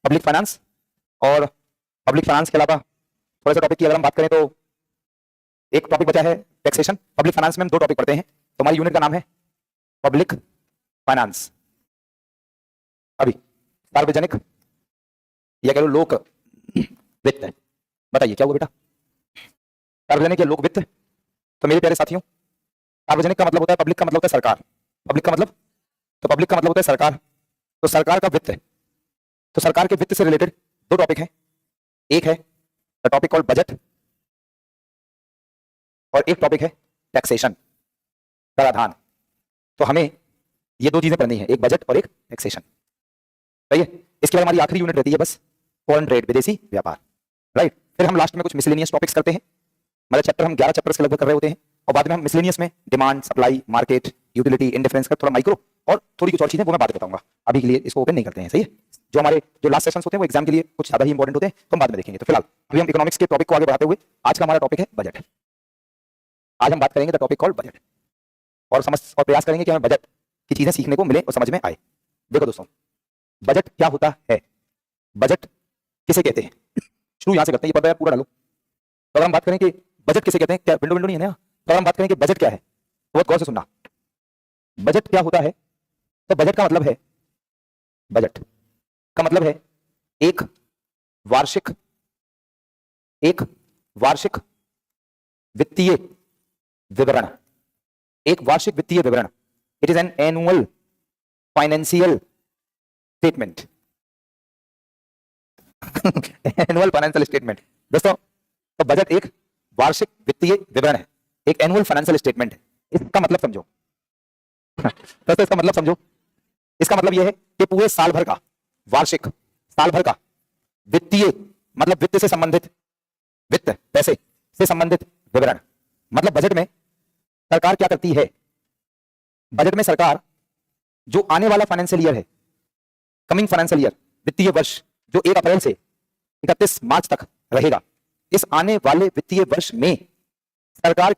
Public finance. और public finance के अलावा थोड़ा सा टॉपिक की अगर हम बात करें तो एक टॉपिक बचा है टैक्सेशन। पब्लिक फाइनेंस में हम 2 टॉपिक पढ़ते हैं, तो हमारी यूनिट का नाम है पब्लिक फाइनेंस। अभी सार्वजनिक या कह लो लोक वित्त। बताइए क्या हुआ बेटा? सार्वजनिक या लोक वित्त। तो मेरे प्यारे साथियों, सार्वजनिक का मतलब होता है, पब्लिक का मतलब होता है सरकार। पब्लिक का मतलब, तो पब्लिक का मतलब होता है सरकार। तो सरकार का वित्त, तो सरकार के वित्त से रिलेटेड 2 टॉपिक हैं। एक है द टॉपिक कॉल्ड बजट और एक टॉपिक है टैक्सेशन, कराधान। तो हमें ये 2 चीजें पढ़नी है, एक बजट और एक टैक्सेशन। सही है। इसके बाद हमारी आखिरी यूनिट रहती है बस फॉरेन ट्रेड, विदेशी व्यापार। राइट। फिर हम लास्ट में कुछ मिसलेनियस टॉपिक्स करते हैं, मतलब चैप्टर हम 11 चैप्टर्स के लगभग कर रहे होते हैं, और बाद में हम मिसलेनियस में demand, supply, market, utility, indifference का थोड़ा माइक्रो और थोड़ी कुछ और चीजें वो मैं बाद में बताऊंगा। अभी के लिए इसको ओपन नहीं करते हैं। सही है। जो हमारे जो लास्ट सेशंस होते हैं वो एग्जाम के लिए कुछ ज्यादा ही इंपॉर्टेंट होते हैं, तो हम बाद में देखेंगे। तो फिलहाल अभी हम इकोनॉमिक्स के टॉपिक को आगे बढ़ाते हुए आज का हमारा टॉपिक है बजट। आज हम बात करेंगे द टॉपिक कॉल्ड बजट, और समझ और प्रयास करेंगे कि हमें बजट की चीजें सीखने को मिले और समझ में आए। देखो दोस्तों, बजट क्या होता है, बजट किसे कहते हैं, शुरू यहां से करते हैं। ये पता है पूरा डालो। तो अगर हम बात करें कि बजट किसे कहते हैं, क्या विंडो नहीं है ना? तो अगर हम बात करें कि बजट क्या है, तो बहुत गौर से सुनना। बजट क्या होता है? तो बजट का मतलब है, बजट का मतलब है एक वार्षिक वित्तीय विवरण। एक वार्षिक वित्तीय विवरण। It is an annual financial statement. Annual financial statement दोस्तों, तो बजट एक वार्षिक वित्तीय विवरण है, एक एनुअल फाइनेंशियल स्टेटमेंट है। इसका मतलब समझो। दोस्तों इसका मतलब समझो। इसका मतलब यह है कि पूरे साल भर का, वार्षिक साल भर का वित्तीय, मतलब वित्त से संबंधित, वित्त पैसे से संबंधित विवरण। मतलब बजट में सरकार क्या करती है, बजट में सरकार जो आने वाला फाइनेंशियल ईयर है, कमिंग फाइनेंशियल ईयर, वित्तीय वर्ष जो 1 अप्रैल से 31 मार्च तक रहेगा, इस आने वाले वित्तीय वर्ष में सरकार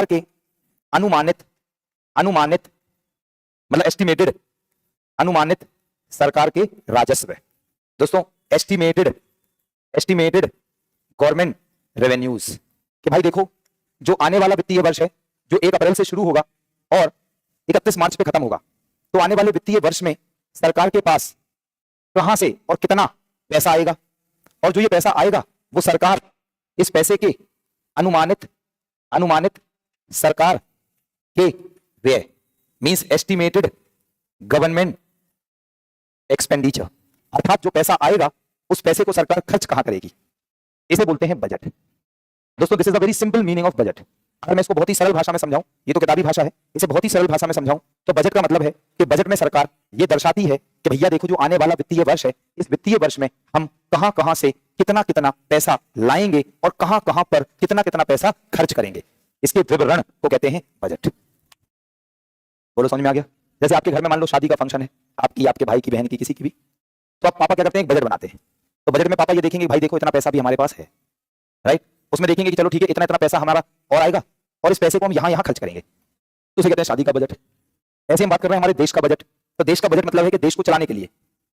के अनुमानित मतलब एस्टिमेटेड, अनुमानित सरकार के राजस्व। दोस्तों एस्टिमेटेड गवर्नमेंट रेवेन्यूज, कि भाई देखो जो आने वाला वित्तीय वर्ष है, जो 1 अप्रैल से शुरू होगा और 31 मार्च पे खत्म होगा, तो आने वाले वित्तीय वर्ष में सरकार के पास कहां से और कितना पैसा आएगा, और जो ये पैसा आएगा वो सरकार इस पैसे के अनुमानित सरकार के व्यय, मींस एस्टिमेटेड गवर्नमेंट एक्सपेंडिचर, अर्थात जो पैसा आएगा उस पैसे को सरकार खर्च कहां करेगी, इसे बोलते हैं बजट। दोस्तों this is a very simple meaning of budget. अगर मैं इसको बहुत ही सरल भाषा में समझाऊं, ये तो किताबी भाषा है, इसे बहुत ही सरल भाषा में समझाऊं तो बजट का मतलब है कि बजट में सरकार ये दर्शाती है कि भैया देखो जो आने वाला वित्तीय वर्ष है, इस वित्तीय वर्ष में हम कहां से कितना पैसा लाएंगे और कहां पर कितना पैसा खर्च करेंगे, इसके विवरण को कहते हैं बजट। बोलो समझ में आ गया? जैसे आपके घर में मान लो शादी का फंक्शन है, आपकी, आपके भाई की, बहन की, किसी की भी, तो आप पापा क्या करते हैं, एक बजट बनाते हैं। तो बजट में पापा ये देखेंगे भाई देखो इतना पैसा भी हमारे पास है, राइट। उसमें देखेंगे कि चलो ठीक है इतना पैसा हमारा और आएगा और इस पैसे को हम यहां खर्च करेंगे, तो उसे कहते हैं शादी का बजट। ऐसे हम बात कर रहे हैं हमारे देश का बजट। तो देश का बजट मतलब है कि देश को चलाने के लिए,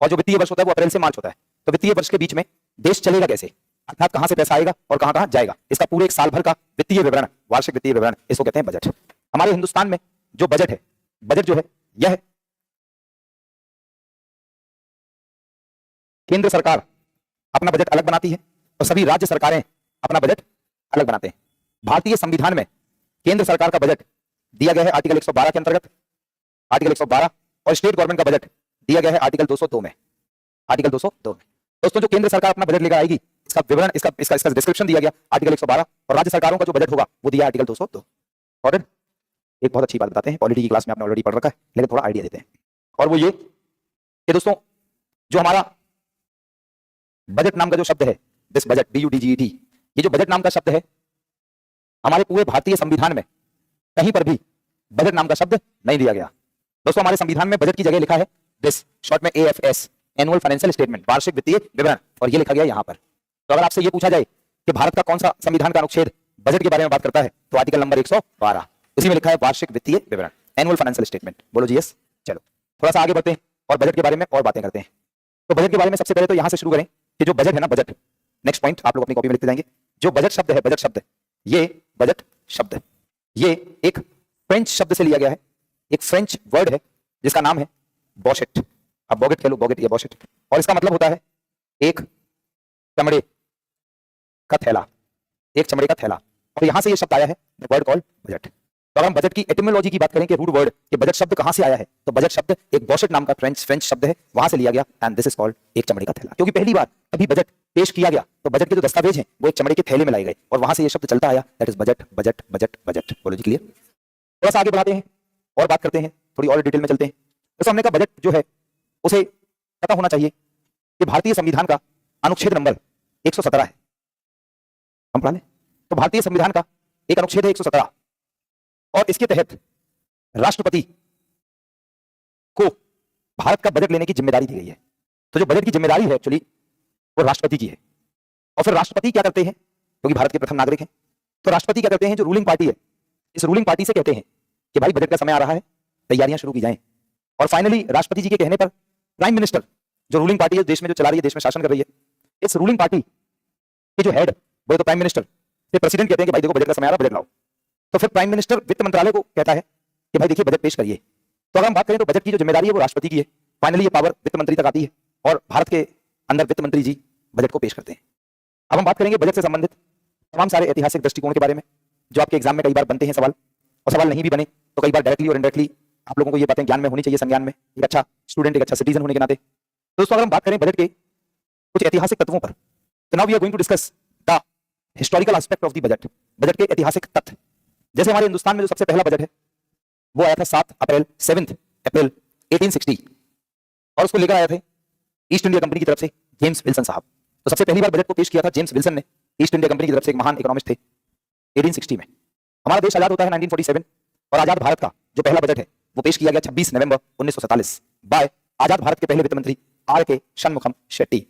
और जो वित्तीय वर्ष होता है वो अप्रैल से मार्च होता है, तो वित्तीय वर्ष के बीच में देश चलेगा कैसे, अर्थात कहां से पैसा आएगा और कहां जाएगा, इसका पूरे एक साल भर का वित्तीय विवरण, वार्षिक वित्तीय विवरण, इसको कहते हैं बजट। हमारे हिंदुस्तान में जो बजट है, बजट जो है यह केंद्र सरकार अपना बजट अलग बनाती है और सभी राज्य सरकारें अपना बजट अलग बनाते हैं। भारतीय संविधान में केंद्र सरकार का बजट दिया गया है आर्टिकल 112 के अंतर्गत, आर्टिकल 112, और स्टेट गवर्नमेंट का बजट दिया गया है आर्टिकल 202 में, आर्टिकल 202 में। दोस्तों जो केंद्र सरकार अपना बजट लेकर आएगी, इसका विवरण, इसका डिस्क्रिप्शन दिया गया आर्टिकल 112, और राज्य सरकारों का जो बजट होगा वो दिया आर्टिकल 202। और एक बहुत अच्छी बात बताते हैं, पॉलिटी की क्लास में आपने ऑलरेडी पढ़ रखा है, लेकिन थोड़ा आइडिया देते हैं, और वो ये कि दोस्तों जो हमारा बजट नाम का जो शब्द है, दिस बजट, BUDGET, ये जो बजट नाम का शब्द है, हमारे पूरे भारतीय संविधान में कहीं पर भी बजट नाम का शब्द नहीं दिया गया। दोस्तों हमारे संविधान में बजट की जगह लिखा है दिस, शॉर्ट में AFS, एनुअल फाइनेंशियल स्टेटमेंट, वार्षिक वित्तीय विवरण, और ये लिखा गया यहां पर। तो अगर आपसे ये पूछा जाए कि भारत का कौन सा संविधान का अनुच्छेद बजट के बारे में बात करता है, तो आर्टिकल नंबर 112, उसी में लिखा है वार्षिक वित्तीय विवरण, एनुअल फाइनेंशियल स्टेटमेंट। बोलो जी यस। चलो थोड़ा सा आगे बढ़ते हैं और बजट के बारे में और बातें करते हैं। तो बजट के बारे में सबसे पहले तो यहां से शुरू करें कि जो बजट है ना, बजट, नेक्स्ट पॉइंट आप लोग अपनी कॉपी में लिखते जाएंगे। जो बजट शब्द है, बजट शब्द, ये बजट शब्द, ये एक फ्रेंच शब्द से लिया गया है, एक फ्रेंच वर्ड है जिसका नाम है बॉशेट। आप बॉगेट कह लो, बॉगेट या बॉशेट, और इसका मतलब होता है एक चमड़े का थैला, एक चमड़े का थैला, और यहां से ये शब्द आया है वर्ड कॉल्ड बजट। तो अगर हम बजट की एटिमोलॉजी की बात करें कि रूट वर्ड ये बजट शब्द कहां से आया है, तो बजट शब्द एक बॉशेट नाम का फ्रेंच शब्द है, वहां से लिया गया, एंड दिस इज कॉल्ड एक चमड़े का थैला। क्योंकि पहली बार कभी बजट पेश किया गया तो बजट के जो दस्तावेज हैं वो एक चमड़े के थैले में लाए गए, और वहां से ये शब्द चलता आया, that is budget budget budget budget. बोलो जी क्लियर? थोड़ा सा आगे बढ़ाते हैं और बात करते हैं, थोड़ी और डिटेल में चलते हैं। तो हमने कहा बजट जो है उसे पता होना चाहिए कि भारतीय संविधान का अनुच्छेद नंबर 117 है। हम पढ़ा लें तो भारतीय संविधान का एक अनुच्छेद है 117, और इसके तहत राष्ट्रपति को भारत का बजट लेने की जिम्मेदारी दी गई है। तो जो बजट की जिम्मेदारी है एक्चुअली वो राष्ट्रपति की है। और फिर राष्ट्रपति क्या करते हैं, क्योंकि भारत के प्रथम नागरिक हैं, तो राष्ट्रपति क्या करते हैं, जो रूलिंग पार्टी है, इस रूलिंग पार्टी से कहते हैं कि भाई बजट का समय आ रहा है, तैयारियां शुरू की जाएं। और फाइनली राष्ट्रपति जी के कहने पर प्राइम मिनिस्टर, जो रूलिंग पार्टी है, देश में जो चला रही है, देश में शासन कर रही है, इस रूलिंग पार्टी के जो हेड वो तो प्राइम मिनिस्टर से प्रेसिडेंट कहते हैं कि भाई देखो बजट का समय आ रहा है, बजट लाओ। तो फिर प्राइम मिनिस्टर वित्त मंत्रालय को कहता है कि भाई देखिए बजट पेश करिए। तो अगर हम बात करें तो बजट की जो जिम्मेदारी है वो राष्ट्रपति की है, फाइनली ये पावर वित्त मंत्री तक आती है, और भारत के अंदर वित्त मंत्री जी बजट को पेश करते हैं। अब हम बात करेंगे बजट से संबंधित तमाम सारे ऐतिहासिक दृष्टिकोण के बारे में, जो आपके एग्जाम में कई बार बनते हैं सवाल, और सवाल नहीं भी बने तो कई बार डायरेक्टली और इनडायरेक्टली आप लोगों को ये बातें ज्ञान में होनी चाहिए, संज्ञान में, एक अच्छा स्टूडेंट, एक अच्छा सिटीजन होने के नाते। दोस्तों अगर हम बात करें बजट के कुछ ऐतिहासिक तत्वों पर, तो now we are going to discuss the historical aspect of the budget, budget के ऐतिहासिक तथ्य। जैसे हमारे हिंदुस्तान में जो सबसे पहला बजट है वो आया था 7 अप्रैल 7 अप्रैल 1860, और उसको लेकर आए थे ईस्ट इंडिया कंपनी की तरफ से जेम्स विल्सन साहब। तो सबसे पहली बार बजट को पेश किया था जेम्स विल्सन ने, ईस्ट इंडिया कंपनी की तरफ से, एक महान इकोनॉमिस्ट थे, 1860 में। हमारा देश आजाद होता है 1947, और आजाद भारत का जो पहला बजट है वो पेश किया गया 26 नवंबर 1947 बाय आजाद भारत के पहले वित्त मंत्री आर के षणमुखम शेट्टी।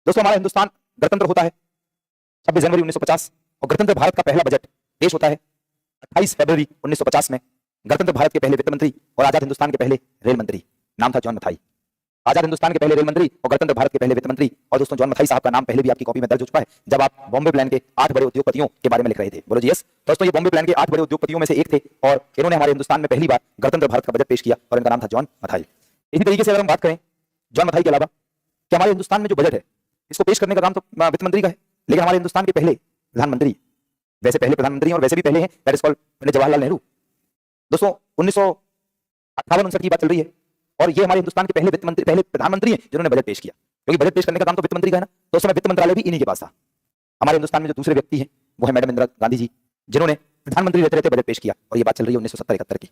दोस्तों हमारा हिंदुस्तान गणतंत्र होता है 26 जनवरी 1950, और गणतंत्र भारत का पहला बजट पेश होता है 28 फरवरी 1950 में। गणतंत्र भारत के पहले वित्त मंत्री और आजाद हिंदुस्तान के पहले रेल मंत्री, नाम था जॉन मथाई। आजाद हिंदुस्तान के पहले रेल मंत्री और गणतंत्र भारत के पहले वित्त मंत्री। और दोस्तों जॉन मथाई साहब का नाम पहले भी आपकी कॉपी में दर्ज हो चुका है जब आप बॉम्बे प्लान के 8 बड़े उद्योगपतियों के बारे में लिख रहे थे। बोलो जी यस। दोस्तों ये बॉम्बे प्लान के 8 बड़े उद्योगपतियों में से एक थे, और इन्होंने हमारे हिंदुस्तान में पहली बार गणतंत्र भारत का बजट पेश किया, और इनका नाम था जॉन मथाई। इसी तरीके से अगर हम बात करें जॉन मथाई के अलावा कि हमारे हिंदुस्तान में जो बजट है इसको पेश करने का काम तो वित्त मंत्री का है, लेकिन हमारे हिंदुस्तान के पहले प्रधानमंत्री, वैसे पहले प्रधानमंत्री और वैसे भी पहले हैं, that is called Pandit Jawaharlal Nehru. दोस्तों 1958-59 की बात चल रही है, और ये हमारे हिंदुस्तान के पहले वित्त मंत्री, पहले प्रधानमंत्री हैं जिन्होंने बजट पेश किया, क्योंकि बजट पेश करने का काम तो वित्त मंत्री का है ना, तो उस समय वित्त मंत्रालय भी इन्हीं के पास था। हमारे हिंदुस्तान में जो दूसरे व्यक्ति हैं वो है मैडम इंदिरा गांधी जी, जिन्होंने प्रधानमंत्री रहते रहते बजट पेश किया, और ये बात चल रही है 1970-71 की।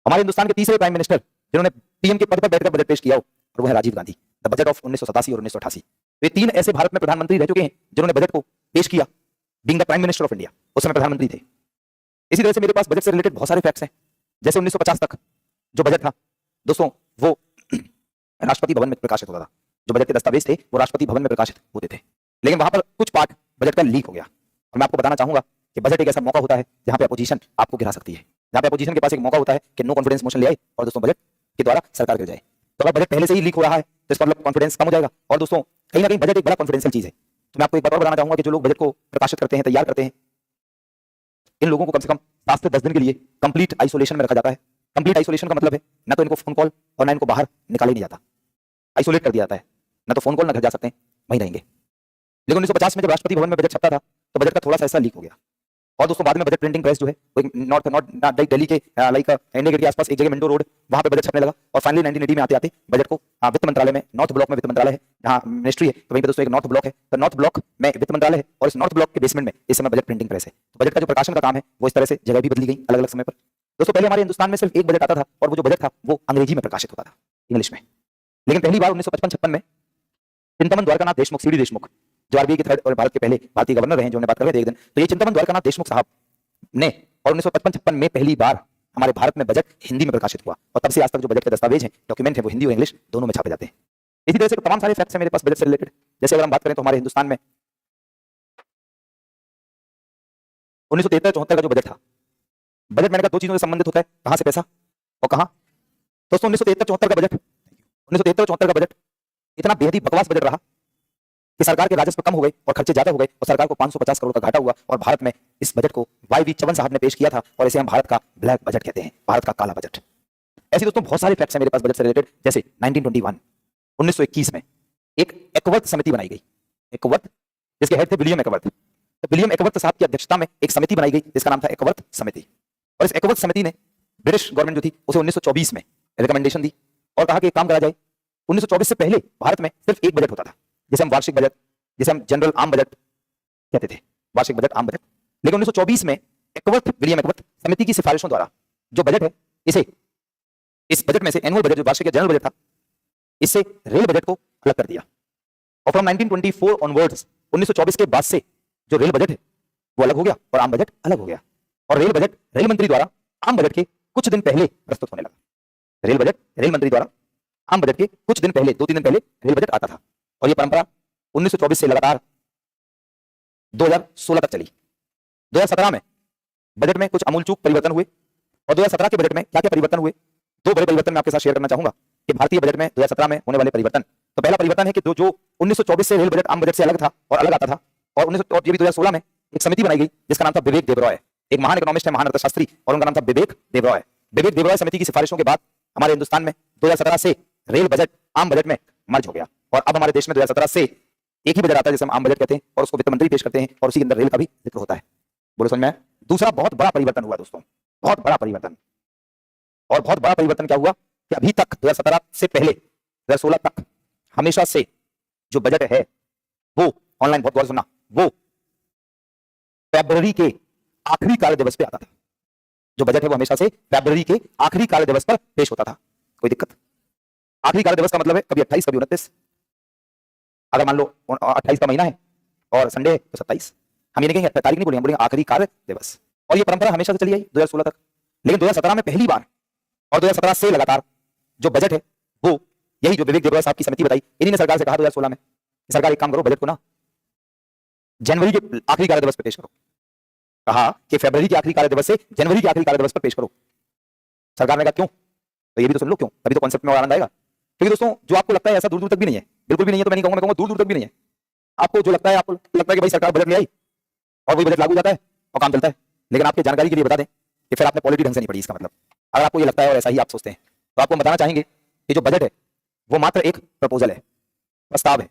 हमारे हिंदुस्तान के तीसरे प्राइम मिनिस्टर जिन्होंने पीएम के पद पर बैठकर बजट पेश किया हो, और वो है Rajiv Gandhi, the budget of 1987 और 1988। ये तीन ऐसे भारत में प्रधानमंत्री रह चुके हैं जिन्होंने बजट को पेश किया, being the prime minister of India, उस समय प्रधानमंत्री थे। इसी तरह से मेरे पास बजट से रिलेटेड बहुत सारे फैक्ट्स हैं। जैसे 1950 तक जो बजट था दोस्तों वो राष्ट्रपति भवन में प्रकाशित होता था, जो बजट के दस्तावेज थे वो राष्ट्रपति भवन में प्रकाशित होते थे, लेकिन वहां पर कुछ पार्ट बजट का लीक हो गया। और मैं आपको बताना चाहूंगा कि बजट एक ऐसा मौका होता है जहां पे अपोजिशन आपको गिरा सकती है, जहां पे अपोजिशन के पास एक मौका होता है कि नो कॉन्फिडेंस मोशन ले आए और दोस्तों बजट के द्वारा सरकार गिर जाए। तो अगर बजट पहले से ही लीक हो रहा है तो इसका मतलब कॉन्फिडेंस कम हो जाएगा, और दोस्तों कहीं ना कहीं बजट एक बड़ा कॉन्फिडेंशियल चीज है। तो मैं आपको एक बात और बताना चाहूंगा कि जो लोग बजट को प्रकाशित करते हैं, तैयार करते हैं, इन लोगों को कम से कम 7 से 10 दिन के लिए कंप्लीट आइसोलेशन में रखा जाता है। कंप्लीट आइसोलेशन का मतलब है ना तो इनको फोन कॉल और ना इनको बाहर निकाला नहीं जाता, आइसोलेट कर दिया जाता है, ना तो फोन कॉल ना घर जा सकते हैं, वहीं रहेंगे। लेकिन 1950 में जब राष्ट्रपति भवन में बजट छपता था तो बजट का थोड़ा सा हिस्सा लीक हो गया, और दोस्तों बाद में बजट प्रिंटिंग प्रेस जो है वो नॉर्थ दिल्ली के लाइक इंडिया गेट के आसपास एक जगह मिंटो रोड, वहां पे बजट छपने लगा। और फाइनली 1980 में आते आते बजट को वित्त मंत्रालय में, नॉर्थ ब्लॉक में वित्त मंत्रालय है जहां मिनिस्ट्री है, तो वहीं पे दोस्तों एक नॉर्थ ब्लॉक है, तो नॉर्थ ब्लॉक में वित्त मंत्रालय है, और इस नॉर्थ ब्लॉक के बेसमेंट में इस समय बजट प्रिंटिंग प्रेस है। तो बजट का जो प्रकाशन का काम है वो इस तरह से जगह भी बदली गई अलग अलग समय पर। दोस्तों पहले हमारे हिंदुस्तान में सिर्फ एक बजट आता था, और वो जो बजट था वो अंग्रेजी में प्रकाशित होता था, इंग्लिश में। लेकिन पहली बार 1955-56 में चिंतामन द्वारकानाथ देशमुख, सीडी देशमुख, जो आरबीआई के थर्ड और भारत के पहले भारतीय गवर्नर रहे, जो हमने बात कर रहे थे एक दिन, तो ये चिंतामन द्वारकानाथ देशमुख साहब ने और 1955-56 में पहली बार हमारे भारत में बजट हिंदी में प्रकाशित हुआ, और तब से आज तक जो बजट के दस्तावेज हैं, डॉक्यूमेंट है, वो हिंदी और इंग्लिश दोनों में छापे जाते हैं। इसी तरह से तमाम सारे फैक्ट्स हैं मेरे पास बजट से रिलेटेड। जैसे अगर हम बात करें तो हमारे हिंदुस्तान में 1973-74 का जो बजट था, बजट मैंने कहा 2 चीजों से संबंधित होता है, कहां से पैसा और कहां। दोस्तों 1973-74 का बजट, 1973-74 का बजट इतना बेहद ही बकवास बजट रहा कि सरकार के राजस्व कम हो गए और खर्चे ज्यादा हो गए और सरकार को 550 करोड़ का घाटा हुआ। और भारत में इस बजट को वाई चवन साहब ने पेश किया था और इसे हम भारत का ब्लैक बजट कहते हैं, भारत का काला बजट। ऐसे दोस्तों बहुत सारे फैक्ट्स हैं मेरे पास बजट से रिलेटेड। जैसे 1921 में एक एकवर्थ समिति बनाई गई, एकवर्थ, जिसके हेड थे विलियम एकवर्थ। तो विलियम एकवर्थ साहब की अध्यक्षता में एक समिति बनाई गई जिसका नाम था एकवर्थ समिति। और इस एकवर्थ समिति ने ब्रिटिश गवर्नमेंट जो थी उसे 1924 में रिकमेंडेशन दी और कहा कि एक काम करा जाए, 1924 से पहले भारत में सिर्फ एक बजट होता था जिसे हम वार्षिक बजट, जिसे हम जनरल आम बजट कहते थे, वार्षिक बजट, आम बजट। लेकिन 1924 में एकवर्थ, विलियम एकवर्थ समिति की सिफारिशों द्वारा जो बजट है, इसे, इस बजट में से एनुअल बजट जो वार्षिक जनरल बजट था, इससे रेल बजट को अलग कर दिया। और फ्रॉम 1924 ऑनवर्ड्स, 1924 के बाद से जो रेल बजट है वो अलग हो गया और आम बजट अलग हो गया। और रेल बजट रेल मंत्री द्वारा आम बजट के कुछ दिन पहले प्रस्तुत होने लगा। रेल बजट रेल मंत्री द्वारा आम बजट के कुछ दिन पहले, 2-3 दिन पहले रेल बजट आता था। और ये परंपरा 1924 से लगातार 2016 तक चली। 2017 में बजट में कुछ आमूल चूक परिवर्तन हुए। और 2017 के बजट में क्या क्या परिवर्तन हुए, दो बड़े परिवर्तन मैं आपके साथ शेयर करना चाहूंगा कि भारतीय बजट में 2017 में होने वाले परिवर्तन। तो पहला परिवर्तन है कि जो 1924 से रेल बजट आम बजट से अलग था और अलग आता था। और 2016 में एक समिति बनाई गई जिसका नाम था विवेक देबरॉय। एक महान इकोनॉमिस्ट है, महान अर्थशास्त्री, और उनका नाम था विवेक देबरॉय। विवेक देबरॉय समिति की सिफारिशों के बाद हमारे हिंदुस्तान में 2017 से रेल बजट आम बजट में मर्ज हो गया। और अब हमारे देश में 2017 से एक ही बजट आता है जिसे हम आम बजट कहते हैं और उसको वित्त मंत्री पेश करते हैं और उसी के अंदर रेल का भी जिक्र होता है। बोलो समझ में आया? दूसरा बहुत बड़ा परिवर्तन हुआ दोस्तों, बहुत बड़ा परिवर्तन। और बहुत बड़ा परिवर्तन क्या हुआ कि अभी तक 2017 से पहले 2016 तक हमेशा से जो बजट है वो ऑनलाइन, बहुत गौर से सुनना, वो फरवरी के आखिरी कार्य दिवस पे आता था। जो बजट है वो हमेशा से फरवरी के आखिरी कार्य दिवस पर पेश होता था। कोई दिक्कत? आखिरी कार्य दिवस का मतलब है कभी 28, कभी 29। अगर मान लो 28 का महीना है और संडे है तो 27। हम ये नहीं कहेंगे तारीख नहीं बोलेंगे, बोलेंगे आखिरी कार्य दिवस। और ये परंपरा हमेशा से चली आई 2016 तक। लेकिन 2017 में पहली बार और 2017 से लगातार जो बजट है वो यही जो विवेक देबरॉय साहब की समिति बताई, इन्हीं ने सरकार से कहा 2016 में, सरकार एक काम करो, बजट को ना जनवरी के आखिरी कार्य दिवस पर पेश करो। कहा कि फरवरी के आखिरी कार्य दिवस से जनवरी के आखिरी कार्य दिवस पर पेश करो। सरकार ने कहा क्यों? तो ये भी तो सुन लो क्यों, तभी तो कॉन्सेप्ट में और आनंद आएगा। क्योंकि दोस्तों जो आपको लगता है ऐसा दूर दूर तक भी नहीं है, बिल्कुल भी नहीं है, तो मैं नहीं कहूंगा, मैं कहूंगा दूर दूर तक भी नहीं है। आपको जो लगता है, आपको लगता है कि भाई सरकार बजट ले आई और वही बजट लागू जाता है और काम चलता है। लेकिन आपकी जानकारी के लिए बता दें कि फिर आपने पॉलिटी ढंग से नहीं पढ़ी। इसका मतलब अगर आपको ये लगता है और ऐसा ही आप सोचते हैं तो आपको बताना चाहेंगे कि जो बजट है वो मात्र एक प्रपोजल है, प्रस्ताव है,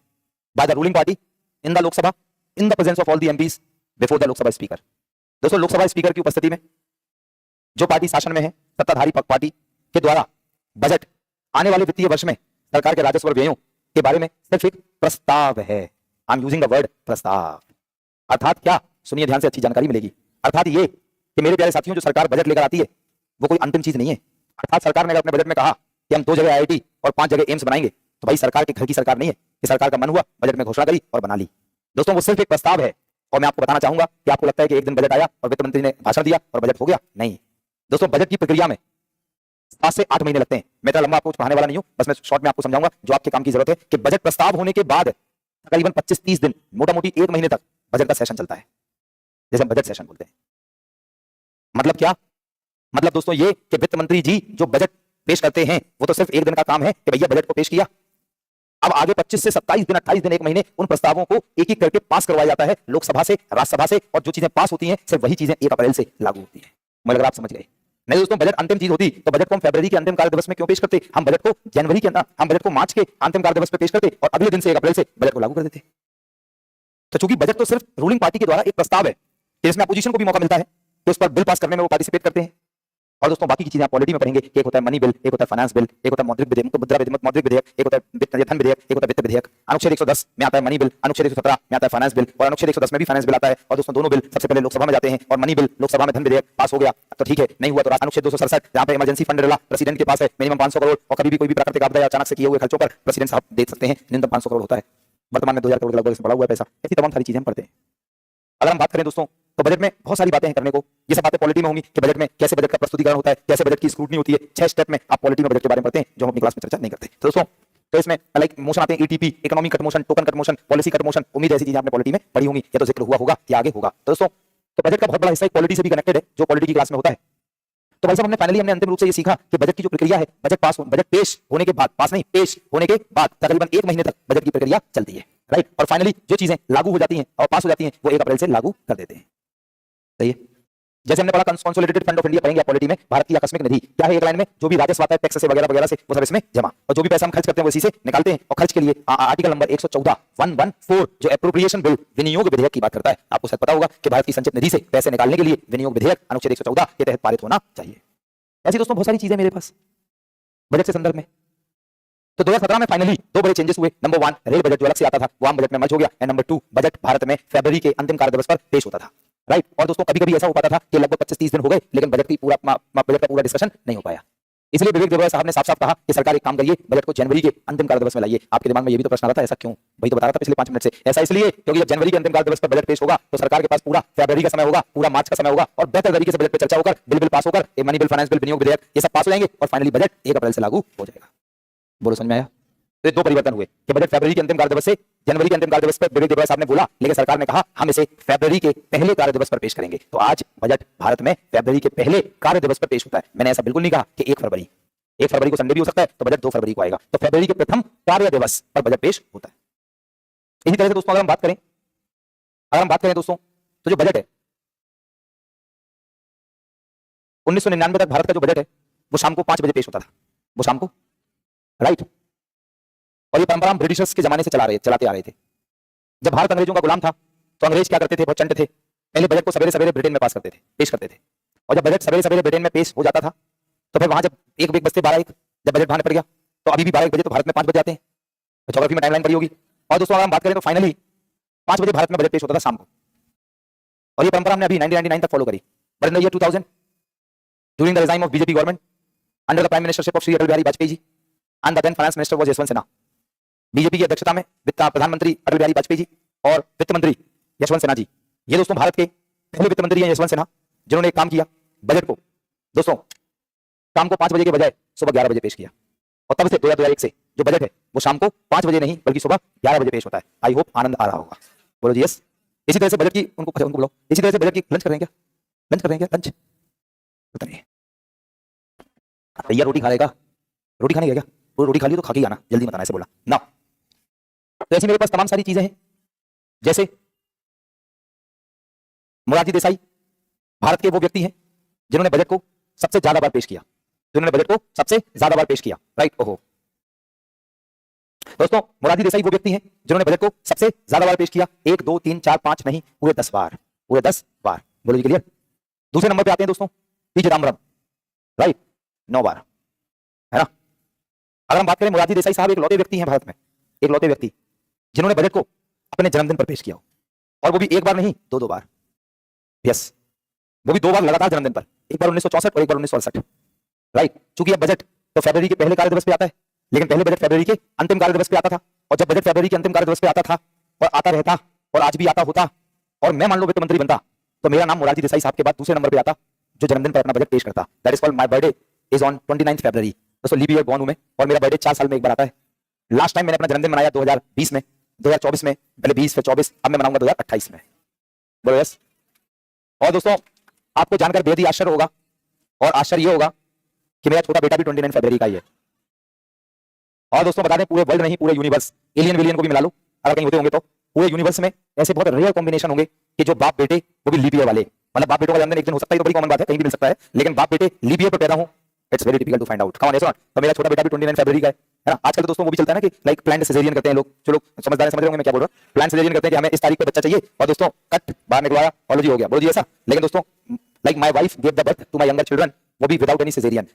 by the ruling party in the Lok Sabha, in the presence of all the MPs before the Lok Sabha speaker. दोस्तों लोकसभा स्पीकर की उपस्थिति में जो पार्टी शासन में है, सत्ताधारी पार्टी के द्वारा बजट आने वाले वित्तीय वर्ष में सरकार के राजस्व और व्ययों के बारे में सिर्फ एक प्रस्ताव है। I am using the word प्रस्ताव। अर्थात क्या? सुनिए ध्यान से, अच्छी जानकारी मिलेगी। अर्थात ये कि मेरे प्यारे साथियों, जो सरकार बजट लेकर आती है वो कोई अंतिम चीज नहीं है। अर्थात सरकार ने अपने बजट में कहा कि हम 2 जगह आईआईटी और 5 जगह एम्स बनाएंगे, तो भाई सरकार के घर की सरकार नहीं है कि सरकार का मन हुआ बजट में घोषणा करी और बना ली। दोस्तों वो सिर्फ एक प्रस्ताव है। और मैं आपको बताना चाहूंगा कि आपको लगता है कि एक दिन बजट आया और वित्त मंत्री ने भाषण दिया और बजट हो गया। नहीं दोस्तों, बजट की प्रक्रिया में 7 से 8 महीने लगते हैं। मैं इतना लंबा आपको पढ़ाने वाला नहीं हूं, बस मैं शॉर्ट में आपको समझाऊंगा जो आपके काम की जरूरत है कि बजट प्रस्ताव होने के बाद तकरीबन 25-30 दिन, मोटा मोटी 1 महीने तक बजट का सेशन चलता है, जैसे हम बजट सेशन बोलते हैं। मतलब क्या? मतलब दोस्तों ये कि वित्त मंत्री जी जो बजट पेश करते हैं वो तो सिर्फ 1 दिन का काम है कि भैया बजट को पेश किया। अब आगे 25 से 27 दिन, 28 दिन, 1 महीने उन प्रस्तावों को एक एक करके पास करवाया जाता है लोकसभा से, राज्यसभा से, और जो चीजें पास होती हैं सिर्फ वही चीजें 1 अप्रैल से लागू होती है। मुझे लग रहा आप समझ गए। नहीं दोस्तों, बजट अंतिम चीज होती तो बजट को हम फरवरी के अंतिम कार्य दिवस में क्यों पेश करते? हम बजट को जनवरी के अंदर, हम बजट को मार्च के अंतिम कार्य दिवस पर पेश करते और अगले दिन से 1 अप्रैल से बजट को लागू कर देते। तो चूंकि बजट तो सिर्फ रूलिंग पार्टी के द्वारा एक प्रस्ताव है, जिसमें अपोजिशन को भी मौका मिलता है कि उस पर बिल पास करने में वो पार्टिसिपेट करते हैं। और दोस्तों बाकी की चीजें आप पॉलिटी में पढ़ेंगे कि एक होता है मनी बिल, एक होता है फाइनेंस बिल, एक होता है मौद्रिक विधेयक, मुद्रा मौद्रिक विधेयक, एक होता है धन विधेयक, एक होता है वित्त विधेयक। अनुच्छेद 110 में आता है मनी बिल, अनुच्छेद 117 में आता है फाइनेंस बिल, और अनुच्छेद 110 में भी फाइनेंस बिल आता है। और दोस्तों दोनों बिल सबसे पहले लोकसभा में जाते हैं और मनी बिल लोकसभा में, धन विधेयक पास हो गया तो ठीक है, नहीं हुआ तो अनुच्छेद 267 जहां पे इमरजेंसी फंड डाला प्रेसिडेंट के पास है मिनिमम 500 करोड़, और कभी भी कोई भी प्राकृतिक आपदा या अचानक से किए हुए खर्चों पर प्रेसिडेंट साहब दे सकते हैं, न्यूनतम 500 करोड़ होता है। वर्तमान में 2000 करोड़ लगभग इसमें पड़ा हुआ है पैसा। ऐसी तमाम सारी चीजें हम पढ़ते हैं। अगर हम बात करें दोस्तों तो बजट में बहुत सारी बातें हैं करने को। ये सब बातें पॉलिटी में होंगी कि बजट में कैसे बजट का प्रस्तुतिकरण होता है, कैसे बजट की स्क्रूटनी होती है। 6 स्टेप में आप पॉलिटी में बजट के बारे में पढ़ते हैं जो हम अपनी क्लास में चर्चा नहीं करते। तो दोस्तों तो इसमें लाइक मोशन आते हैं, ETP, economy cut motion, token cut motion, policy cut motion. उम्मीद है ऐसी चीजें आपने पॉलिटी में पढ़ी होंगी, या तो जिक्र हुआ होगा या आगे होगा। तो दोस्तों तो बजट का बहुत बड़ा हिस्सा पॉलिटी से भी कनेक्टेड है, जो पॉलिटी की क्लास में होता है। तो भाई साहब हमने अंतिम रूप से ये सीखा कि बजट की जो प्रक्रिया है, बजट पेश होने के बाद, पास नहीं, पेश होने के बाद तकरीबन 1 महीने तक बजट की प्रक्रिया चलती है, राइट। और फाइनली जो चीजें लागू हो जाती हैं और पास हो जाती हैं वो 1 अप्रैल से लागू कर देते हैं। सही है। जैसे हमने पढ़ा कंसोलिडेटेड फंड ऑफ इंडिया पढ़ेंगे पॉलिटी में, भारत की आकस्मिक निधि क्या है, एक लाइन में जो भी राजस्व आता है टैक्स से वगैरह वगैरह से वो सब इसमें जमा, और जो भी पैसा हम खर्च करते हैं वो इसी से निकालते हैं। और खर्च के लिए आर्टिकल नंबर 114 जो एप्रोप्रिएशन बिल विनियोग विधेयक की बात करता है, आपको शायद पता होगा कि भारत की संचित निधि से पैसे निकालने के लिए विनियोग विधेयक अनुच्छेद 114 के तहत पारित होना चाहिए। ऐसी दोस्तों बहुत सारी चीजें मेरे पास बजट से संदर्भ में। तो 2017 में फाइनली 2 बड़े चेंजेस हुए। नंबर 1 रेल बजट जो अलग से आता था वो आम बजट में मर्ज हो गया, एंड नंबर 2 बजट भारत में फरवरी के अंतिम कार्य दिवस पर पेश होता था, राइट। और दोस्तों कभी कभी ऐसा हो पाता था कि लगभग 25-30 दिन हो गए लेकिन बजट का पूरा डिस्कशन नहीं हो पाया। इसलिए विवेक देवरा साहब ने साफ साफ कहा कि सरकार एक काम करिए, बजट को जनवरी के अंतिम कार्य दिवस में लाइए। आपके दिमाग में ये भी तो प्रश्न आ रहा था ऐसा क्यों, वही तो बता रहा था पिछले 5 मिनट से। ऐसा इसलिए क्योंकि जब जनवरी के अंतिम कार्य दिवस पर बजट पेश होगा तो सरकार के पास पूरा फरवरी का समय होगा, पूरा मार्च का समय होगा, और बेहतर तरीके से बजट पर चर्चा होकर बिल पास होकर मनी बिल, फाइनेंस बिल, विनियोग विधेयक ये सब पास हो जाएंगे और फाइनली बजट 1 अप्रैल से लागू हो जाएगा। बोलो समझ में आया। तो 2 परिवर्तन हुए कि बजट फरवरी के अंतिम कार्य दिवस से जनवरी के अंतिम कार्य दिवस पर विवेक देवरा साहब ने बोला, लेकिन सरकार ने कहा हम इसे फरवरी के पहले कार्य दिवस पर पेश करेंगे। तो आज बजट भारत में फरवरी के पहले कार्य दिवस पर पेश होता है। मैंने ऐसा बिल्कुल नहीं कहा कि 1 फरवरी को संडे भी हो सकता है तो बजट 2 फरवरी को आएगा। तो फरवरी के प्रथम कार्य दिवस पर बजट पेश होता है। इसी तरह से दोस्तों अगर हम बात करें दोस्तों तो जो बजट है 1999 तक भारत का जो बजट है वो शाम को 5 बजे पेश होता था, वो शाम को, राइट। और ये परंपरा हम ब्रिटिशर्स के जमाने से चलाते आ रहे थे। जब भारत अंग्रेजों का गुलाम था तो अंग्रेज क्या करते थे, बहुत चंट थे, पहले बजट को सवेरे सवेरे ब्रिटेन में पेश करते थे। और जब बजट सवेरे सवेरे ब्रिटेन में पेश हो जाता था तो फिर वहां जब 1 बजते 12 जब बजट भाने पड़ गया तो अभी भी 12 बजे तो भारत में 5 बज जाते हैं। तो ज्योग्राफी में टाइमलाइन पड़ी होगी। और दोस्तों अगर हम बात करें तो फाइनली 5 बजे भारत में बजट पेश होता था शाम को, और ये परंपरा हमने अभी 1999 तक फॉलो करी। But in the year 2000 during the resign of BJP government under the prime ministership of Shri Atal Bihari Vajpayee ji and the then finance minister was Yashwant Sinha, BJP की अध्यक्षता में प्रधानमंत्री अटल बिहारी वाजपेयी जी और वित्त मंत्री यशवंत सिन्हा जी, ये दोस्तों भारत के पहले वित्त मंत्री हैं यशवंत सिन्हा, जिन्होंने एक काम किया, बजट को दोस्तों शाम को 5 बजे के बजाय सुबह 11 बजे पेश किया। और तब से 2001 से जो बजट है वो शाम को 5 बजे नहीं बल्कि सुबह 11 बजे पेश होता है। आई होप आनंद आ रहा होगा। बोलो जी यस। इसी तरह से बजट की उनको बुलाओ। इसी तरह से बजट की लंच कर रहे हैं क्या? लंच पता नहीं भैया रोटी खा लेगा, रोटी खाने क्या? वो रोटी खा ली तो खा के आना, जल्दी मत आना, ऐसे बोला ना। तो ऐसी मेरे पास तमाम सारी चीजें हैं, जैसे मोरारजी देसाई भारत के वो व्यक्ति हैं जिन्होंने बजट को सबसे ज्यादा बार पेश किया, राइट। ओहो दोस्तों, मोरारजी देसाई वो व्यक्ति हैं जिन्होंने बजट को सबसे ज्यादा बार पेश किया, 1 2 3 4 5 नहीं, पूरे 10 बार। बोलो जी क्लियर। दूसरे नंबर पे आते हैं दोस्तों पी चिदम्बरम, राइट, 9 बार, है ना। अगर हम बात करें मोरारजी देसाई साहब एक लौते व्यक्ति हैं भारत में, एक लौते व्यक्ति जिन्होंने बजट को अपने जन्मदिन पर पेश किया हो, और वो भी 1 बार नहीं 2 बार, यस, वो भी 2 बार लगातार जन्मदिन पर, एक बार 1964 और एक बार 1968, राइट। चूंकि अब बजट तो फरवरी के पहले कार्य दिवस पे आता है, लेकिन पहले बजट फरवरी के अंतिम कार्य दिवस पे आता था, और जब बजट फरवरी के अंतिम कार्य दिवस पे आता था और आता रहता और आज भी आता होता और मैं मान लो वित्त मंत्री बनता तो मेरा नाम मोरारजी देसाई साहब के बाद दूसरे नंबर पे आता जो जन्मदिन पर अपना बजट पेश करता। That is called my birthday is on 29 फरवरी। दोस्तों लीप ईयर बॉर्न हूं मैं, और मेरा बर्थडे 4 साल में एक बार आता है। लास्ट टाइम मैंने अपना जन्मदिन मनाया 2020 में, 2024 में, पहले 20 फिर 24, अब मैं मनाऊंगा 2028 में। बोलो यस। और दोस्तों आपको जानकर बेहद ही आश्चर्य होगा, और आश्चर्य ये होगा कि मेरा छोटा बेटा भी 29 फरवरी का ही है। और दोस्तों बता दें पूरे वर्ल्ड नहीं, पूरे यूनिवर्स, एलियन विलियन को भी मिला लो अगर कहीं होते होंगे तो, पूरे यूनिवर्स में ऐसे बहुत रेयर कॉम्बिनेशन होंगे कि जो बाप बेटे वो भी लीप ईयर वाले, मतलब बाप बेटों का जन्मदिन एक दिन हो सकता है तो बड़ी कॉमन बात है, कहीं भी मिल सकता है, लेकिन बाप बेटे लीप ईयर पर पैदा हो, it's very difficult to find out. Come on, तो मेरा छोटा बेटा भी 29 फरवरी का है ना। आजकल दोस्तों वो भी चलता है ना कि लाइक प्लान्ड सिजेरियन करते हैं लोग, जो लोग समझदार समझ रहे होंगे मैं क्या बोल रहा हूं, प्लान्ड सिजेरियन करते हैं कि हमें इस तारीख पे बच्चा चाहिए, और दोस्तों कट बाहर निकलवाया ऑलरेडी हो गया। बोलो जी ऐसा। लेकिन दोस्तों like my wife gave the birth to my younger children, वो भी विदाउट एनी सिजेरियन,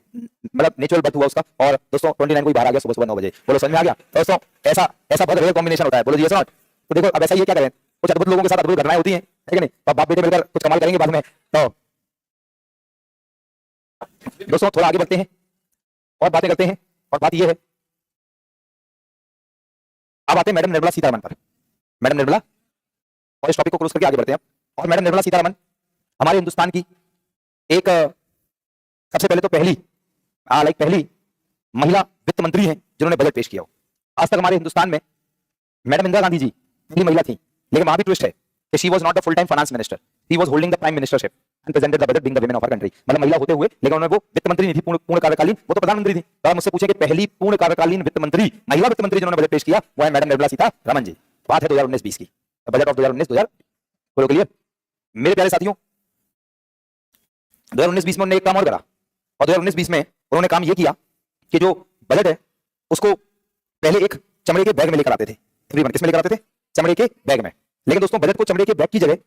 मतलब नेचुरल बर्थ हुआ उसका, और दोस्तों 29 को ही बाहर आ गया सुबह 9 बजे। बोलो समझ में आ गया। दोस्तों ऐसा बहुत रेयर कॉम्बिनेशन होता है। बोलो जी ऐसा। तो देखो अब ऐसा ये क्या करें, कुछ अद्भुत लोगों के साथ अद्भुत घटनाएं होती हैं, है कि नहीं। तो बाप बेटे मिलकर कुछ कमाल करेंगे बाद में। तो दोस्तों थोड़ा आगे बढ़ते हैं और बातें करते हैं, और बात ये है, अब आते हैं मैडम निर्मला सीतारमण पर। मैडम निर्मला, और इस टॉपिक को क्लोज करके आगे बढ़ते हैं। और मैडम निर्मला सीतारमण हमारे हिंदुस्तान की एक सबसे पहले तो पहली महिला वित्त मंत्री हैं जिन्होंने बजट पेश किया हो। आज तक हमारे हिंदुस्तान में मैडम इंदिरा गांधी जी पहली महिला थी, लेकिन वहां भी ट्विस्ट है कि she was not the full time finance minister, she was holding the prime ministership, presented the budget being the women of our country, मतलब महिला होते हुए लेकिन उन्होंने वो वित्त मंत्री नहीं थी पूर्ण कार्यकालीन, वो तो प्रधानमंत्री थी। तो आप मुझसे पूछे कि पहली पूर्ण कार्यकालीन वित्त मंत्री, महिला वित्त मंत्री जिन्होंने बजट पेश किया वो है मैडम निर्मला सीतारमण जी। बात है 2019-20 की, बजट ऑफ 2019-2000 बोलो क्लियर मेरे प्यारे साथियों। 2019-20 में उन्होंने एक काम और करा, और 2019-20 में उन्होंने काम ये किया कि जो बजट है उसको पहले एक चमड़े के बैग में लेकर आते थे। एवरीवन किसमें लेकर आते थे? चमड़े के बैग में। लेकिन दोस्तों बजट को चमड़े के बैग की जगह,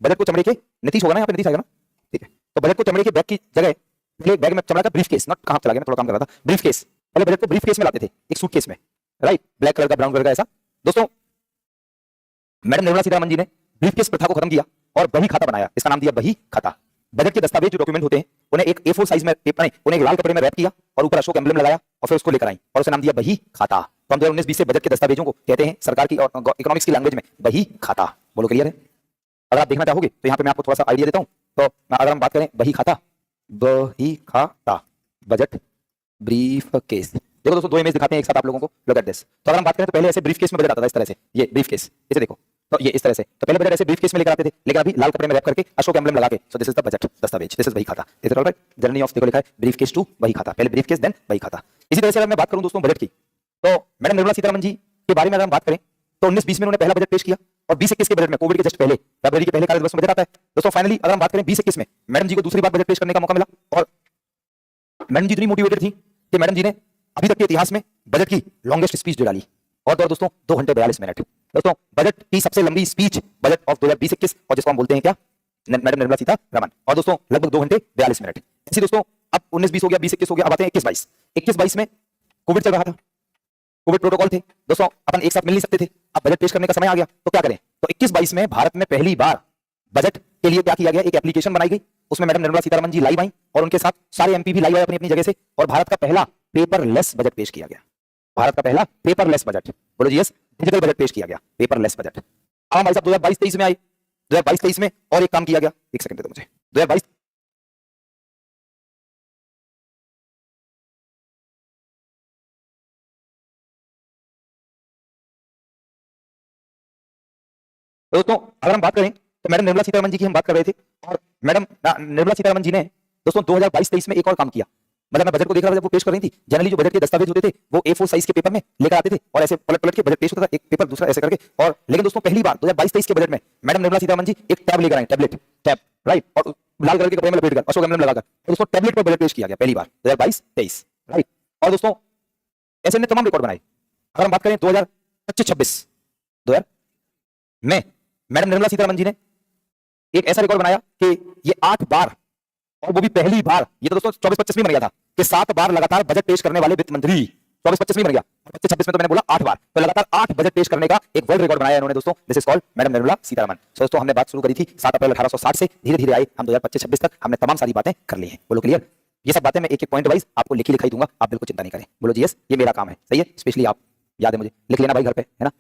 बजट को चमड़े के, नीतीश होगा ना यहाँ पे, नीतीश आएगा ना, ठीक है, तो बजट को चमड़े के बैग की जगह पहले बैग में चमड़ा का ब्रीफ केस, नॉट कहां चला गया, मैं थोड़ा काम कर रहा था, ब्रीफ केस, पहले बजट को ब्रीफ केस में लाते थे, एक सूटकेस में, राइट, ब्लैक कलर का, ब्राउन कलर का, ऐसा। दोस्तों मैडम निर्मला सीतारमण जी ने ब्रीफ केस प्रथा को खत्म किया और बही खाता बनाया, इसका नाम दिया बही खाता। बजट के दस्तावेज जो डॉक्यूमेंट होते हैं उन्हें एक A4 साइज में पेपर में, उन्हें एक लाल कपड़े में रैप किया और ऊपर अशोक एम्बलम लगाया और फिर उसको लेकर आई और उसे नाम दिया बही खाता। तो हम 2019-20 से बजट के दस्तावेजों को कहते हैं सरकार की और इकोनॉमिक्स की लैंग्वेज में बही खाता। बोलो क्लियर है? अगर आप देखना चाहोगे तो यहाँ पे मैं आपको थोड़ा सा आइडिया देता हूँ। तो अगर हम बात करें बही खाता, बजट ब्रीफ केस, देखो दोस्तों दो इमेज दिखाते हैं एक साथ आप लोगों को, लुक एट दिस। तो अगर हम बात करें तो पहले ऐसे ब्रीफ केस में बजट आता था इस तरह से, ये ब्रीफ केस, इसे देखो, तो ये इस तरह से, तो पहले बजट ऐसे ब्रीफ केस में लेकर आते थे, लेकिन अभी लाल कपड़े में रैप करके अशोक एम्बलम लगा के, so this is the budget दस्तावेज, दिस इज बही खाता, is it alright? Journey of, देखो लिखा है ब्रीफ केस टू बही खाता, पहले ब्रीफ केस देन बही खाता। इसी तरह से अगर मैं बात करूं दोस्तों बजट की, तो मैडम निर्मला सीतारमण जी के बारे में अगर हम बात करें तो 19-20 में उन्होंने पहला बजट पेश किया और 20-21 के बजट में, कोविड के जस्ट पहले, फरवरी के पहले कार्यदिवस में बजट आता है दोस्तों। फाइनली अगर हम बात करें 20-21 में मैडम जी को दूसरी बार बजट पेश करने का मौका मिला और मैडम जी इतनी मोटिवेटेड थी कि मैडम जी ने अभी तक के इतिहास में बजट की लॉन्गेस्ट स्पीच जो डाली, और तो दोस्तों 2 घंटे 42 मिनट। दोस्तों बजट की सबसे लंबी स्पीच बजट ऑफ 2020-21, और जिसको हम बोलते हैं क्या, मैडम निर्मला सीतारमण, और दोस्तों लगभग 2 घंटे 42 मिनट। इसी दोस्तों अब 19-20 हो गया, 20-21 हो गया, अब आते हैं 21-22। 21-22 में कोविड चल रहा था, कोविड प्रोटोकॉल थे दोस्तों, अपन एक साथ मिल नहीं सकते थे, अब बजट पेश करने का समय आ गया तो क्या करें। तो 21-22 में भारत में पहली बार बजट के लिए क्या किया गया, एक एप्लीकेशन बनाई गई, उसमें मैडम निर्मला सीतारमण जी लाइव आई और उनके साथ सारे एमपी भी लाइव आए अपनी अपनी जगह से, और भारत का पहला पेपरलेस बजट पेश किया गया। भारत का पहला पेपरलेस बजट, बोलो जी यस, डिजिटल बजट पेश किया गया, पेपरलेस बजट। अब भाई साहब 2022-23 में आए, 2022-23 में और एक काम किया गया, एक सेकंड दे दो मुझे, 2022 दोस्तों अगर हम बात करें तो मैडम निर्मला सीतारमण जी की हम बात कर रहे थे, और मैडम निर्मला सीतारमण जी ने दोस्तों 2022-23 में एक और काम किया, मतलब मैं बजट को देख रहा था जब वो पेश कर रही थी, जनरली जो बजट के दस्तावेज होते थे वो A4 साइज के पेपर में लेकर आते थे और ऐसे पलट पलट के बजट पेश होता था, एक पेपर दूसरा ऐसे करके, और लेकिन दोस्तों पहली बार 2022-23 के बजट में मैडम निर्मला सीतारमण जी एक टैब लेकर आई, टैबलेट, टैब, राइट, और लाल कलर के कपड़े में लपेट कर अशोक एम्बलम लगाकर दोस्तों टैबलेट पर बजट पेश किया गया पहली बार 2022-23, राइट। और दोस्तों ऐसे ने तमाम रिकॉर्ड बनाए। अगर हम बात करें 2025-26 में मैडम निर्मला सीतारमण जी ने एक ऐसा रिकॉर्ड बनाया कि ये 8 बार, और वो भी पहली बार, ये तो दोस्तों 24-25 में बन गया था कि 7 बार लगातार बजट पेश करने वाले वित्त मंत्री, 24-25 में बन गया, 25-26 में तो मैंने बोला 8 बार, तो लगातार 8 बजट पेश करने का एक वर्ल्ड रिकॉर्ड बनाया इन्होंने दोस्तों, this is called madam Nirmala Sitharaman. So दोस्तों हमने बात शुरू करी थी 7 अप्रैल 1860 से, धीरे धीरे आई हम 2025-26 तक, हमने तमाम सारी बातें कर ली हैं, बोलो क्लियर? ये सब बातें मैं एक एक पॉइंट वाइज आपको लिखी लिखाई दूंगा, आप बिल्कुल चिंता नहीं करें, बोलो जी यस, ये मेरा काम है, सही है, स्पेशली आप याद है मुझे लिख लेना भाई घर पे, है ना,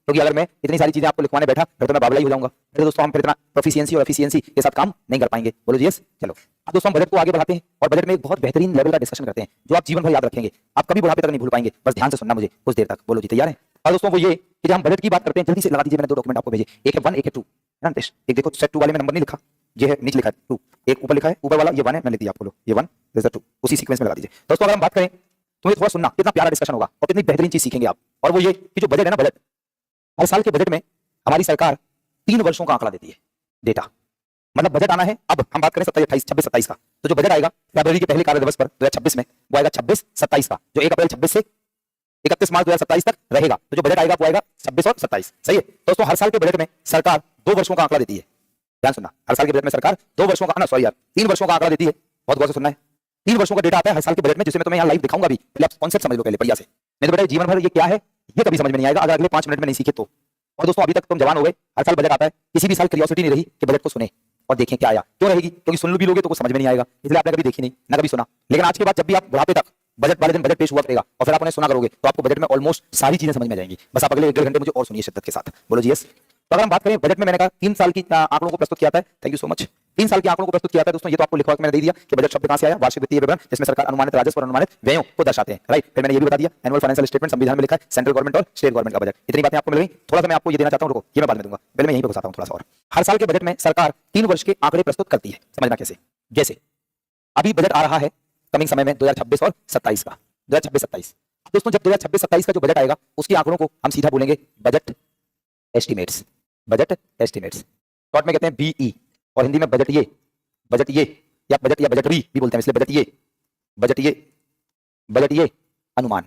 क्योंकि अगर मैं इतनी सारी चीजें आपको लिखवाने बैठा फिर तो मैं बाबला ही हो जाऊंगा, फिर दोस्तों हम फिर इतना प्रोफिशिएंसी और एफिशिएंसी के साथ काम नहीं कर पाएंगे, बोलो जी यस। चलो अब दोस्तों हम बजट को आगे बढ़ाते हैं और बजट में एक बहुत बेहतरीन लेवल का डिस्कशन करते हैं जो आप जीवन भर याद रखेंगे, आप कभी बुढ़ापे तक नहीं भूल पाएंगे, बस ध्यान से सुनना मुझे कुछ देर तक, बोलो जी तैयार है? और दोस्तों वो ये कि जब हम बजट की बात करते हैं, जल्दी से लगा दीजिए, मैंने 2 डॉक्यूमेंट आपको भेजे, एक है 1, एक है 2, है ना नितेश, एक देखो सेट 2 वाले में नंबर नहीं लिखा, ये है नीचे लिखा है 2, एक ऊपर लिखा है, ऊपर वाला ये 1 है, मैंने लिख दिया आपको, ये 1 दिस इज 2, उसी सीक्वेंस में लगा दीजिए। दोस्तों अगर हम बात करें तो ये थोड़ा सुनना, कितना प्यारा डिस्कशन होगा और कितनी बेहतरीन चीज सीखेंगे आप, और वो ये कि जो बजट है ना, बजट हर साल के बजट में हमारी सरकार 3 वर्षों का आंकड़ा देती है, डेटा, मतलब बजट आना है, अब हम बात करें 26-27 का, तो जो बजट आएगा फरवरी के पहले कार्यदिवस पर 2026 में, वो आएगा 26-27 का, जो 1 अप्रैल 26 से 31 मार्च 2027 तक रहेगा, तो जो बजट आएगा वो आएगा 26 और 27, सही है दोस्तों। हर साल के बजट में सरकार 2 वर्षों का आंकड़ा देती है, ध्यान सुनना, हर साल के बजट में सरकार 2 वर्षों का, सॉरी यार 3 वर्षों का आंकड़ा देती है, बहुत गौर से सुनना है, 3 वर्षों का डेटा आता है हर साल के बजट में, जिसे मैं तुम्हें यहाँ लाइव दिखाऊंगा भी, पहले आप कॉन्सेप्ट समझ लो पहले बढ़िया से, नहीं तो बेटा जीवन भर ये क्या है ये कभी समझ में नहीं आएगा अगर अगले 5 मिनट में नहीं सीखे तो। और दोस्तों अभी तक तुम जवान हो गए, हर साल बजट आता है, किसी भी साल क्यूरियोसिटी नहीं रही कि बजट को सुने और देखें क्या आया, क्यों रहेगी, क्योंकि सुन भी लोगे तो कुछ समझ में नहीं आएगा, इसलिए आपने कभी देखी नहीं ना कभी सुना, लेकिन आज के बाद जब भी आप बुढ़ापे तक बजट वाले दिन बजट पेश हुआ करेगा और फिर आप उन्हें सुना करोगे तो आपको बजट में ऑलमोस्ट सारी चीजें समझ में जाएंगी, बस आप अगले 1-1.5 घंटे मुझे और सुनिए शिद्दत के साथ, बोलो जी यस। तो अगर हम बात करें बजट में, मैंने कहा 3 साल की आंकड़ों को प्रस्तुत किया था, थैंक यू सो मच, 3 साल के आंकड़ों को प्रस्तुत किया था दोस्तों। ये तो आपको लिखा मैंने दे दिया कि बजट शब्द कहां से आया, वार्षिक वित्तीय विवरण जिसमें सरकार अनुमानित राजस्व और अनुमानित व्ययों को दर्शाते हैं, राइट। फिर मैंने ये भी बता दिया एनुअल फाइनेंशियल स्टेटमेंट संविधान में लिखा है सेंट्रल गवर्नमेंट और स्टेट गवर्नमेंट का बजट। इतनी बातें आपको मिल गई। थोड़ा सा मैं आपको ये देना चाहता हूं, रुको ये मैं बाद में दूंगा, पहले मैं यहीं पे घुसाता हूं थोड़ा सा और। हर साल के बजट में सरकार 3 वर्ष के आंकड़े प्रस्तुत करती है, समझना कैसे। जैसे अभी बजट आ रहा है कमिंग समय में 2026 और 27 का, 2026-27। दोस्तों जब 2026-27 का जो बजट आएगा उसके आंकड़ों को हम सीधा बोलेंगे budget estimates, budget estimates, short में कहते हैं बीई, और हिंदी में बजट ये या बजटरी भी बोलते हैं, इसलिए बजट ये अनुमान,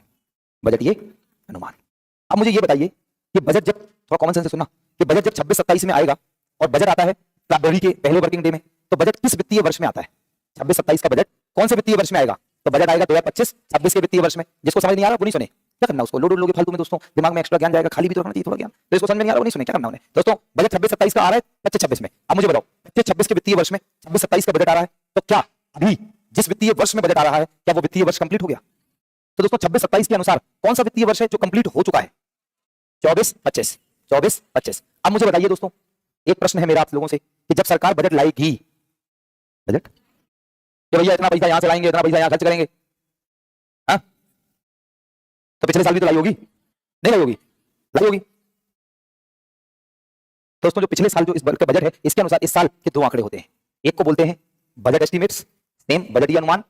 बजट ये अनुमान। अब मुझे ये बताइए कि बजट जब, थोड़ा कॉमन सेंस से सुनना, कि बजट जब 26-27 में आएगा और बजट आता है फरवरी के पहले वर्किंग डे में, तो बजट किस वित्तीय वर्ष में आता है? 26-27 का बजट कौन से वित्तीय वर्ष में आएगा? तो बजट आएगा 2025-26 के वित्तीय वर्ष में। जिसको समझ नहीं आ रहा वो नहीं सुने, क्या करना उसको, लोड लोगे फालतू में दोस्तों, दिमाग में एक्स्ट्रा ज्ञान जाएगा, खाली भी तो रखना चाहिए थोड़ा ज्ञान। तो इसको समझ में नहीं आ रहा वो नहीं सुने, क्या करना उन्हें दोस्तों। बजट 26-27 का आ रहा है 25-26 में। अब मुझे बताओ 25-26 के वित्तीय वर्ष में 26-27 का बजट आ रहा है, तो क्या अभी जिस वित्तीय वर्ष में बजट आ रहा है क्या वो वित्तीय वर्ष कंप्लीट हो गया? तो दोस्तों 26-27 के अनुसार कौन सा वित्तीय वर्ष है जो कंप्लीट हो चुका है? 24-25। अब मुझे बताइए दोस्तों, एक प्रश्न है मेरा आप लोगों से कि जब सरकार बजट लाएगी, बजट कि भैया इतना पैसा यहां से लाएंगे, इतना पैसा यहां खर्च करेंगे, हाँ? तो पिछले साल भी तो लाई होगी, नहीं लाई होगी, लाई होगी। दोस्तों जो पिछले साल जो इस बजट है इसके अनुसार इस साल के 2 आंकड़े होते हैं, एक को बोलते हैं बजट एस्टिमेट्स, सेम बजटीय अनुमान,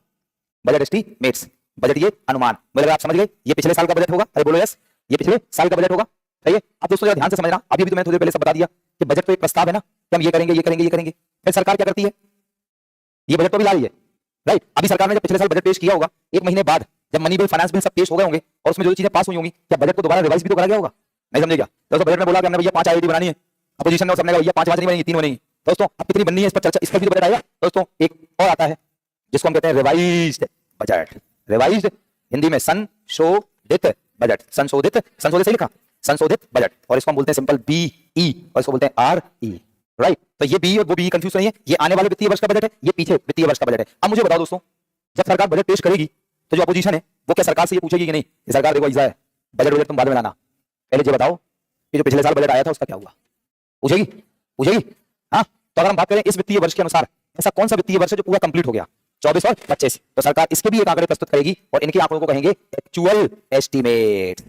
बजट एस्टिमेट्स, बजटीय अनुमान। मतलब आप समझ गए ये पिछले साल का बजट होगा, अरे बोलो यस, ये पिछले साल का बजट होगा, सही है। अब दोस्तों जरा ध्यान से समझना, अभी भी तो मैंने थोड़ी देर पहले सब बता दिया कि बजट तो एक प्रस्ताव है ना, कि हम ये करेंगे ये करेंगे ये करेंगे। फिर सरकार क्या करती है, ये बजट तो भी ला रही है, राइट। अभी सरकार ने जब पिछले साल बजट पेश किया होगा, 1 महीने बाद जब मनी बिल, फाइनेंस बिल सब पेश हो गए होंगे और उसमें जो चीजें पास हुई होंगी, क्या बजट को दोबारा रिवाइज भी तो करा गया होगा? नहीं समझे क्या दोस्तों। बजट में बोला कि हमने भैया 5 आईआईटी बनानी है, अपोजिशन ने सबने कहा भैया 5 नहीं बनेंगी, 3 बनेंगी। दोस्तों अब कितनी बननी है इस पर चर्चा, इसका भी तो बजट आएगा दोस्तों। एक और आता है जिसको हम कहते हैं रिवाइज्ड बजट, रिवाइज्ड हिंदी में संशोधित बजट, संशोधित से लिखा संशोधित बजट, और इसको हम बोलते हैं सिंपल बीई और इसको बोलते हैं आरई, राइट। तो ये बी और वो बी कंफ्यूज नहीं है, ये आने वाले वित्तीय वर्ष का बजट है, ये पीछे वित्तीय वर्ष का बजट है। अब मुझे बताओ दोस्तों, जब सरकार बजट पेश करेगी तो जो अपोजिशन है वो क्या सरकार से ये पूछेगी कि नहीं कि सरकार देखो ऐसा है बजट तुम बाद में लाना, पहले ये बताओ कि जो पिछले साल बजट आया था उसका क्या हुआ? पूछेगी हाँ। तो अगर हम बात करें इस वित्तीय वर्ष के अनुसार ऐसा कौन सा वित्तीय वर्ष है जो पूरा कंप्लीट हो गया 24 और 25, तो सरकार इसके भी एक आंकड़े प्रस्तुत करेगी और इनके आंकड़ों को कहेंगे actual estimate,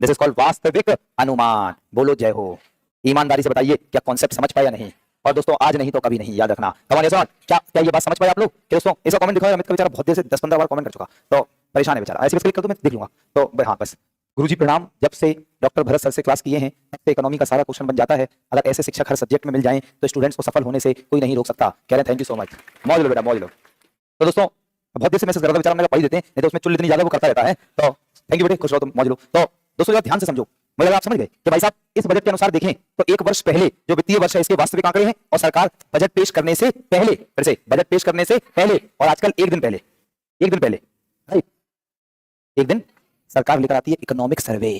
this is called वास्तविक अनुमान। बोलो जय हो। ईमानदारी से बताइए क्या कॉन्सेप्ट समझ पाया नहीं? और दोस्तों आज नहीं तो कभी नहीं, याद रखना। क्या ये बात समझ पाए आप लोग कि दोस्तों इसका कमेंट दिखाओ। अमित का बेचारा बहुत देर से 10-15 बार कमेंट कर चुका, तो परेशान है बेचारा, ऐसे क्लिक कर दो मैं देख लूंगा। तो हाँ बस गुरुजी प्रणाम, जब से डॉक्टर भरत सर से क्लास किए हैं तब से इकोनॉमी का सारा क्वेश्चन बन जाता है। अगर ऐसे शिक्षक हर सब्जेक्ट में मिल जाएं तो स्टूडेंट्स को सफल होने से कोई नहीं रोक सकता। कह रहे हैं थैंक यू सो मच, मौज लो बेटा मौज लो। तो दोस्तों बहुत देर से मैसेज कर रहा था बेचारा, मैंने पढ़ देते हैं नहीं तो उसमें चुल इतनी ज्यादा वो करता रहता है। तो थैंक यू बेटे, खुश रहो तुम, मौज लो। तो दोस्तों जरा ध्यान से समझो, मतलब आप समझ गए कि भाई साहब इस बजट के अनुसार देखें तो 1 वर्ष पहले जो वित्तीय वर्ष है इसके वास्तविक आंकड़े हैं और सरकार बजट पेश करने से पहले, फिर से बजट पेश करने से पहले और आजकल एक दिन पहले राइट, एक दिन सरकार लेकर आती है इकोनॉमिक सर्वे,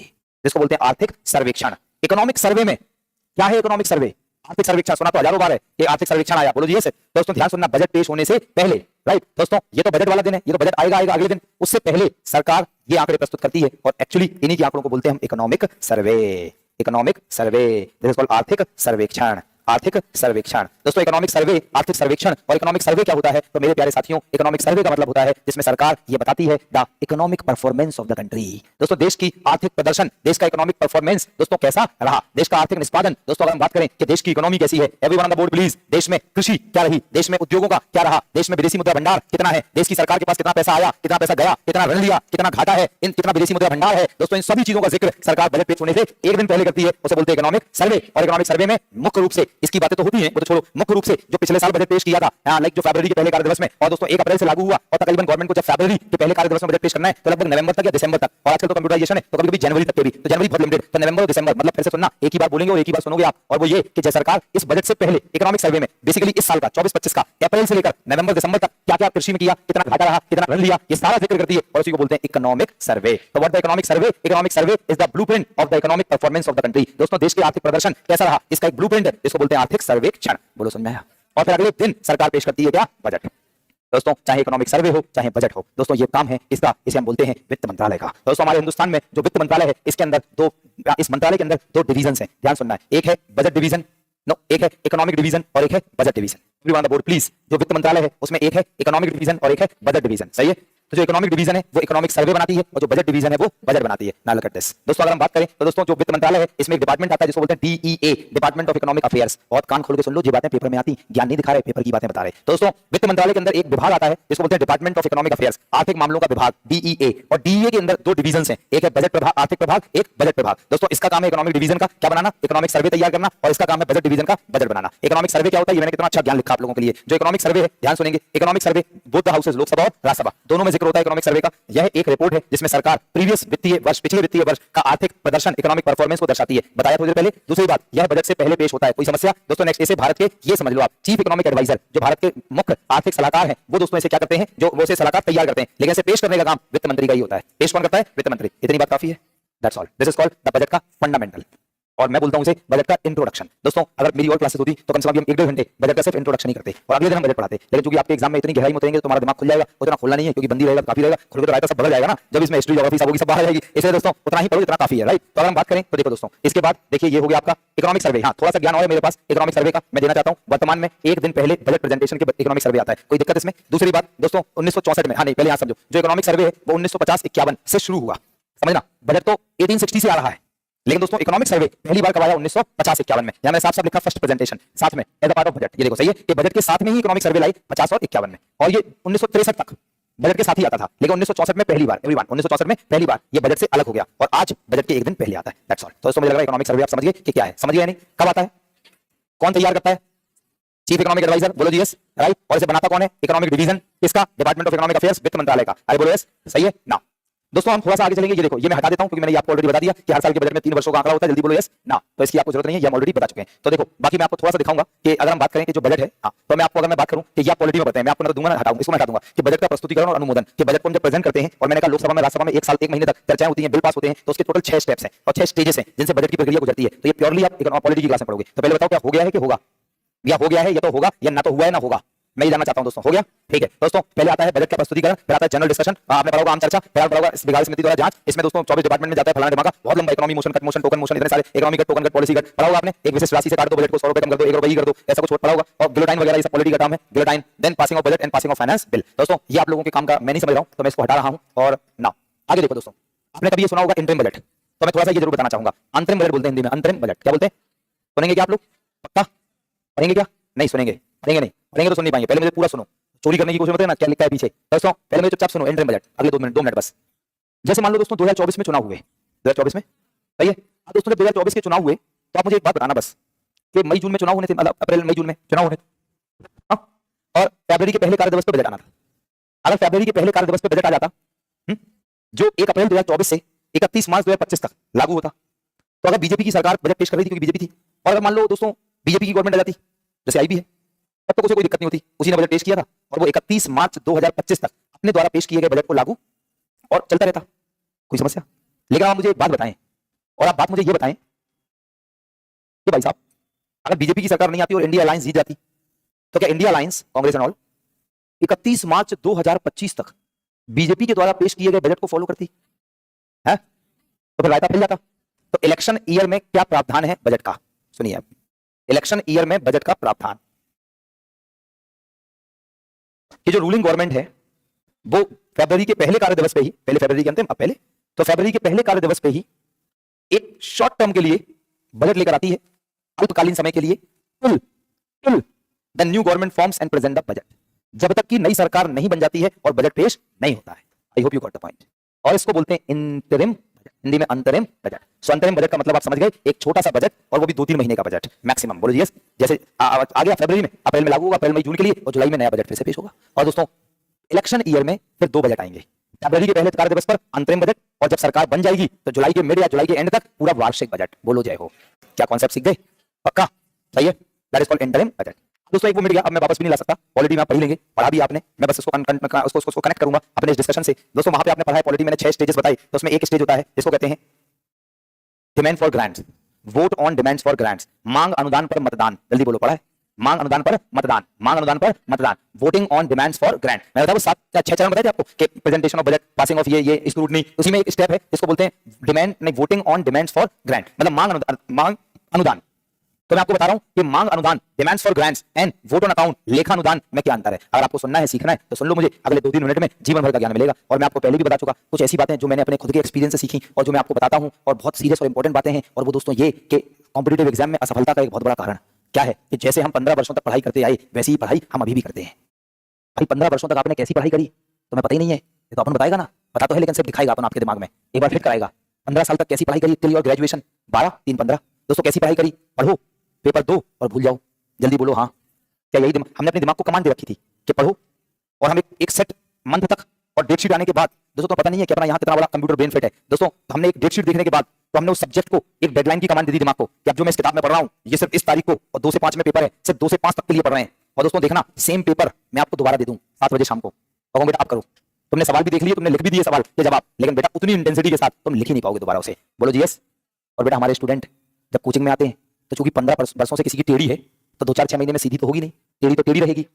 जिसको बोलते हैं आर्थिक सर्वेक्षण। इकोनॉमिक सर्वे में क्या है? इकोनॉमिक सर्वे आर्थिक सर्वेक्षण सुना तो हजारों बार है, ये आर्थिक सर्वेक्षण आया, बोलो जी यस। दोस्तों ध्यान सुनना, बजट पेश होने से पहले, राइट दोस्तों, ये तो बजट वाला दिन है, ये तो बजट आएगा अगले दिन, उससे पहले सरकार ये आंकड़े प्रस्तुत करती है और एक्चुअली इन्हीं के आंकड़ों को बोलते हैं हम economic survey. Economic survey, this is called आर्थिक सर्वेक्षण, आर्थिक सर्वेक्षण। दोस्तों इकोनॉमिक सर्वे, आर्थिक सर्वेक्षण और इकोनॉमिक सर्वे क्या होता है? तो मेरे प्यारे साथियों, इकोनॉमिक सर्वे का मतलब होता है जिसमें सरकार ये बताती है the economic performance of the country. दोस्तों देश की आर्थिक प्रदर्शन, देश का इकोनॉमिक परफॉर्मेंस दोस्तों कैसा रहा, देश का आर्थिक निष्पादन। दोस्तों अगर हम बात करें कि देश की इकोनॉमी कैसी है, everyone on the board please. देश में कृषि क्या रही, देश में उद्योगों का क्या रहा, देश में विदेशी मुद्रा भंडार कितना है, देश की सरकार के पास कितना पैसा आया, कितना पैसा गया, कितना ऋण लिया, कितना घाटा है, इन कितना विदेशी मुद्रा भंडार है। दोस्तों इन सभी चीजों का जिक्र सरकार बजट पेश होने से एक दिन पहले करती है, उसे बोलते हैं इकोनॉमिक सर्वे। और इकोनॉमिक सर्वे में मुख्य रूप से इसकी बातें तो होती हैं, वो तो छोड़ो, मुख्य रूप से जो पिछले साल बजट पेश किया था, लाइक जो फरवरी के पहले कार्य दिवस में, और दोस्तों 1 अप्रैल से लागू हुआ और तकरीबन गवर्नमेंट को जब फरवरी के पहले कार्य दिवस में बजट पेश करना है तो लगभग नवंबर तक या दिसंबर तक, और आजकल तो कंप्यूटराइजेशन है तो कभी-कभी जनवरी तक के भी, तो जनवरी बहुत लिमिटेड, तो नवंबर और दिसंबर, मतलब फिर से सुनना, एक ही बार बोलेंगे और एक ही बार सुनोगे आप, और वो ये कि जय सरकार इस बजट से पहले इकोनॉमिक सर्वे में बेसिकली इस साल का 24-25 का अप्रैल से लेकर नवंबर दिसंबर तक क्या क्या कृषि में किया, कितना घाटा रहा, कितना ऋण लिया, ये सारा जिक्र करती है और उसी को बोलते हैं इकोनॉमिक सर्वे। तो what the economic survey? Economic survey is the blueprint of the economic performance of the country. दोस्तों देश के आर्थिक प्रदर्शन कैसा रहा इसका एक ब्लूप्रिंट है, इसको बोलते हैं आर्थिक सर्वेक्षण। बोलो समझ में आया? और फिर अगले दिन सरकार पेश करती है क्या? बजट। दोस्तों चाहे इकोनॉमिक सर्वे हो चाहे बजट हो, दोस्तों ये काम है इसका, इसे हम बोलते हैं वित्त मंत्रालय का। दोस्तों हमारे हिंदुस्तान में जो वित्त मंत्रालय है इसके अंदर इस मंत्रालय के अंदर 2 डिवीजन हैं, ध्यान सुनना है। एक है बजट डिवीजन नो, एक है इकोनॉमिक डिवीजन और एक है budget division. Everyone on the board please. जो वित्त मंत्रालय है उसमें एक है इकोनॉमिक डिवीजन और एक है बजट डिवीजन, सही है। तो जो इकोनॉमिक डिवीजन है वो इकोनॉमिक सर्वे बनाती है और जो बजट डिवीजन है वो बजट बनाती है। नाउ लुक एट दिस दोस्तों, अगर हम बात करें तो दोस्तों जो वित्त मंत्रालय है इसमें एक डिपार्टमेंट आता है जिसको बोलते हैं DEA, department of economic affairs. बहुत कान खोल के सुन लो, ये बातें पेपर में आती, ज्ञान नहीं दिखा रहे, पेपर की बातें बता रहे। तो दोस्तों वित्त मंत्रालय के अंदर एक विभाग आता है जिसको बोलते हैं डिपार्टमेंट ऑफ इकोनॉमिक अफेयर्स, आर्थिक मामलों का विभाग, डीईए। और डीईए के अंदर दो डिवीजन हैं, एक है बजट प्रभाग, आर्थिक प्रभाग, एक बजट प्रभाग। दोस्तों इसका काम है इकोनॉमिक डिवीजन का क्या बनाना, इकोनॉमिक सर्वे तैयार करना, और इसका काम है बजट डिवीजन का बजट बनाना। इकोनॉमिक सर्वे क्या होता है, ये मैंने कितना अच्छा ज्ञान लिखा आप लोगों के लिए। जो इकोनॉमिक सर्वे है, ध्यान सुनेंगे, economic survey both the houses, Lok Sabha और राज्यसभा, दोनों में जिक्र होता है इकोनॉमिक सर्वे का। यह एक रिपोर्ट है जिसमें सरकार प्रीवियस वित्तीय वर्ष, पिछले वित्तीय वर्ष का आर्थिक प्रदर्शन, इकोनॉमिक परफॉर्मेंस को दर्शाती है। बताया थोड़ी देर पहले। दूसरी बात, यह बजट से पहले पेश होता है। कोई समस्या दोस्तों? नेक्स्ट, इसे भारत के, ये समझ लो आप, चीफ इकोनॉमिक एडवाइजर, जो भारत के मुख्य आर्थिक सलाहकार हैं, वो दोस्तों इसे क्या करते हैं, जो वो इसे सलाहकार तैयार करते हैं, लेकिन इसे पेश करने का काम वित्त मंत्री का ही होता है। पेश कौन करता है? वित्त मंत्री। इतनी बात काफी है, that's all. This is called the budget का फंडामेंटल, और मैं बोलता हूं इसे बजट का इंट्रोडक्शन। दोस्तों अगर मेरी और क्लासेस होती तो कम से कम हम 1-1.5 घंटे बजट का सिर्फ इंट्रोडक्शन ही करते और अगले दिन हम बजट पढ़ाते। लेकिन क्योंकि आपके एग्जाम में इतनी गहराई में उतरेंगे तो तुम्हारा दिमाग खुल जाएगा, उतना खुलना नहीं है क्योंकि बंदी रहेगा, काफी रहेगा, खुल के तो रायता सब बदल जाएगा ना, जब इसमें हिस्ट्री, ज्योग्राफी सब होगी, सब बाहर जाएगी। इसलिए दोस्तों उतना ही पढ़ो जितना काफी है, राइट। तो अगर हम बात करें तो देखो दोस्तों, इसके बाद देखिए ये हो गया आपका इकोनॉमिक सर्वे। हाँ, थोड़ा सा ज्ञान और है मेरे पास इकोनॉमिक सर्वे का, मैं देना चाहता हूं। वर्तमान में एक दिन पहले बजट प्रेजेंटेशन के इकोनॉमिक सर्वे आता है, कोई दिक्कत इसमें? दूसरी बात दोस्तों, 1964 में, हाँ नहीं पहले यहां समझो, जो इकोनॉमिक सर्वे है वो 1950-51 से शुरू हुआ, समझना। बजट तो 1860 से आ रहा है, लेकिन दोस्तों इकोनॉमिक सर्वे पहली बार कब आया? 1950-51 में। यहां मैंने साफ साफ लिखा फर्स्ट प्रेजेंटेशन, साथ में as a part of budget. ये देखो सही है कि बजट के साथ में ही इकोनॉमिक सर्वे लाई 50 और 51 में, और ये 1963 तक बजट के साथ ही आता था, लेकिन 1964 में पहली बार, एवरीवन 1964 में पहली बार ये बजट से अलग हो गया, और आज बजट के एक दिन पहले आता है। That's all. तो दोस्तों मुझे लग रहा है इकोनॉमिक सर्वे आप समझ गए कि क्या है, समझ गए नहीं? कब आता है, कौन तैयार करता है? चीफ इकोनॉमिक एडवाइजर, बोलो जी यस, राइट। और इसे बनाता कौन है? इकोनॉमिक डिवीजन, किसका? डिपार्टमेंट ऑफ इकोनॉमिक अफेयर्स, वित्त मंत्रालय का। अरे बोलो यस, सही है ना। दोस्तों हम थोड़ा सा आगे चलेंगे, ये देखो, ये मैं हटा देता हूं क्योंकि मैंने ये आपको ऑलरेडी बता दिया कि हर साल के बजट में 3 वर्षों का आंकड़ा होता है। जल्दी बोलो यस ना, तो इसकी आपको जरूरत नहीं है, ये हम ऑलरेडी बता चुके हैं। तो देखो बाकी मैं आपको थोड़ा सा दिखाऊंगा कि अगर हम बात करें कि जो बजट है, हाँ, तो मैं आपको, अगर मैं बात करूं कि ये आप ऑलरेडी में बताएं, मैं आपको ना दूंगा ना हटाऊंगा, इसको मैं हटा दूंगा कि बजट का प्रस्तुतिकरण और अनुमोदन, कि बजट को हम जब प्रेजेंट करते हैं, और मैंने कहा लोकसभा में, राज्यसभा में 1 साल 1 महीने तक चर्चाएं होती हैं, बिल पास होते हैं, तो उसके टोटल 6 स्टेप्स हैं और 6 स्टेजेस हैं जिनसे बजट की प्रक्रिया गुजरती है। तो ये प्योरली आप पॉलिटी की क्लास में पढ़ोगे। तो पहले बताओ क्या हो गया है कि होगा, या हो गया है, या तो होगा, या ना तो हुआ है ना होगा। मैं ये जानना चाहता हूं दोस्तों, हो गया? ठीक है दोस्तों, पहले आता है बजट का प्रस्तुतिकरण, फिर आता है जनरल डिस्कशन, आपने पढ़ा होगा आम चर्चा, फिर पढ़ा होगा विभागीय समिति द्वारा जांच। इसमें दोस्तों 24 डिपार्टमेंट में जाता है, फलाना दिमाग बहुत लंबा, economy motion, cut motion, token motion, इतने सारे economy cut, token cut, policy cut पढ़ा होगा आपने। एक विशेष राशि से काट दो बजट को, 100 रुपए कम कर दो, 1 रुपए ही कर दो, ऐसा कुछ पढ़ा होगा। और गिलोटाइन वगैरह ये सब पॉलिटी का काम है, guillotine. Then passing of budget and passing of finance bill. दोस्तों ये आप लोगों के काम का मैं नहीं समझ रहा हूं, तो मैं इसको हटा रहा हूं। और ना आगे देखो दोस्तों, आपने कभी ये सुना होगा इंटरिम बजट, तो मैं थोड़ा सा ये जरूर बताना चाहूंगा। अंतरिम बजट बोलते हैं हिंदी में, अंतरिम बजट क्या बोलते हैं? सुनेंगे क्या आप लोग? पक्का पढ़ेंगे क्या? नहीं सुनेंगे, पढ़ेंगे नहीं, पढ़ेंगे तो सुन नहीं पाएंगे। पहले मुझे पूरा सुनो, चोरी करने की कोशिश मत करना, क्या लिखा है पीछे। दोस्तों पहले मुझे चुपचाप सुनो, इंटरिम बजट, अगले 2 मिनट बस। जैसे मान लो दोस्तों 2024 में चुनाव हुए, 2024 में, सही है। अब दोस्तों जब 2024 के चुनाव हुए तो आप मुझे एक बात बताना बस, कि मई जून में चुनाव होने थे, मतलब अप्रैल मई जून में चुनाव होने थे, हाँ, और फरवरी के पहले कार्य दिवस पर बजट आना था। अगर फरवरी के पहले कार्य दिवस पर बजट आ जाता, जो 1 अप्रैल 2024 से 31 मार्च 2025 तक लागू होता, तो अगर बीजेपी की सरकार बजट पेश कर रही थी, क्योंकि बीजेपी थी, और अगर मान लो दोस्तों बीजेपी की गवर्नमेंट आ जाती, जैसे आई भी है, तब तो कोई दिक्कत नहीं होती, उसी ने बजट पेश किया था, और वो 31 मार्च 2025 तक अपने द्वारा पेश किए गए बजट को लागू और चलता रहता, कोई समस्या? लेकिन आप मुझे एक बात बताएं, और आप बात मुझे ये बताएं कि भाई साहब अगर बीजेपी की सरकार नहीं आती और इंडिया अलायंस जीत जाती, तो क्या India alliance, Congress and all, 31 मार्च 2025 तक बीजेपी के द्वारा पेश किए गए बजट को फॉलो करती है? तो फिर रायता फैल जाता। तो इलेक्शन ईयर में क्या प्रावधान है बजट का? सुनिए, इलेक्शन ईयर में बजट का प्रावधान, कि जो रूलिंग गवर्नमेंट है वो फरवरी के पहले कार्य दिवस पे ही, पहले फरवरी के अंतिम, अब पहले, तो फरवरी के पहले कार्य दिवस पे ही एक शॉर्ट टर्म के लिए बजट लेकर आती है, अल्पकालीन समय के लिए, till the new government forms and present the budget, जब तक कि नई सरकार नहीं बन जाती है और बजट पेश नहीं होता है। आई hope you got the point. और इसको बोलते हैं इंटरिम बजट, हिंदी में अंतरिम बजट। सो अंतरिम बजट का मतलब आप समझ गए, एक छोटा सा बजट, और वो भी 2-3 महीने का बजट मैक्सिमम। बोलो यस, जैसे आ गया फरवरी में, अप्रैल में लागू होगा, अप्रैल मई जून के लिए, और जुलाई में नया बजट फिर से पेश होगा। और दोस्तों इलेक्शन ईयर में फिर 2 बजट आएंगे, फरवरी के पहले कार्य दिवस पर अंतरिम बजट, और जब सरकार बन जाएगी तो जुलाई के मिड या जुलाई के एंड तक पूरा वार्षिक बजट। बोलो जय हो। क्या कॉन्सेप्ट सीख गए? पक्का? सही है, that is called interim budget. दोस्तों एक वो मिट गया, अब मैं वापस भी नहीं ला सकता, ऑलरेडी मैं पढ़ लेंगे, पढ़ा भी आपने, मैं बस उसको कनेक्ट करूंगा अपने इस डिस्कशन से। दोस्तों वहां पे आपने पढ़ा है पॉलिटी, मैंने 6 स्टेजेस बताई, तो उसमें एक स्टेज होता है जिसको कहते हैं demand for grants, vote on demands for grants, मांग अनुदान पर मतदान। जल्दी बोलो, पढ़ा है? मांग अनुदान पर मतदान, मांग अनुदान पर मतदान, voting on demands for grant. मैं बताऊं 7 या 6 चरण बताए थे आपको, कि presentation of budget, passing of ये स्क्रूटनी, उसी में एक स्टेप है जिसको बोलते हैं डिमांड, नहीं, voting on demands for grant, मतलब मांग अनुदान तो मैं आपको बता रहा हूं कि मांग अनुदान, demands for grants and vote on account, लेखा अनुदान में क्या अंतर है। अगर आपको सुनना है, सीखना है तो सुन लो मुझे, अगले 2-3 मिनट में जीवन भर का ज्ञान मिलेगा। और मैं आपको पहले भी बता चुका कुछ ऐसी बातें जो मैंने अपने खुद के एक्सपीरियंस से सीखी और जो मैं आपको बताता हूं, और बहुत सीरियस और इंपॉर्टेंट बातें हैं। और वो दोस्तों ये कि कॉम्पिटिटिव एग्जाम में असफलता का एक बहुत बड़ा कारण क्या है कि जैसे हम 15 वर्षों तक पढ़ाई करते आए वैसी ही पढ़ाई हम अभी भी करते हैं। भाई 15 वर्षों तक आपने कैसी पढ़ाई करी तुम्हें पता ही नहीं है, ये तो अपन बताएगा ना, पता तो है लेकिन सिर्फ दिखाएगा अपन आपके दिमाग में, एक बार फिट कराएगा। 15 साल तक कैसी पढ़ाई करी टिल योर ग्रेजुएशन, 12 3 15 दोस्तों कैसी पढ़ाई करी, पढ़ो पेपर दो और भूल जाओ, जल्दी बोलो हाँ। क्या यही हमने अपने दिमाग को कमांड दे रखी थी कि पढ़ो, और हम एक सेट मंथ तक और डेट शीट आने के बाद दोस्तों तो पता नहीं है कि अपना यहाँ कितना बड़ा कंप्यूटर ब्रेन फिट है दोस्तों, तो हमने एक डेट शीट देखने के बाद तो हमने उस सब्जेक्ट को एक डेडलाइन की कमांड दे दी दिमाग को कि अब जो मैं इस किताब में पढ़ रहा हूँ ये सिर्फ इस तारीख को और 2 से 5 में पेपर है, सिर्फ 2 से 5 तक के लिए पढ़ रहे हैं। और दोस्तों देखना सेम पेपर मैं आपको दोबारा दे दूं 7 बजे शाम को, तो बेटा आप करो, तुमने सवाल भी देख लिए, तुमने लिख भी दिए सवाल के जवाब, लेकिन बेटा उतनी इंटेंसिटी के साथ तुम लिख ही नहीं पाओगे दोबारा उसे, बोलो जी यस। और बेटा हमारे स्टूडेंट जब कोचिंग में आते हैं तो चूंकि 15 वर्षों से किसी की टेढ़ी है तो 2-4-6 महीने में सीधी तो होगी नहीं, टेढ़ी तो टेढ़ी रहेगी,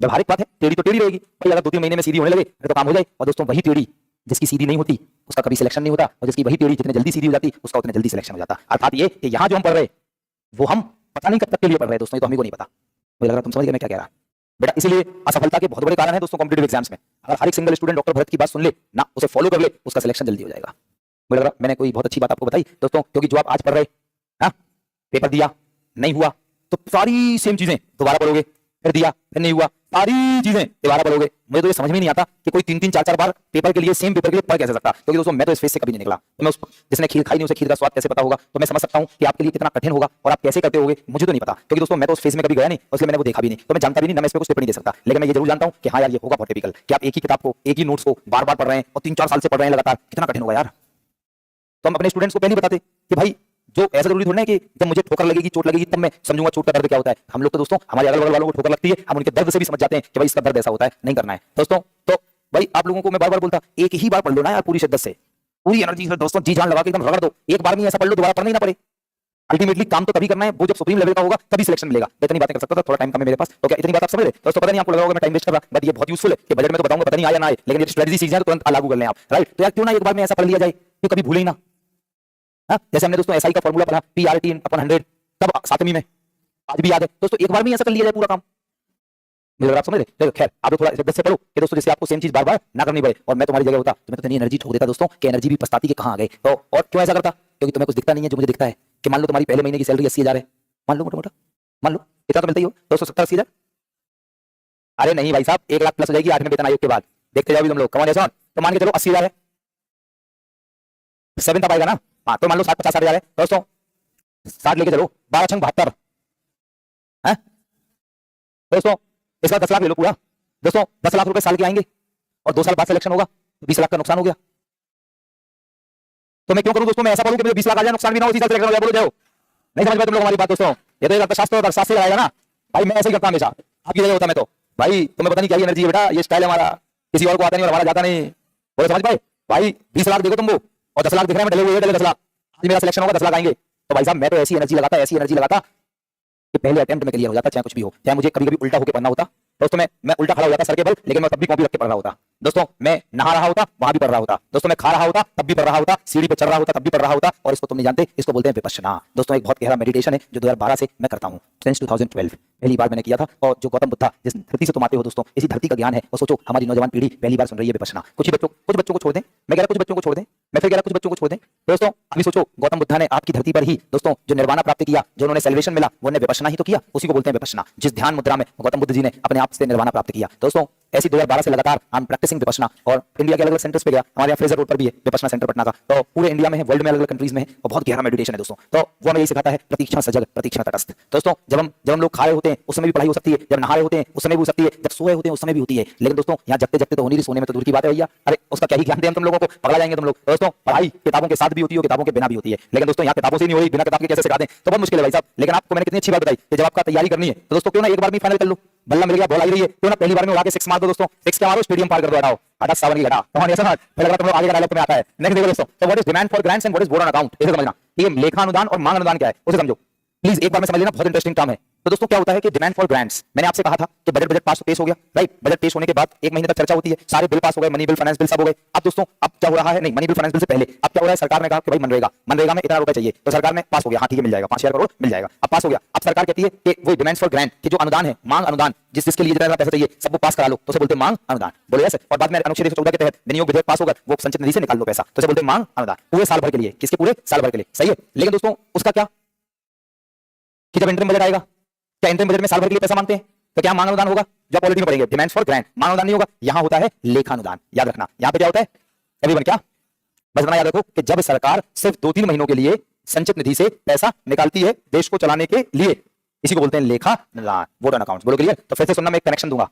व्यवहारिक बात है, टेढ़ी तो टेढ़ी रहेगी भाई। अगर 2-3 महीने में सीधी होने लगे तो काम हो जाए। और दोस्तों वही टेढ़ी जिसकी सीधी नहीं होती उसका कभी सिलेक्शन नहीं होता, और जिसकी वही टेढ़ी जितने जल्दी सीधी हो जाती उसका उतने जल्दी सिलेक्शन हो जाता। अर्थात ये कि यहाँ जो हम पढ़ रहे वो हम पता नहीं कब तक के लिए पढ़ रहे हैं दोस्तों, ये तो हमें को नहीं पता। मुझे लग रहा तुम समझ गए मैं क्या कह रहा बेटा। इसलिए असफलता के बहुत बड़े कारण है दोस्तों कॉम्पिटिटिव एग्जाम्स में। अगर हर एक सिंगल स्टूडेंट डॉक्टर भरत की बात सुन ले ना, उसे फॉलो कर ले, उसका सिलेक्शन जल्दी हो जाएगा। मुझे लग रहा मैंने कोई बहुत अच्छी बात आपको बताई दोस्तों, क्योंकि जो आप आज पढ़ रहे हैं पेपर दिया नहीं हुआ तो सारी सेम चीजें दोबारा पढ़ोगे, फिर दिया फिर नहीं हुआ, सारी चीजें दोबारा पढ़ोगे। मुझे तो ये समझ में नहीं आता कि कोई 3-3 4-4 बार पेपर के लिए सेम पेपर के लिए पढ़ कैसे सकता, क्योंकि दोस्तों मैं तो इस फेस से कभी नहीं निकला, तो मैं उस जिसने खीर खाई नहीं उसे खीर का स्वाद कैसे पता होगा। तो मैं समझ सकता हूं कि आपके लिए कितना कठिन होगा और आप कैसे करते होगे, मुझे तो नहीं पता, क्योंकि दोस्तों मैं तो उस फेस में कभी गया नहीं, इसलिए मैंने वो देखा भी नहीं, तो मैं जानता भी नहीं, ना मैं इस पे कुछ टिप्पणी दे सकता। लेकिन मैं ये जरूर जानता हूं कि हाँ यार ये होगा बहुत टिपिकल कि आप एक ही किताब को एक ही नोट्स को बार-बार पढ़ रहे हैं और 3-4 साल से पढ़ रहे हैं लगातार, कितना कठिन होगा यार। तो हम अपने स्टूडेंट्स को पहले ही बताते कि भाई जो ऐसा जरूरी थोड़ा है कि जब मुझे ठोकर लगेगी चोट लगेगी तब मैं समझूंगा चोट का दर्द क्या होता है। हम लोग तो दोस्तों हमारे अगल बगल वालों को ठोकर लगती है, हम उनके दर्द से भी समझ जाते हैं कि भाई इसका दर्द ऐसा होता है, नहीं करना है दोस्तों। तो भाई आप लोगों को मैं बार बार बोलता एक ही बार पढ़ लो ना यार, पूरी शिद्दत से, पूरी एनर्जी से दोस्तों, जी जान लगा के एकदम रगड़ दो, एक बार में ऐसा पढ़ लो दोबारा पढ़ना ही ना पड़े। अल्टीमेटली काम तो तभी करना है, वो जब सुप्रीम लेवल का होगा तभी सिलेक्शन मिलेगा। इतनी बातें कर सकता था, थोड़ा टाइम कम है मेरे पास, तो क्या इतनी बात आप समझ रहे दोस्तों? पता नहीं आपको लगा होगा मैं टाइम वेस्ट कर रहा, बट ये बहुत यूजफुल है कि बजट में तो बताऊंगा, पता नहीं आया ना आए, लेकिन ये स्ट्रेटजी सीख जाए तो तुरंत लागू कर लें आप, राइट। तो यार क्यों ना एक बार में ऐसा पढ़ लिया जाए कि कभी भूले ही ना। जैसे हमने दोस्तों एसआई का फॉर्मूला पढ़ा PRT/100 तब 7वीं में, आज भी याद है दोस्तों, एक बार में ऐसा कर लिया जाए पूरा काम। मेरे आप समझ रहे, खैर आप थोड़ा शिद्दत से पढ़ो कि दोस्तों जैसे आपको सेम चीज बार-बार ना करनी पड़े। और मैं तुम्हारी जगह होता तो मैं तो इतनी एनर्जी ठोक देता दोस्तों कि एनर्जी भी पछताती कि कहां आ गए। तो और क्यों ऐसा करता, क्योंकि तुम्हें कुछ दिखता नहीं है जो मुझे दिखता है कि मान लो तुम्हारी पहले महीने की सैलरी 80,000 है, मान लो मोटा-मोटा, मान लो इतना तो मिलता ही हो दोस्तों, 70-80,000। अरे नहीं भाई साहब 1 लाख प्लस हो जाएगी 8वें वेतन आयोग के बाद, देखते जाओ भी तुम लोग, कमाने ऐसा। तो मान के चलो 80,000 है, 7 तब आएगा ना, हाँ तो मान लो 60-50,000 है दोस्तों, 60 लेके चलो, 12×6 = 72 है दोस्तों। इस बार 10 लाख ले लो पूरा दोस्तों, 10 लाख रुपए साल के आएंगे और 2 साल बाद सिलेक्शन होगा तो 20 लाख का नुकसान हो गया। तो मैं क्यों करूं दोस्तों, मैं ऐसा करूं कि मुझे 20 लाख आ जाए, नुकसान भी ना हो, 30 साल सिलेक्शन हो जाए। बोलो जाओ, नहीं समझ पाए तुम लोग हमारी बात दोस्तों। ये तो एक अर्थशास्त्र और अर्थशास्त्र लगाएगा ना भाई, मैं ऐसे ही करता हमेशा, आपकी जगह होता मैं तो भाई, तुम्हें पता नहीं क्या एनर्जी है बेटा, ये स्टाइल है हमारा, किसी और को आता नहीं और हमारा जाता नहीं। बोलो समझ पाए भाई, 20 लाख देखो तुम वो, और 10 लाख दिख रहे हैं, डले हुए 10 लाख, आज मेरा सिलेक्शन होगा 10 लाख आएंगे। तो भाई साहब मैं तो ऐसी एनर्जी लगाता कि पहले अटेम्प्ट में क्लियर हो जाता, चाहे कुछ भी हो, चाहे मुझे कभी कभी उल्टा होकर पढ़ना होता दोस्तों, मैं उल्टा खड़ा हो जाता सर के बल, लेकिन मैं तब भी कॉपी रख के पढ़ रहा होता दोस्तों। मैं नहा रहा होता वहां भी पढ़ रहा होता दोस्तों, मैं खा रहा होता तब भी पढ़ रहा होता, सीढ़ी पे चढ़ रहा होता तब भी पढ़ रहा होता। और इसको तुम नहीं जानते, इसको बोलते हैं विपश्यना दोस्तों, एक बहुत गहरा मेडिटेशन है जो 2012 से मैं करता हूँ, सिंस 2012 पहली बार मैंने किया था। और जो गौतम बुद्धा जिस धरती से तुम आते हो दोस्तों, इसी धरती का ज्ञान है। और सोचो हमारी नौजवान पीढ़ी पहली बार सुन रही है विपश्यना। कुछ बच्चों को छोड़ दें, मैं कह रहा कुछ बच्चों को छोड़ दें, मैं फिर कह रहा कुछ बच्चों को छोड़ दें दोस्तों। अभी सोचो गौतम बुद्धा ने आपकी धरती पर ही दोस्तों जो निर्वाणा प्राप्त किया, जो उन्होंने सेल्वेशन मिला, वो ने विपश्यना ही तो किया, उसी को बोलते हैं विपश्यना। जिस ध्यान मुद्रा में गौतम बुद्ध जी ने अपने आप से निर्वाणा प्राप्त किया दोस्तों, ऐसी 2012 से लगातार आई एम प्रैक्टिसिंग विपश्यना। और इंडिया के अलग अलग सेंटर्स पे गया, हमारे यहाँ फ्रेजर रोड पर भी है विपश्यना सेंटर पटना का, तो पूरे इंडिया में है, वर्ल्ड में अलग अलग कंट्रीज में है, और बहुत गहरा मेडिटेशन है दोस्तों। तो वो हमें यही सिखाता है, प्रतीक्षा सजग प्रतीक्षा तटस्थ दोस्तों। जब हम लोग खा रहे होते हैं उस समय भी पढ़ाई हो सकती है, जब नहा रहे होते हैं उस समय भी हो सकती है, जब सोए होते हैं उस समय भी होती है। लेकिन दोस्तों यहाँ जगते जगते तो होनी नहीं, सोने में तो दूर की बात है भैया। अरे उसका क्या ही ज्ञान दें हम तुम लोगों को, पकड़ा जाएंगे तुम लोग दोस्तों। पढ़ाई किताबों के साथ भी होती है, किताबों के बिना भी होती है, लेकिन दोस्तों यहाँ किताबों से नहीं हो रही, बिना किताब के कैसे सिखा दें, तो बहुत मुश्किल है भाई साहब। लेकिन आपको मैंने कितनी अच्छी बात बताई कि जब आपका तैयारी करनी है तो दोस्तों क्यों ना एक बार में फाइनल कर लो, बल्ला मिल गया, बॉल आई रही है, क्यों ना पहली बार में उड़ा के 6 मार दो दोस्तों, 6 क्या मारो, स्टेडियम पार कर दो, हटाओ हटा सावन की घटा, कहानी ऐसा ना पहले लगा तुम लोग आगे का डायलॉग में आता है। नेक्स्ट देखो दोस्तों, तो what is demand for grants and what is board on account, इसे समझना। ये लेखा अनुदान और मांग अनुदान क्या है उसे समझो। प्लीज एक बार में समझ लेना, बहुत इंटरेस्टिंग टर्म है। तो दोस्तों क्या होता है कि डिमांड फॉर ग्रांट्स, मैंने आपसे कहा था कि बजट पास पेश हो गया, राइट। बजट पेश होने के बाद एक महीने तक चर्चा होती है, सारे बिल पास हो गए, मनी बिल, फाइनेंस बिल सब हो गए। अब दोस्तों अब क्या हो रहा है, नहीं मनी बिल फाइनेंस बिल से पहले अब क्या हो रहा है, सरकार ने कहा कि भाई मनरेगा में इतना रुपए चाहिए, तो सरकार ने पास हो गया, हाँ ठीक है मिल जाएगा, 5,000 करोड़ मिल जाएगा। अब पास हो गया, अब सरकार कहती है कि वो डिमांड फॉर ग्रांट कि जो अनुदान है, मांग अनुदान, जिसके लिए जितना पैसा चाहिए सब वो पास करा लो, तो उसे बोलते हैं मांग अनुदान, बोले यस। और बाद में अनुच्छेद 114 के तहत विनियोग विधेयक पास होगा, वो संचित निधि से निकाल लो पैसा, तो उसे बोलते हैं मांग अनुदान, पूरे साल भर के लिए, किसके पूरे साल भर के लिए, सही है। लेकिन दोस्तों उसका क्या कि जब इंटरिम बजट आएगा, क्या इंटरिम बजट में साल भर के लिए पैसा मांगते हैं, तो क्या मांग अनुदान होगा, जो पॉलिटी में पढ़ेंगे, डिमांड्स फॉर ग्रांट, मांग अनुदान नहीं होगा, यहां होता है लेखा अनुदान। याद रखना यहां पे क्या होता है एवरीवन, क्या बस इतना याद रखो कि जब सरकार सिर्फ 2-3 महीनों के लिए संचित निधि से पैसा निकालती है देश को चलाने के लिए, इसी को बोलते हैं लेखा अनुदान, वोट एंड अकाउंट्स। बोलो क्लियर। तो फिर से सुनना, मैं एक कनेक्शन दूंगा।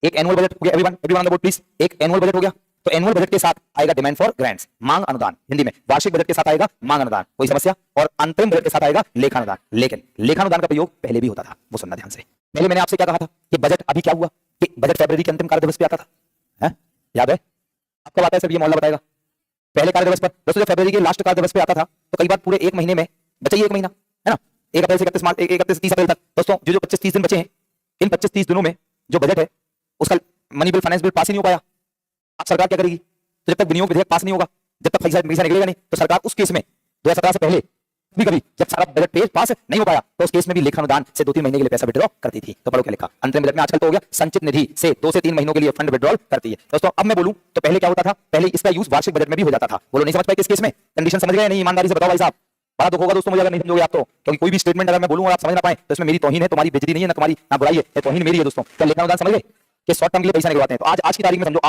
एक एनुअल बजट हो गया, everyone on the board please. एक एनुअल बजट हो गया, तो एनुअल बजट के साथ आएगा डिमांड फॉर ग्रांट्स, मांग अनुदान, हिंदी में वार्षिक बजट के साथ आएगा मांग अनुदान, कोई समस्या, और अंतरिम बजट के साथ आएगा लेखा अनुदान। लेकिन लेखा अनुदान का प्रयोग पहले भी होता था, वो सुनना ध्यान से। पहले मैंने आपसे क्या कहा था कि बजट अभी क्या हुआ कि बजट फरवरी के अंतिम कार्य दिवस पे आता था, है? याद है आपको? बात है सर, ये मोहल्ला बताएगा। पहले कार्य दिवस पर दोस्तों जब फरवरी के लास्ट कार्य दिवस पे आता था, तो कई बार पूरे एक महीने में बचा ही एक महीना, है ना, 1 अप्रैल से 31 मार्च, 31-30 अप्रैल तक। दोस्तों जो 25-30 दिन बचे हैं, इन 25-30 दिनों में जो बजट है उसका money bill, finance bill pass ही नहीं हो पाया। अब सरकार क्या करेगी, तो जब तक विनियोग विधेयक पास नहीं होगा, जब तक पैसा निकलेगा नहीं, तो सरकार उस केस में 2017 से पहले कभी जब सारा बजट पेश पास नहीं हो पाया, तो उस केस में भी लेखा अनुदान से 2-3 महीने के लिए पैसा विड्रॉ करती थी। तो पढ़ो क्या लिखा अंतरिम बजट में, आजकल तो हो गया संचित निधि से 2 से 3 महीनों के लिए फंड विड्रॉल करती है। दोस्तों अब मैं बोलूं तो पहले क्या होता था, पहले इसका यूज वार्षिक बजट में भी हो जाता था। बोलो नहीं समझ पाए किस केस में, कंडीशन समझ गए नहीं, ईमानदारी से बताओ भाई साहब। बड़ा दुख होगा दोस्तों मुझे अगर नहीं समझोगे आप तो, क्योंकि कोई भी स्टेटमेंट अगर मैं बोलूं और आप समझ ना पाए तो इसमें मेरी तौहीन है, तुम्हारी बेइज्जती नहीं है, ना तुम्हारी ना बुराई है, ये तौहीन मेरी है दोस्तों। क्या लेखा अनुदान समझ गए कि शॉर्ट टर्म के लिए पैसा निकलवाते हैं, तो आज की तारीख में समझो,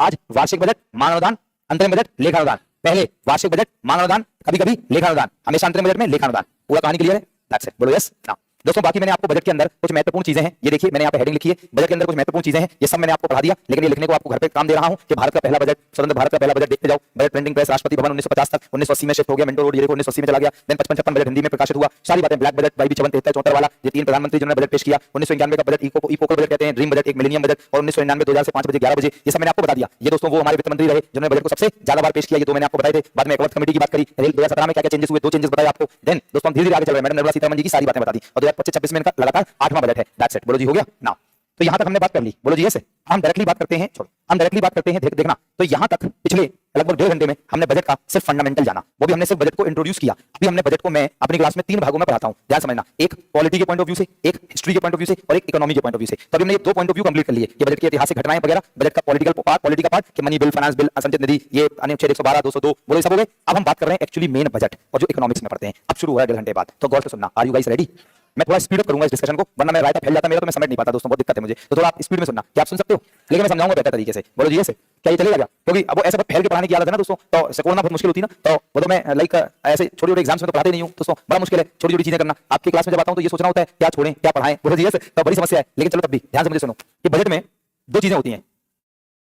आज वार्षिक बजट, मांग अनुदान, अंतरिम बजट, लेखा अनुदान। पहले वार्षिक बजट, मांग अनुदान, कभी-कभी लेखा अनुदान, हमेशा अंतरिम बजट में लेखा अनुदान। पूरा कहानी क्लियर है? दैट्स इट, बोलो यस ना। दोस्तों बाकी मैंने आपको बजट के अंदर कुछ महत्वपूर्ण चीजें हैं, ये देखिए मैंने यहाँ पे हेडिंग लिखी है, बजट के अंदर कुछ महत्वपूर्ण चीजें हैं, ये सब मैंने आपको पढ़ा दिया, लेकिन ये लिखने को आपको घर पे काम दे रहा हूं कि भारत का पहला बजट, स्वतंत्र भारत का पहला बजट देखते जाओ। Budget printing press Rashtrapati Bhavan 1950 तक, 1980 में शिफ्ट हो गया, मिंटो रोड, ये 1980 में चला गया। देन 55-56 बजट हिंदी में प्रकाशित हुआ, सारी बातें ब्लैक बजट, वाईबी 74 वाला, ये 3 प्रधानमंत्री जिन्होंने बजट पेश किया। 1991 का बजट इको बजट कहते हैं, ड्रीम बजट, एक मिलेनियम बजट, और 1999 2000 से 5 बजे 11 बजे, ये सब मैंने आपको बता दिया। ये दोस्तों वो हमारे वित्त मंत्री रहे जिन्होंने बजट को सबसे ज्यादा बार पेश किया, ये 2 मैंने आपको बताए थे। बाद में एक कमेटी की बात करी, 2017 में क्या क्या चेंजेस हुए, 2 चेंजेस बताए आपको। देन दोस्तों हम धीरे-धीरे आगे चल रहे हैं, मैडम निर्मला सीतारमण जी की सारी बातें बता दी, और 2025-26 में इनका लगातार 8वां बजट है। दैट्स इट, बोलो जी हो गया ना। तो यहां तक हमने बात कर ली, बोलो जी यस। हम डायरेक्टली बात करते हैं, छोड़ो हम डायरेक्टली बात करते हैं, देखना। तो यहां तक पिछले लगभग 1.5 घंटे में हमने बजट का सिर्फ फंडामेंटल जाना, वो भी हमने सिर्फ बजट को इंट्रोड्यूस किया। अभी हमने बजट को मैं अपनी क्लास में 3 भागों में पढ़ाता हूं, ध्यान समझना, एक पॉलिटी के पॉइंट ऑफ व्यू से, एक हिस्ट्री के पॉइंट ऑफ व्यू से, और एक इकोनॉमी के पॉइंट ऑफ व्यू से। तो हमने ये 2 पॉइंट ऑफ व्यू कंप्लीट कर लिए, ये बजट की ऐतिहासिक घटनाएं वगैरह, बजट का पॉलिटी का पार्ट कि मनी बिल, फाइनेंस बिल, संचित निधि, ये अनुच्छेद 112, 202, बोलो सब हो गए। अब हम बात कर रहे हैं एक्चुअली मेन बजट, और जो इकोनॉमिक्स में पढ़ते हैं। अब शुरू हो रहा है 1.5 घंटे बाद, तो गौर से सुनना। Are you guys ready? मैं थोड़ा स्पीड अप करूंगा इस डिस्कशन को, वरना मैं रायता फैल जाता मेरा, तो मैं समझ नहीं पाता दोस्तों, बहुत दिक्कत है मुझे। तो थोड़ा आप स्पीड में सुनना, क्या आप सुन सकते हो? लेकिन मैं समझाऊंगा बेहतर तरीके से। बोलो जी ऐसे क्या ये चलेगा क्या? क्योंकि अब वो ऐसे फैल के पढ़ाने की आदत है ना दोस्तों, तो सिकोड़ना बहुत मुश्किल होती है ना। तो वो तो मैं लाइक ऐसे छोटे-छोटे एग्जाम्स में तो पढ़ाते नहीं हूं दोस्तों, बड़ा मुश्किल है छोटी-छोटी चीजें करना। आपकी क्लास में जब आता हूं तो ये सोचना होता है क्या छोड़ें क्या पढ़ाएं, बोलो जी ऐसे, तो बड़ी समस्या है। लेकिन चलो तब भी ध्यान से मुझे सुनो कि बजट में 2 चीजें होती हैं,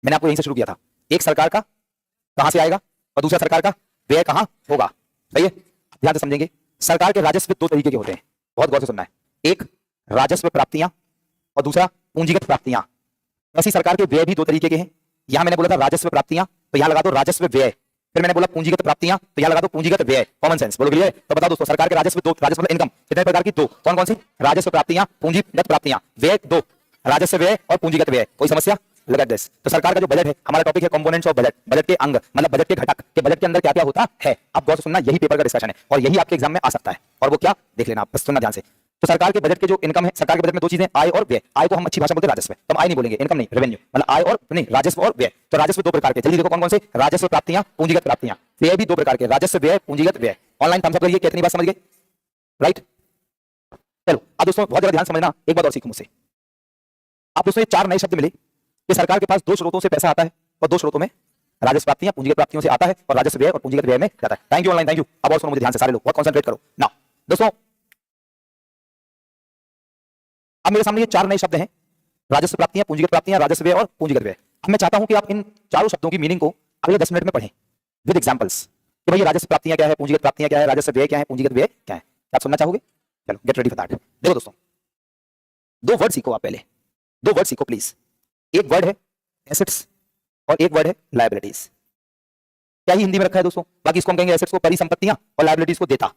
मैंने आपको यहीं से शुरू किया था। एक सरकार का कहां से आएगा, और दूसरा सरकार का व्यय कहां होगा, सही है? ध्यान से समझेंगे। सरकार के राजस्व 2 तरीके के होते हैं, बहुत गौर से सुनना है। एक राजस्व प्राप्तियां और दूसरा पूंजीगत प्राप्तियां। ऐसी सरकार के व्यय भी 2 तरीके के हैं। यहां मैंने बोला था राजस्व प्राप्तियां, तो यहां लगा दो राजस्व व्यय। फिर मैंने बोला पूंजीगत प्राप्तियां, तो यहां लगा दो पूंजीगत व्यय। कॉमन सेंस, बोलो क्लियर? तो बताओ दोस्तों, सरकार के राजस्व 2, राजस्व मतलब इनकम कितने प्रकार की? 2। कौन कौन सी? राजस्व प्राप्तियां, पूंजीगत प्राप्तियां, व्यय 2, राजस्व व्यय और पूंजीगत व्यय। कोई समस्या? लगा दिस। तो सरकार का जो बजट है, हमारा टॉपिक है कंपोनेंट्स ऑफ बजट, बजट के अंग, मतलब बजट के घटक, के बजट के अंदर क्या क्या होता है। अब गौर से सुनना, यही पेपर का डिस्कशन है और यही आपके एग्जाम में आ सकता है। और वो क्या, देख लेना आप, बस सुनना ध्यान से। तो सरकार के बजट के जो इनकम है, सरकार के बजट में 2 चीजें, आय और व्यय। आय को हम अच्छी भाषा बोलते हैं राजस्व, तो हम आय नहीं बोलेंगे, इनकम नहीं, रेवेन्यू, मतलब आय और नहीं, राजस्व और व्यय। तो राजस्व 2 प्रकार के, जल्दी देखो कौन कौन से? राजस्व प्राप्तियां, पूंजीगत प्राप्तियां। व्यय भी 2 प्रकार के, राजस्व व्यय, पूंजीगत व्यय। ऑनलाइन थम्स अप करिए, कितनी बात समझ गए? राइट, चलो अब दोस्तों बहुत ज्यादा ध्यान समझना, एक बात और सीखो मुझसे। आप दोस्तों ये 4 नए शब्द मिले कि सरकार के पास 2 स्रोतों से पैसा आता है, और 2 स्रोतों में राजस्व प्राप्तियां, पूंजीगत प्राप्तियों से आता है, और राजस्व व्यय और पूंजीगत व्यय में जाता है। Thank you online, thank you. अब और सुनो मुझे ध्यान से, सारे लोग बहुत कंसंट्रेट करो ना दोस्तों। अब मेरे सामने ये 4 नए शब्द हैं, राजस्व प्राप्तियां, पूंजीगत प्राप्तियां, राजस्व व्यय और पूंजीगत व्यय। अब मैं चाहता हूं कि आप इन चारों शब्दों की मीनिंग को अगले 10 मिनट में पढ़ें विद एग्जांपल्स, कि भाई राजस्व प्राप्तियां क्या है, पूंजीगत प्राप्तियां क्या है, राजस्व व्यय क्या है, पूंजीगत व्यय क्या है। आप सुनना चाहोगे? चलो गेट रेडी फॉर दैट। देखो दोस्तों, 2 वर्ड सीखो आप, पहले 2 वर्ड सीखो प्लीज। एक वर्ड है एसेट्स और एक वर्ड है लायबिलिटीज। क्या ही हिंदी में रखा है दोस्तों, बाकी इसको हम कहेंगे एसेट्स को परिसंपत्तियां और लायबिलिटीज को देता।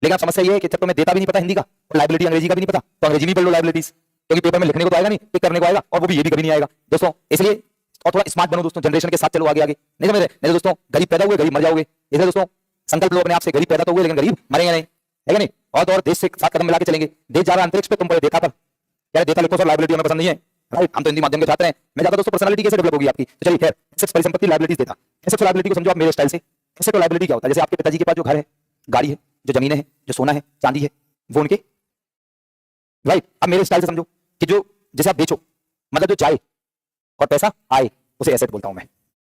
लेकिन अब समस्या ये है कि जब तुम्हें देता भी नहीं पता हिंदी का और लाइबिलिटी अंग्रेजी का भी नहीं पता, तो अंग्रेजी में पढ़ लो लाइबिलिटीज, क्योंकि पेपर में लिखने को तो आएगा नहीं, टिक करने को आएगा, और वो भी ये भी कभी नहीं आएगा दोस्तों। इसलिए और थोड़ा स्मार्ट बनो दोस्तों, जनरेशन के साथ चलो आगे आगे, नहीं समझ रहे? नहीं तो दोस्तों गरीब पैदा हुए गरीब मर जाओगे। इसलिए दोस्तों संकल्प लो अपने आप से, गरीब पैदा तो हुए लेकिन गरीब मरेंगे नहीं, है कि नहीं? और देश से साथ कदम मिला के चलेंगे। देश जा रहा है अंतरिक्ष पे, तुम पढ़े देता पर, क्या देता लिखो सर, लाइबिलिटी हमें पसंद नहीं है, राइट? हम तो हिंदी माध्यम के छात्र हैं। मैं जाता दोस्तों पर्सनालिटी कैसे डेवलप होगी आपकी, तो चलिए खैर, एसेट्स परिसंपत्ति लाइबिलिटीज देता। एसेट्स और लाइबिलिटी को समझो आप मेरे स्टाइल से। एसेट और लाइबिलिटी क्या होता है? जैसे आपके पिताजी के पास जो घर है, गाड़ी है, जो जमीनें हैं, जो सोना है, चांदी है, वो उनके, राइट? अब मेरे स्टाइल से समझो कि जो जैसे आप बेचो, मतलब जो जाए और पैसा आए, उसे एसेट बोलता हूं मैं।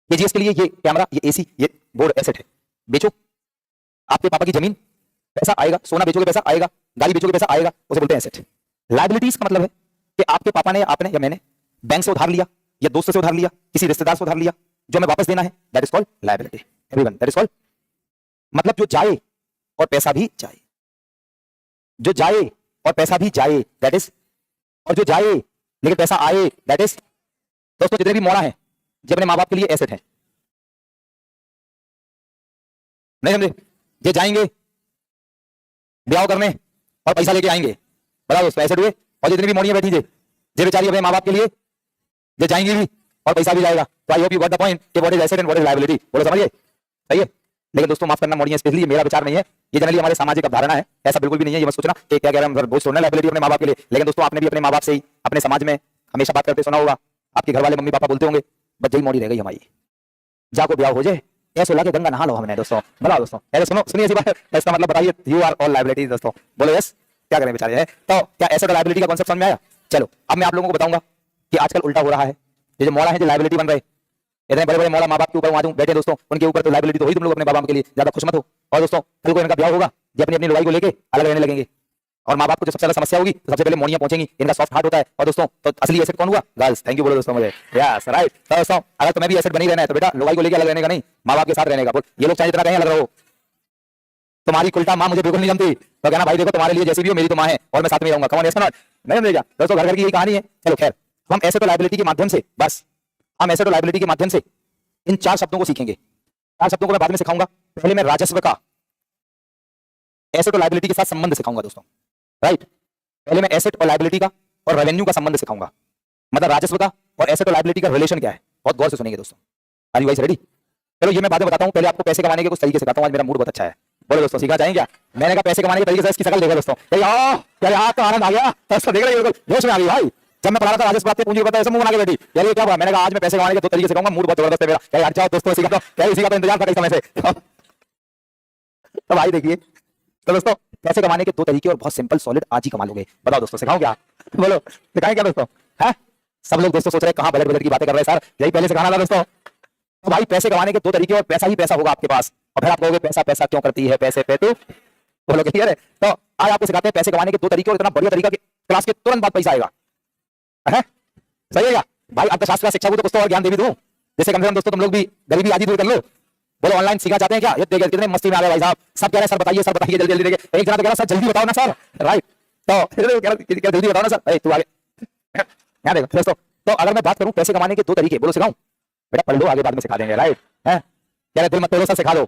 केजीएस के लिए ये कैमरा, ये एसी, ये बोर्ड एसेट है। बेचो आपके पापा की जमीन, पैसा आएगा, सोना बेचोगे पैसा आएगा, गाड़ी बेचोगे पैसा आएगा, उसे बोलते हैं एसेट। लायबिलिटीज का मतलब है कि आपके पापा ने, आपने या मैंने बैंक से उधार लिया, या दोस्त से उधार लिया, किसी रिश्तेदार से उधार लिया, जो हमें वापस देना है, that is called liability. Everyone, that is called, मतलब जो जाए और पैसा भी जाए, जो जाए और पैसा भी जाए, दैट इज, और जो जाए लेकिन पैसा आए, दैट इज। दोस्तों जितने भी मोड़ा हैं, जो अपने माँ बाप के लिए एसेट है, नहीं समझे? ये जाएंगे ब्याह करने और पैसा लेके आएंगे, बताओ दोस्तों एसेट हुए। और जितनी भी मोड़ियां बैठी जे बेचारी अपने माँ बाप के लिए ये जाएंगी भी और पैसा भी जाएगा। तो I hope you got the point कि what is asset and what is liability, बोलो समझिए? सही है। लेकिन दोस्तों माफ करना, मोड़ियां स्पेशली मेरा विचार नहीं है, ये जनरली हमारे सामाजिक अवधारणा है, ऐसा बिल्कुल भी नहीं है। ये मत सोचना कि क्या कह रहे हैं, बोझ छोड़ना लायबिलिटी अपने माँ बाप के लिए। लेकिन दोस्तों आपने भी अपने माँ बाप से ही, अपने समाज में हमेशा बात करते सुना होगा, आपके घर वाले मम्मी पापा बोलते होंगे, बस यही मोड़ी रह गई हमारी, जाको ब्याह हो जाए, ऐसे लगे गंगा नहा लो हमने। दोस्तों बताओ दोस्तों, ऐसे सुनो, सुनिए ऐसी बात, इसका मतलब बताइए, यू आर ऑल लायबिलिटीज। दोस्तों बोलो यस, क्या करें बेचारे हैं। तो क्या एसेट और लायबिलिटी का कांसेप्ट समझ में आया? चलो अब मैं आप लोगों को बताऊंगा कि आजकल उल्टा हो रहा है। ये जो मोड़ा है, जो लायबिलिटी बन रहे, इतने बड़े बड़े मोड़ा माँ बाप के ऊपर वहां बैठे दोस्तों, उनके ऊपर तो लायबिलिटी तो हुई तुम लोग अपने बाबा के लिए, ज्यादा खुश मत हो। और दोस्तों कल को इनका ब्याह होगा, ये अपनी अपनी लड़ाई को लेके अलग रहने लगेंगे, और माँ बाप को जो सबसे ज्यादा समस्या होगी, तो सबसे पहले मोड़ियां पहुंचेंगी, इनका सॉफ्ट हार्ट होता है। और दोस्तों तो असली एसेट कौन हुआ? गर्ल्स। थैंक यू बोलो दोस्तों मुझे, यस राइट। तो दोस्तों अगर तुम्हें भी एसेट बनी रहना है, तो बेटा लड़ाई को लेके अलग रहने का नहीं, माँ बाप के साथ रहने का। बोल, ये लोग चाहे जितना कहें अलग रहो, तुम्हारी उल्टा माँ मुझे बिल्कुल नहीं जमती, तो कहना भाई देखो तुम्हारे लिए जैसी भी हो, मेरी तो माँ है और मैं साथ में रहूंगा। कौन ऐसा नहीं समझेगा दोस्तों, घर घर की यही कहानी है। चलो खैर, हम एसेट और लायबिलिटी के माध्यम से, बस हम एसेट और लायबिलिटी के माध्यम से इन 4 शब्दों को सीखेंगे। 4 शब्दों को मैं बाद में सिखाऊंगा। पहले मैं राजस्व का एसेट और लायबिलिटी के साथ संबंध सिखाऊंगा दोस्तों, राइट? पहले मैं एसेट और लायबिलिटी का और रेवेन्यू का संबंध सिखाऊंगा, मतलब राजस्व का और एसेट और लायबिलिटी का रिलेशन क्या है। बहुत गौर से सुनेंगे दोस्तों। Are you guys ready? चलो ये मैं बाद में बताता हूं, पहले आपको पैसे कमाने के कुछ तरीके सिखाता हूं। आज मेरा मूड बहुत अच्छा है, बोलो दोस्तों सीखना चाहेंगे क्या? मैंने कहा पैसे कमाने के तरीके से, इसकी शकल देखा दोस्तों, क्या तो आनंद आ गया, दोस्तों देख रहे हो, जोश में आ गई भाई। जब मैं पढ़ा रहा था राजस्व बात पूंजी पता ऐसे मुंह बना के बैठी, यार ये क्या हुआ? मैंने कहा आज मैं पैसे कमाने के 2 तरीके सिखाऊंगा, मूड बहुत जबरदस्त है मेरा। क्या यार जाओ दोस्तों सीखा, क्या इसी का तो इंतजार था कई समय से। तो भाई देखिए, तो दोस्तों पैसे कमाने के 2 तरीके और बहुत सिंपल सॉलिड, आज ही कमा लोगे। बताओ दोस्तों सिखाऊं क्या? बोलो सिखाएं क्या दोस्तों? है सब लोग दोस्तों सोच रहे हैं कहां बजट बजट की बातें कर रहे हैं सर, यही पहले सिखाना था दोस्तों। तो भाई पैसे कमाने के 2 तरीके और पैसा ही पैसा होगा आपके पास। और फिर आप कहोगे पैसा पैसा क्यों करती है, पैसे पे तू, बोलोगे क्लियर है? तो आज आपको सिखाते हैं पैसे कमाने के 2 तरीके, और इतना बढ़िया तरीका कि क्लास के तुरंत बाद पैसा आएगा। है सही है क्या भाई? अर्थशास्त्र शिक्षा को तो कुछ तो और ज्ञान दे भी दूं, जैसे कम से कम दोस्तों तुम लोग भी गरीबी आदि दूर कर लो। बोलो ऑनलाइन सीखना चाहते हैं क्या? ये देखिए कितने मस्ती में आ रहे भाई साहब, सब कह रहे हैं सर बताइए जल्दी जल्दी देखिए। एक जना तो कह रहा सर जल्दी बताओ ना सर, राइट? तो जल्दी बताओ ना सर, तू आगे यहाँ देखो दोस्तों। तो अगर मैं बात करूं पैसे कमाने के 2 तरीके, बोलो सिखाऊं? बेटा पढ़ लो, आगे बाद में सिखा देंगे, राइट? है कह रहे दिल मत तोड़ो सर, सिखा दो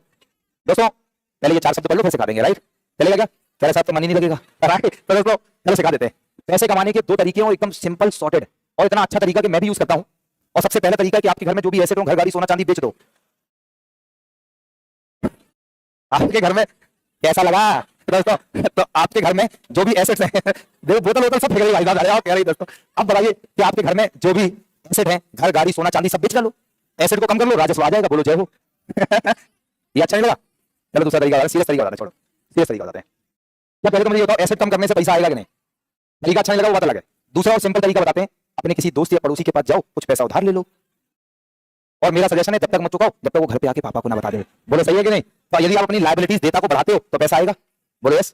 दोस्तों। पहले ये 4 शब्द पढ़ लो, फिर सिखा देंगे, राइट? चलेगा क्या? कह रहे साहब तो मन ही नहीं लगेगा, राइट? तो दोस्तों चलो सिखा देते हैं। पैसे कमाने के 2 तरीके और एकदम सिंपल सॉर्टेड, और इतना अच्छा तरीका कि मैं भी यूज करता हूं। और सबसे पहला तरीका है कि आपके घर में जो भी एसेट हो, घर गाड़ी सोना चांदी बेच दो। आपके घर में कैसा लगा दोस्तों? तो आपके घर में जो भी एसेट्स हैं, बोतल वोतल सब फेंक रही भाई साहब, कह रही दोस्तों। अब बताइए कि आपके घर में जो भी एसेट है, घर गाड़ी सोना चांदी सब बेच लो, एसेट को कम कर लो, राजस्व आ जाएगा। बोलो जय हो। ये अच्छा नहीं लगा? चलो दूसरा तरीका, सीरियस तरीका बताते हैं, छोड़ो सीरियस तरीका बताते हैं। क्या पहले तो मुझे बताओ एसेट कम करने से पैसा आएगा कि नहीं? तरीका अच्छा नहीं लगा वो बात अलग है। दूसरा और सिंपल तरीका बताते हैं, अपने किसी दोस्त या पड़ोसी के पास जाओ, कुछ पैसा उधार ले लो, और मेरा सजेशन है जब तक मत चुकाओ जब तक वो घर पे आके पापा को ना बता दे। बोलो सही है कि नहीं? तो यदि आप अपनी लायबिलिटीज देता को बढ़ाते हो तो पैसा आएगा। बोलो यस।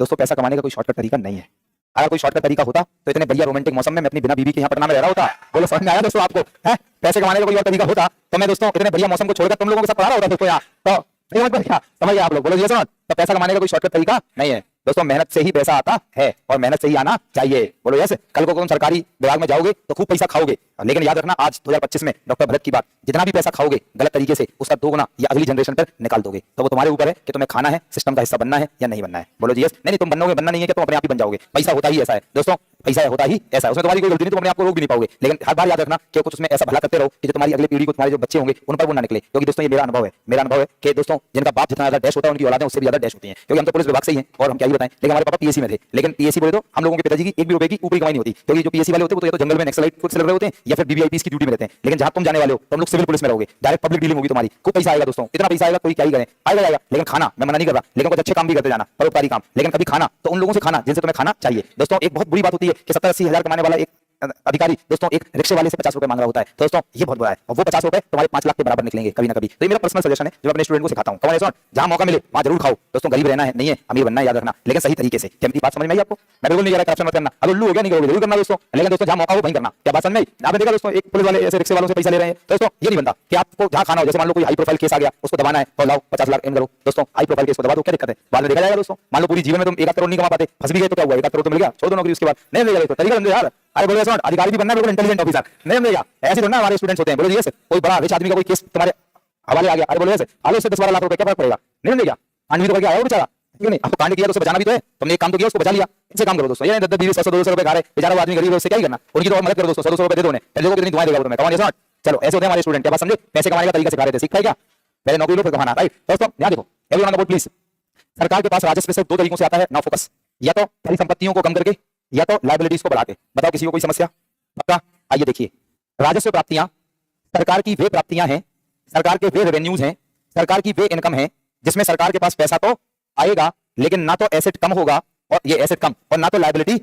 दोस्तों पैसा कमाने का कोई शॉर्टकट तरीका नहीं है। अगर कोई शॉर्टकट तरीका होता तो इतने बढ़िया रोमांटिक मौसम में मैं अपनी बिना बीवी के यहाँ पटना में रह रहा होता। बोलो समझ में आया दोस्तों आपको? है पैसे कमाने का कोई और तरीका होता तो मैं दोस्तों इतने बढ़िया मौसम को छोड़कर तुम लोगों के साथ पढ़ा रहा होता दोस्तों यहाँ। तो समझ गया आप लोग? बोलो ये समझ। तो पैसा कमाने का कोई शॉर्टकट तरीका नहीं है दोस्तों मेहनत से ही पैसा आता है और मेहनत से ही आना चाहिए। बोलो यस। कल को तुम सरकारी विभाग में जाओगे तो खूब पैसा खाओगे, लेकिन याद रखना आज 2025 में डॉक्टर भरत की बात, जितना भी पैसा खाओगे गलत तरीके से उसका 2 गुना या अगली जनरेशन पर निकाल दोगे। तो वो तुम्हारे ऊपर है कि तुम्हें खाना है, सिस्टम का हिस्सा बनना है या नहीं बनना है। बोलो जी यस। नहीं तुम बनोगे, बनना नहीं है कि तुम अपने आप ही बन जाओगे। पैसा होता ही ऐसा है दोस्तों, पैसा होता ही ऐसा है, उसमें तुम्हारी कोई गलती नहीं, तुम अपने आप को रोक भी नहीं पाओगे। लेकिन हर बार याद रखना कि कुछ उसमें ऐसा भला करते रहो कि जो तुम्हारी अगली पीढ़ी को, तुम्हारे जो बच्चे होंगे उन पर वो ना निकले। क्योंकि दोस्तों ये मेरा अनुभव है कि दोस्तों जिनका बाप जितना ज्यादा डैश होता है उनकी औलादें उससे भी ज्यादा डैश होती हैं। क्योंकि हम तो पुलिस विभाग से ही हैं और हम क्या ही बताएं, लेकिन हमारे पापा पीएससी में थे। लेकिन पीएससी बोले तो हम लोगों के पिताजी की 1 भी रुपए की ऊपरी कमाई नहीं होती, क्योंकि जो पीएससी वाले होते हैं वो तो या तो जंगल में नक्सलाइट को चल रहे होते हैं या फिर बीबीआईपीस की ड्यूटी में रहते हैं। लेकिन जहां तुम जाने वाले हो तो हम लोग सिविल पुलिस में रहोगे, डायरेक्ट पब्लिक डीलिंग होगी तुम्हारी, खूब पैसा आएगा दोस्तों, इतना पैसा आएगा कोई क्या ही करे, आएगा। लेकिन खाना मैं मना नहीं कर रहा, लेकिन कुछ अच्छे काम भी करते जाना, परोपकारी काम, लेकिन कभी खाना तो उन लोगों से खाना जिनसे तुम्हें खाना चाहिए। दोस्तों एक बहुत बुरी बात होती है कि 70-80 हजार कमाने वाला एक अधिकारी दोस्तों एक रिक्शे वाले से 50 रुपए मांग रहा होता है। तो दोस्तों ये बहुत बुरा है, और वो 50 रुपए तुम्हारे 5 लाख के बराबर निकलेंगे कभी ना कभी। तो ये मेरा पर्सनल सजेशन है जो अपने स्टूडेंट को सिखाता हूं। कौन जहां मौका मिले वहां जरूर खाओ दोस्तों। गरीब रहना है नहीं है, अमीर बनना है, याद रखना, लेकिन सही तरीके से। क्या मेरी बात समझ में आई आपको? मैं बिल्कुल नहीं कह रहा करप्शन मत करना, अगर उल्लू हो गया नहीं करोगे जरूर करना दोस्तों, लेकिन दोस्तों जहां मौका हो वहीं करना। क्या बात समझ में आई? आपने देखा दोस्तों एक पुलिस वाले ऐसे रिक्शे वालों से पैसा ले रहे हैं, दोस्तों ये नहीं बनता कि आपको जहां खाना हो, जैसे मान लो कोई हाई प्रोफाइल केस आ गया उसको दबाना है तो लाओ 50 लाख एम करो दोस्तों, हाई प्रोफाइल केस को दबा दो, क्या दिक्कत है? बाद में देखा जाएगा दोस्तों। मान लो पूरी जीवन में तुम 1 करोड़ नहीं कमा पाते, फंस भी गए तो क्या हुआ, 1 करोड़ तो मिल गया, छोड़ दो नौकरी, उसके बाद नहीं मिलेगा तो तरीका समझो यार। अरे बोलो ऐसा अधिकारी भी बनना है, बिल्कुल इंटेलिजेंट ऑफिसर नहीं मिलेगा, ऐसे तो ना हमारे स्टूडेंट्स होते हैं। बोलो ये कोई बड़ा रिच आदमी का कोई केस तुम्हारे हवाले आ गया, अरे बोलो ऐसे आलो से 10-12 लाख रुपए क्या फर्क पड़ेगा? नहीं मिलेगा, आदमी तो करके आया हो बेचारा, ठीक नहीं? आपको कांड किया तो उसे बचाना भी तो है, तुमने एक काम तो किया उसको बचा लिया, इनसे काम करो दोस्तों। ये 10-10, 20, 100-200 रुपए खा रहे बेचारा वो आदमी गरीब है, उससे क्या ही करना, उनकी तो और मदद करो दोस्तों, 100-200 रुपए दे दो उन्हें, देखो कितनी दुआएं देगा तुम्हें। कौन ऐसा? चलो ऐसे होते हैं हमारे स्टूडेंट, क्या बात समझे? पैसे कमाने का तरीका सिखा रहे थे, सीखा है क्या? पहले नौकरी लो फिर कमाना, राइट दोस्तों? ध्यान देखो everyone on the board please. सरकार के पास राजस्व सिर्फ 2 तरीकों से आता है ना फोकस, या तो परिसंपत्तियों को कम करके या तो लायबिलिटीज को बढ़ा के। बताओ किसी को कोई समस्या? पक्का? आइए देखिए, राजस्व प्राप्तियां सरकार की वे प्राप्तियां हैं, सरकार के वे रेवेन्यूज हैं, सरकार की वे इनकम है जिसमें सरकार के पास पैसा तो आएगा लेकिन ना तो एसेट कम होगा, और ये एसेट कम और ना तो liability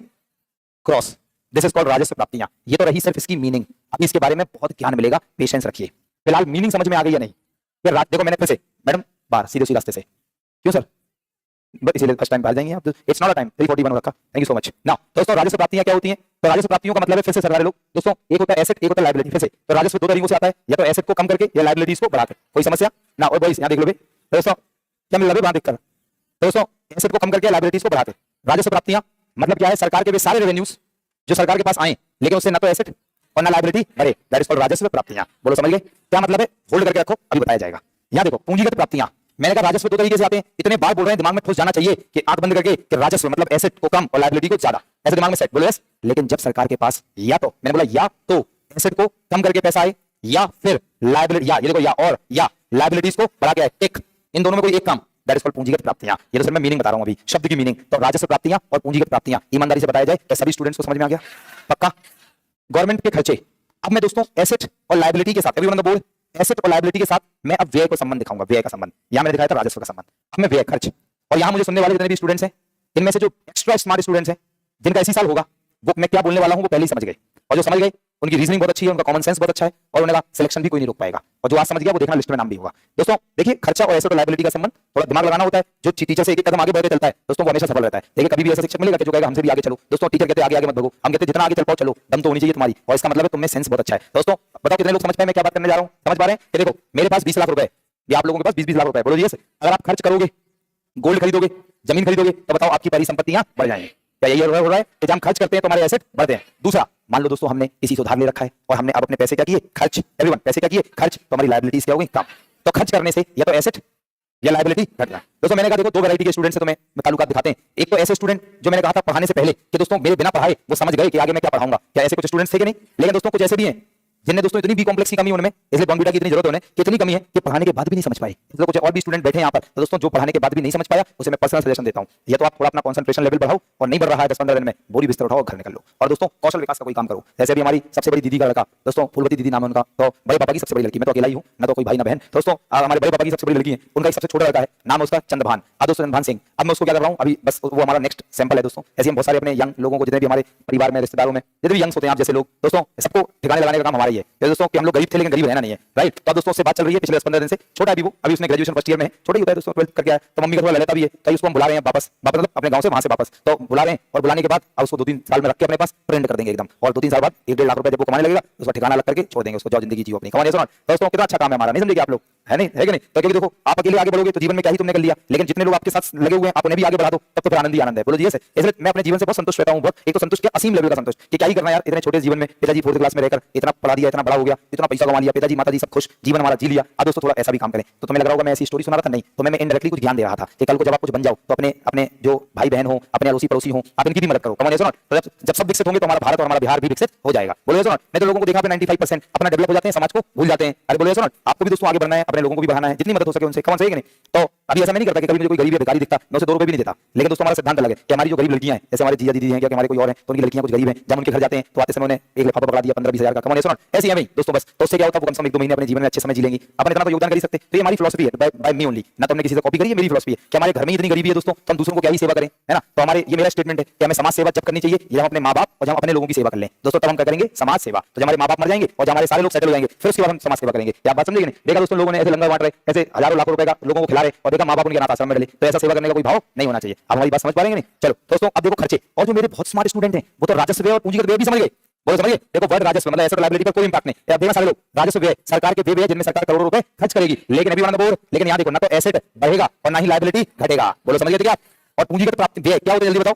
cross. This is called राजस्व प्राप्तियां। ये तो रही सिर्फ इसकी मीनिंग, अभी इसके बारे में बहुत ज्ञान मिलेगा, पेशेंस रखिए। फिलहाल मीनिंग समझ में आ गई या नहीं? फिर रात देखो मैंने फिर से मैडम बाहर सीधे रास्ते से क्यों सर? इसीलिए फर्स्ट टाइम बाहर जाएंगे आप, इट्स नॉट अ टाइम 3:41 रखा। Thank you so much. Now दोस्तों राजस्व प्राप्तियां क्या होती हैं? तो राजस्व प्राप्तियों का मतलब है फिर से सरकार लोग दोस्तों, एक होता है एसेट, एक होता है लायबिलिटी। फिर से तो राजस्व 2 तरीकों से आता है, या तो एसेट को कम करके या लायबिलिटीज को बढ़ाकर। कोई समस्या ना? और बॉयज यहां देख लो दोस्तों, क्या मिल रहा है वहां देखकर दोस्तों, एसेट को कम करके लायबिलिटीज को बढ़ाकर। राजस्व प्राप्तियां मतलब क्या है? सरकार के वे सारे रेवेन्यूज जो सरकार के पास आए लेकिन उससे ना तो एसेट और ना लायबिलिटी बढ़े, दैट इज कॉल्ड राजस्व प्राप्तियां। बोलो समझ गए क्या मतलब है? होल्ड करके रखो, अभी बताया जाएगा। यहां देखो पूंजीगत प्राप्तियां, मैंने कहा राजस्व 2 तरीके से आते हैं, इतने बार बोल रहे हैं दिमाग में घुस जाना चाहिए कि आंख बंद करके कि राजस्व मतलब एसेट को कम और लायबिलिटी को ज्यादा, ऐसे दिमाग में सेट। बोलो यस। लेकिन जब सरकार के पास या तो मैंने बोला या तो एसेट को कम करके पैसा आए या फिर लायबिलिटी, या ये देखो या और या लायबिलिटीज को बढ़ा के आए, टिक, इन दोनों में कोई एक काम, दैट इज कॉल्ड पूंजीगत प्राप्तियां। ये तो सिर्फ मैं मीनिंग बता रहा हूं अभी, शब्द की मीनिंग। तो राजस्व प्राप्तियां और पूंजीगत प्राप्तियां ईमानदारी से बताया जाए, क्या सभी स्टूडेंट्स को समझ में आ गया? पक्का? गवर्नमेंट के खर्चे। अब मैं दोस्तों एसेट और लायबिलिटी के साथ, everyone on the board, asset और लायबिलिटी के साथ मैं अब व्यय को संबंध दिखाऊंगा, व्यय का संबंध। यहां मैंने दिखाया था राजस्व का संबंध, अब मैं व्यय खर्च। और यहां मुझे सुनने वाले जितने भी स्टूडेंट्स हैं, इनमें से जो एक्स्ट्रा स्मार्ट स्टूडेंट्स हैं जिनका इसी साल होगा, वो मैं क्या बोलने वाला हूं वो पहले ही समझ गए, और जो समझ गए उनकी रीजनिंग बहुत अच्छी है, उनका कॉमन सेंस बहुत अच्छा है, और उनका सिलेक्शन भी कोई नहीं रोक पाएगा। और जो आज समझ गया वो देखना लिस्ट में नाम भी होगा। दोस्तों देखिए, खर्चा और एसेट और लायबिलिटी का संबंध थोड़ा दिमाग लगाना होता है। जो टीचर से एक कदम आगे बढ़ते चलता है दोस्तों वो हमेशा सफल रहता है। देखिए कभी भी ऐसा शिक्षक मिलेगा कि जो कहेगा हमसे भी आगे चलो, दोस्तों टीचर कहते आगे आगे मत भागो, हम कहते जितना आगे चल पाओ चलो, दम तो होनी चाहिए तुम्हारी, और इसका मतलब है तुम्हें सेंस बहुत अच्छा है। दोस्तों बताओ कितने लोग समझ पाए मैं क्या बात करने जा रहा हूं? समझ पा रहे हैं? कि देखो मेरे पास 20 लाख रुपए, या आप लोगों के पास 20-20 लाख रुपए, बोलो यस। अगर आप खर्च करोगे, गोल्ड खरीदोगे, जमीन खरीदोगे, तो बताओ आपकी परिसंपत्तियां बढ़ जाएंगी। क्या यही हो रहा है कि जब हम खर्च करते हैं तो हमारे एसेट बढ़ते हैं? दूसरा, मान लो दोस्तों हमने किसी से उधार ले रखा है और हमने अब अपने पैसे क्या किए? खर्च। एवरीवन पैसे क्या किए? खर्च। तो हमारी लायबिलिटीज क्या हो गई? कम। तो खर्च करने से या तो एसेट या लायबिलिटी घट जाए। दोस्तों मैंने कहा देखो 2 वैरायटी के स्टूडेंट से तुम्हें ताल्लुकात दिखाते हैं। एक तो ऐसे स्टूडेंट जो मैंने कहा था पढ़ाने से पहले कि दोस्तों मेरे बिना पढ़ाए वो समझ गए कि आगे मैं क्या पढ़ाऊंगा, क्या ऐसे कुछ स्टूडेंट्स थे कि नहीं? लेकिन दोस्तों कुछ ऐसे भी हैं जिनने दोस्तों इतनी बी कॉम्प्लेक्स की कमी उनमें, इसलिए बॉर्नविटा की इतनी जरूरत है उन्हें कि इतनी कमी है कि पढ़ाने के बाद भी नहीं समझ पाए। इसलिए कुछ और भी स्टूडेंट बैठे हैं यहाँ पर, तो दोस्तों जो पढ़ाने के बाद भी नहीं समझ पाया उसे मैं पर्सनल सजेशन देता हूँ, या तो आप थोड़ा अपना कंसंट्रेशन लेवल बढ़ाओ, और नहीं बढ़ रहा है 10-15 दिन में बोरी बिस्तर उठाओ घर निकल लो। और दोस्तों कौशल विकास का कोई काम करो। जैसे अभी हमारी सबसे बड़ी दीदी का लड़का, दोस्तों फूलवती दीदी नाम है उनका, तो बड़े पापा की सबसे बड़ी लड़की, मैं तो अकेला ही हूँ, ना तो कोई भाई ना बहन। दोस्तों हमारे बड़े पापा की सबसे बड़ी लड़की है, उनका सबसे छोटा लड़का है, नाम है उसका चंद्रभान। अब दोस्तों चंद्रभान सिंह, अब मैं उसको क्या कर रहा हूँ अभी, बस वो हमारा नेक्स्ट सैंपल है दोस्तों। ऐसे हम बहुत सारे अपने यंग लोगों को, जितने भी हमारे परिवार में, रिश्तेदारों में जितने भी यंग्स होते हैं आप जैसे लोग, दोस्तों सबको ठिकाने लगाने का काम हमारा ही ही है दोस्तों कि हम लोग गरीब थे लेकिन गरीब रहना नहीं है, राइट। तो दोस्तों उससे बात चल रही है पिछले 10-15 दिन से, छोटा है अभी वो, अभी उसने ग्रेजुएशन फर्स्ट ईयर में है, छोटा ही होता है दोस्तों, 12th करके आया, तो मम्मी का थोड़ा लेता भी है, तो उसको हम बुला रहे हैं वापस मतलब अपने गांव से वहां से वापस, तो बुला रहे हैं और बुलाने के बाद अब उसको 2-3 साल में रख के अपने पास ट्रेंड कर देंगे एकदम, और 2-3 साल बाद 1-1.5 लाख रुपए जब वो कमाने लगेगा उसका ठिकाना लग करके छोड़ देंगे उसको, जाओ जिंदगी जियो अपनी, कमाने। सुनो दोस्तों कितना अच्छा काम है हमारा, नहीं समझेंगे आप लोग, है नहीं, है कि नहीं। तो क्योंकि देखो आप अकेले आगे बढ़ोगे तो जीवन में क्या ही तुमने कर लिया, लेकिन जितने लोग आपके साथ लगे हुए हैं आप उन्हें भी आगे बढ़ा दो, तब तो फिर आनंद ही आनंद है। बोलो जी ऐसे, इसलिए मैं अपने जीवन से बहुत संतुष्ट रहता हूं, बहुत, एक तो संतुष्ट क्या असीम लेवल का संतुष्ट कि क्या ही करना यार इतने छोटे जीवन में, पिताजी 4th क्लास में रहकर इतना पढ़ा दिया, इतना बड़ा हो गया, इतना पैसा कमा लिया, पिताजी माताजी सब खुश, जीवन हमारा जी लिया, अब दोस्तों थोड़ा ऐसा भी काम करें। तो तुम्हें लग रहा होगा मैं ऐसी स्टोरी सुना रहा था, नहीं, तो मैं इनडायरेक्टली कुछ ज्ञान दे रहा था कि कल को जब आप कुछ बन जाओ तो अपने अपने जो भाई बहन हो, अपने अड़ोसी पड़ोसी हो, आप इनकी भी मदद करो, कमाने। सुनो तो जब सब विकसित होंगे तो हमारा भारत और हमारा बिहार भी विकसित हो जाएगा। बोलो सुनो, मैं तो लोगों को देखा 95% अपना डेवलप हो जाते हैं, समाज को भूल जाते हैं। अरे बोलो सुनो, आपको भी दोस्तों आगे बढ़ना है, अपने लोगों को भी बढ़ाना है, जितनी मदद हो सके उनसे, कौन सही है कि नहीं। तो अभी ऐसा मैं नहीं करता कि कभी मुझे कोई गरीब या भिखारी दिखता मैं उसे 2 रुपए भी नहीं देता, लेकिन दोस्तों हमारा सिद्धांत अलग है कि हमारी जो गरीब लड़कियां हैं, जैसे हमारे जीजा दीदी हैं या हमारे कोई और हैं, तो उनकी लड़कियां कुछ गरीब हैं, जब उनके घर जाते हैं तो आते समय उन्हें एक लिफाफा पकड़ा दिया 15-20 हजार का, कमाने। सुनो ऐसी है भाई दोस्तों, बस तो उससे क्या होता है वो कम से कम 1-2 महीने अपने जीवन में अच्छे समय जी लेंगी, अपन इतना तो योगदान कर ही सकते। तो ये हमारी फिलॉसफी है, बाय मी ओनली, ना तुमने किसी से कॉपी करी है, मेरी फिलॉसफी है कि हमारे घर में इतनी गरीबी है दोस्तों तो हम दूसरों को क्या ही सेवा करें, है ना। तो हमारे ये मेरा स्टेटमेंट है कि हमें समाज सेवा जब करनी चाहिए, ये हम अपने माँ-बाप और हम अपने लोगों की सेवा कर लें दोस्तों, तब हम क्या करेंगे समाज सेवा। तो जब हमारे माँ-बाप मर जाएंगे और जब हमारे सारे लोग सेटल हो जाएंगे फिर उसके बाद हम समाज सेवा करेंगे। क्या बात समझेंगे नहीं। देखा दोस्तों लोगों ने ऐसे लंगर बांट रहे, ऐसे हजारों लाखों रुपए का लोगों को खिला रहे और देखा माँ-बाप उनके अनाथ आश्रम में डाले, तो ऐसा सेवा करने का कोई भाव नहीं होना चाहिए। अब हमारी बात समझ पा रहे हैं नहीं। चलो दोस्तों अब देखो खर्चे, और जो मेरे बहुत स्मार्ट स्टूडेंट हैं वो तो राजस्व व्यय और पूंजीगत व्यय भी समझ गए। बोलो समझिए, देखो वर्ड राजस्व मतलब एसेट लायबिलिटी पर कोई इंपैक्ट नहीं। अब देखना सारे लोग राजस्व व्यय सरकार के वे व्यय जिनमें सरकार करोड़ों रुपए खर्च करेगी, लेकिन अभी वन बोर, लेकिन यहाँ देखो ना तो एसेट बढ़ेगा और ना ही लायबिलिटी घटेगा। बोलो समझ गए क्या। और पूंजीगत प्राप्ति व्यय क्या होता है जल्दी बताओ,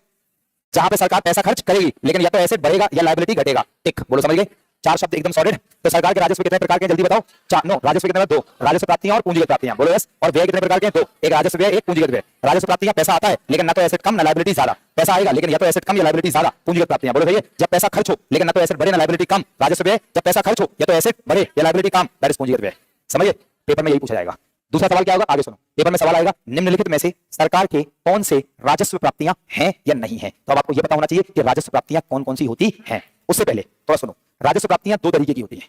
जहां पे सरकार पैसा खर्च करेगी लेकिन या तो एसेट बढ़ेगा या लायबिलिटी घटेगा। टिक। बोलो समझ गए, 4 शब्द एकदम सॉलिड। तो सरकार के राजस्व कितने प्रकार के जल्दी बताओ। 4 नो राजस्व कितने 2 राजस्व प्राप्तियां और पूंजीगत प्राप्तियां। बोलो यस। और व्यय कितने प्रकार के 2, एक राजस्व व्यय एक पूंजीगत व्यय। राजस्व प्राप्तियां पैसा आता है लेकिन ना तो एसेट कम ना लायबिलिटी ज्यादा, पैसा आएगा लेकिन या तो एसेट कम या लायबिलिटी ज्यादा। पूंजीगत प्राप्तियां बोलो भैया जब पैसा खर्च हो लेकिन ना तो एसेट बढ़े ना लायबिलिटी कम। राजस्व व्यय जब पैसा खर्च हो या तो एसेट बढ़े या लायबिलिटी कम, दैट इज पूंजीगत व्यय। समझिए पेपर में यही पूछा जाएगा। दूसरा सवाल क्या होगा आगे सुनो, पेपर में सवाल आएगा निम्नलिखित में से सरकार के कौन से राजस्व प्राप्तियां हैं या नहीं है। तो अब आपको यह पता होना चाहिए कि राजस्व प्राप्तियां कौन कौन सी होती हैं। उससे पहले थोड़ा सुनो, राजस्व प्राप्तियां 2 तरीके की होती हैं,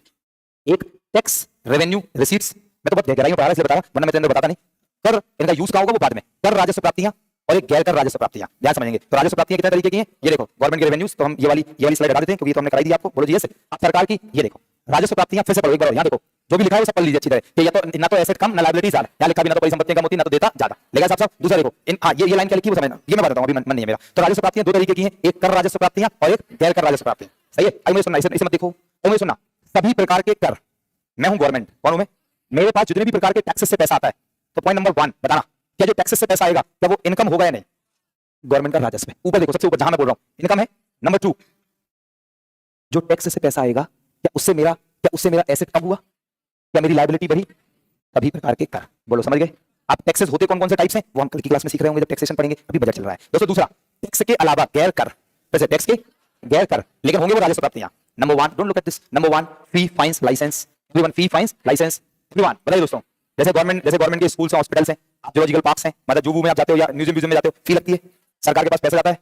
एक टैक्स रेवेन्यू रिसीट्स, मैं तो बहुत गहराई में पढ़ा रहा इसलिए बता रहा, वरना मैं तेरे बताता नहीं। कर इनका यूज कहां होगा वो बाद में। कर राजस्व प्राप्तियां और एक गैर कर राजस्व प्राप्तियां, ध्यान समझेंगे। तो राजस्व प्राप्तियां कितने तरीके की हैं ये देखो, गवर्नमेंट के रेवेन्यूज, तो हम ये वाली स्लाइड हटा देते हैं क्योंकि तो हमने कराई दी आपको। बोलो जी यस। अब सरकार की ये देखो राजस्व प्राप्तियां, फिर से पढ़ो एक बार, यहां देखो जो भी लिखा है वो सब पढ़ लीजिए अच्छी तरह कि या तो ना तो एसेट कम ना लायबिलिटी ज्यादा, यहां लिखा भी ना तो परिसंपत्तियां कम होती ना तो देता ज्यादा, लेगा साहब साहब। दूसरा देखो इन हां ये लाइन क्या लिखी वो समझना, ये मैं बताता हूं अभी मन नहीं है मेरा। तो राजस्व प्राप्तियां 2 तरीके की हैं, एक कर राजस्व प्राप्तियां और एक गैर कर राजस्व प्राप्तियां। सही है। अब मुझे सुनना, इसे मत देखो, अब मुझे सुनना, सभी प्रकार के कर, मैं हूं गवर्नमेंट, कौन हूं मैं, मेरे पास जितने भी प्रकार के टैक्सेस से पैसा आता है, तो पॉइंट नंबर 1 बताना क्या जो टैक्सेस से पैसा आएगा क्या वो इनकम होगा या नहीं। गवर्नमेंट का राजस्व ऊपर देखो, सबसे ऊपर जहां मैं बोल रहा हूं इनकम है। नंबर 2 जो टैक्स से पैसा आएगा क्या उससे मेरा एसेट कम हुआ, क्या मेरी लायबिलिटी बढ़ी। सभी प्रकार के कर, बोलो समझ गए। आप टैक्सेस होते कौन कौन से टाइप्स हैं वो हम कल की क्लास में सीख रहे होंगे जब टैक्सेशन पढ़ेंगे, अभी बजट चल रहा है दोस्तों। दूसरा टैक्स के अलावा गैर कर, वैसे टैक्स के गैर कर लेकिन होंगे वो राजस्व प्राप्तियां। Number 1 don't look at this, number 1 fee fines licence, everyone fee fines licence everyone. बताइए दोस्तों, जैसे गवर्नमेंट के स्कूल्स हैं, हॉस्पिटल्स हैं, जूलॉजिकल पार्क्स हैं, मतलब जूबू में आप जाते हो या म्यूजियम में जाते हो, फी लगती है, सरकार के पास पैसा जाता है।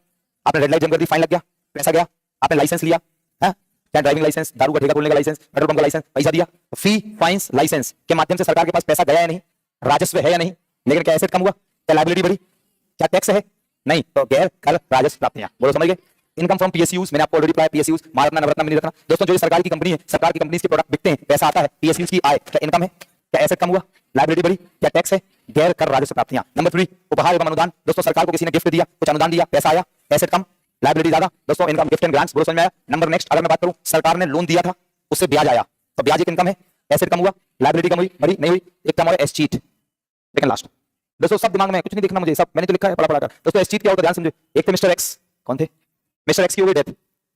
आपने रेड लाइट जम कर दी, फाइन लग गया, पैसा गया, आपने लाइसेंस लिया है, क्या ड्राइविंग लाइसेंस, दारू का ठेका खोलने का लाइसेंस, पेट्रोल पंप का लाइसेंस, पैसा दिया, फी फाइंस लाइसेंस के माध्यम से सरकार के पास पैसा गया या नहीं, राजस्व है या नहीं, लेकिन क्या एसेट कम हुआ, क्या लायबिलिटी बढ़ी, क्या टैक्स है नहीं, तो गैर कर राजस्व प्राप्तियां। बोलो समझ गए। इनकम फ्रॉम पीएसयूज, मैंने आपको ऑलरेडी पढ़ाया पीएसयूज, महारत्ना नवरत्ना मिनी रत्ना। दोस्तों जो सरकार की कंपनी है, सरकार की कंपनी के प्रोडक्ट बिकते हैं, पैसा आता है, पीएसयूज की आय, क्या इनकम है, क्या एसेट कम हुआ, लायबिलिटी बढ़ी, क्या टैक्स है, गैर कर राजस्व प्राप्तियां। नंबर 3 उपहार एवं अनुदान, दोस्तों सरकार को किसी ने गिफ्ट दिया, कुछ अनुदान दिया, पैसा आया, एसेट कम लायबिलिटी ज्यादा, दोस्तों इनकम गिफ्ट एंड ग्रांट्स। बोलो समझ में आया। नंबर नेक्स्ट अगर मैं बात करूं, सरकार ने लोन दिया था उससे ब्याज आया, तो ब्याज एक इनकम है, एसेट कम हुआ, लायबिलिटी कम हुई, बढ़ी नहीं हुई, एक टर्म और एस्चीट, सेकंड लास्ट। दोस्तों सब दिमाग में, कुछ नहीं देखना मुझे, सब मैंने तो लिखा है पढ़ा पढ़ा कर। दोस्तों एस्चीट क्या होता है ध्यान समझो। एक थे मिस्टर एक्स, कौन थे, मिस्टर एक्स की हो गई डेथ,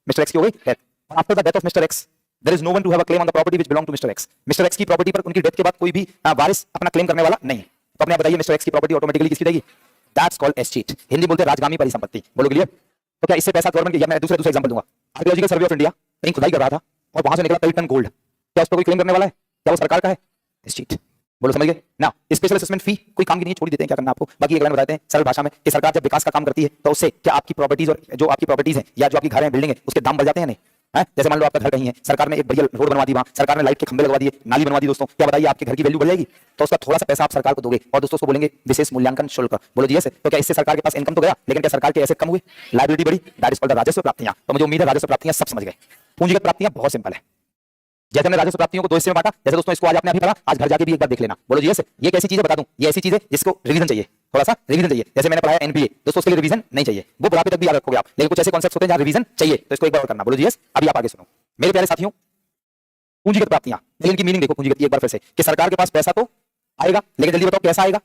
मिस्टर एक्स की हो गई death, after the death of mister X there is no one to have a claim on the property which belong to mister X. Mister X की property पर उनकी death के बाद कोई भी वारिस अपना क्लेम करने वाला नहीं है, तो अपने बताइए मिस्टर एक्स की प्रॉपर्टी ऑटोमेटिकली किसकी जाएगी, दैट्स कॉल्ड एस्चीट, हिंदी बोलते हैं राजगामी परिसंपत्ति। बोलो क्लियर। तो क्या इससे पैसा गवर्नमेंट की, मैं दूसरा एग्जांपल दूंगा, आर्कियोलॉजिकल सर्वे ऑफ इंडिया कहीं खुदाई कर रहा था और वहां से निकला 30 टन गोल्ड, क्या उस पर कोई क्लेम करने वाला है, क्या वो सरकार का है, एस्चीट। बोलो समझ गए ना। स्पेशल असेसमेंट फी कोई काम की नहीं, छोड़ देते हैं, क्या करना आपको, बाकी एक लाइन बताते हैं सरल भाषा में कि सरकार जब विकास का काम करती है तो उससे क्या आपकी प्रॉपर्टीज और जो आपकी प्रॉपर्टीज हैं या जो आपकी घर है बिल्डिंग है उसके दाम बढ़ जाते हैं नहीं है। जैसे मान लो आपका घर कहीं है, सरकार ने एक बढ़िया रोड बनवा दी, वहां सरकार ने लाइट के खंभे लगवा दिए, नाली बनवा दी, दोस्तों क्या बताइए आपके घर की वैल्यू बढ़ जाएगी, तो उसका थोड़ा सा पैसा आप सरकार को दोगे और दोस्तों को बोलेंगे विशेष मूल्यांकन शुल्क। बोलो जी ऐसे। तो क्या इससे सरकार के पास इनकम तो गया, लेकिन क्या सरकार के एसेट कम हुए, लायबिलिटी बढ़ी, दैट इज कॉल्ड द राजस्व प्राप्तियां। तो मुझे उम्मीद है राजस्व प्राप्तियां सब समझ गए। पूंजीगत प्राप्तियां बहुत सिंपल है, जैसे हमने राजस्व प्राप्तियों को दो हिस्से में बांटा, जैसे दोस्तों इसको आज आपने अभी पढ़ा, आज घर जाके भी एक बार देख लेना। बोलो जी यस। ये कैसी चीज है बता दूं, ये ऐसी चीज है जिसको रिवीजन चाहिए, थोड़ा सा रिवीजन चाहिए। जैसे मैंने पढ़ाया एनपीए, दोस्तों उसके लिए रिवीजन नहीं चाहिए, वो बुढ़ापे तक भी याद रखोगे आप, लेकिन कुछ ऐसे कॉन्सेप्ट्स होते हैं जहां रिवीजन चाहिए, तो इसको एक बार करना। बोलो जी यस। अभी आप आगे सुनो मेरे प्यारे साथियों, पूंजीगत प्राप्तियां, लेकिन इनकी मीनिंग देखो पूंजीगत की एक बार फिर से, कि सरकार के पास पैसा तो आएगा, लेकिन जल्दी बताओ कैसा आएगा,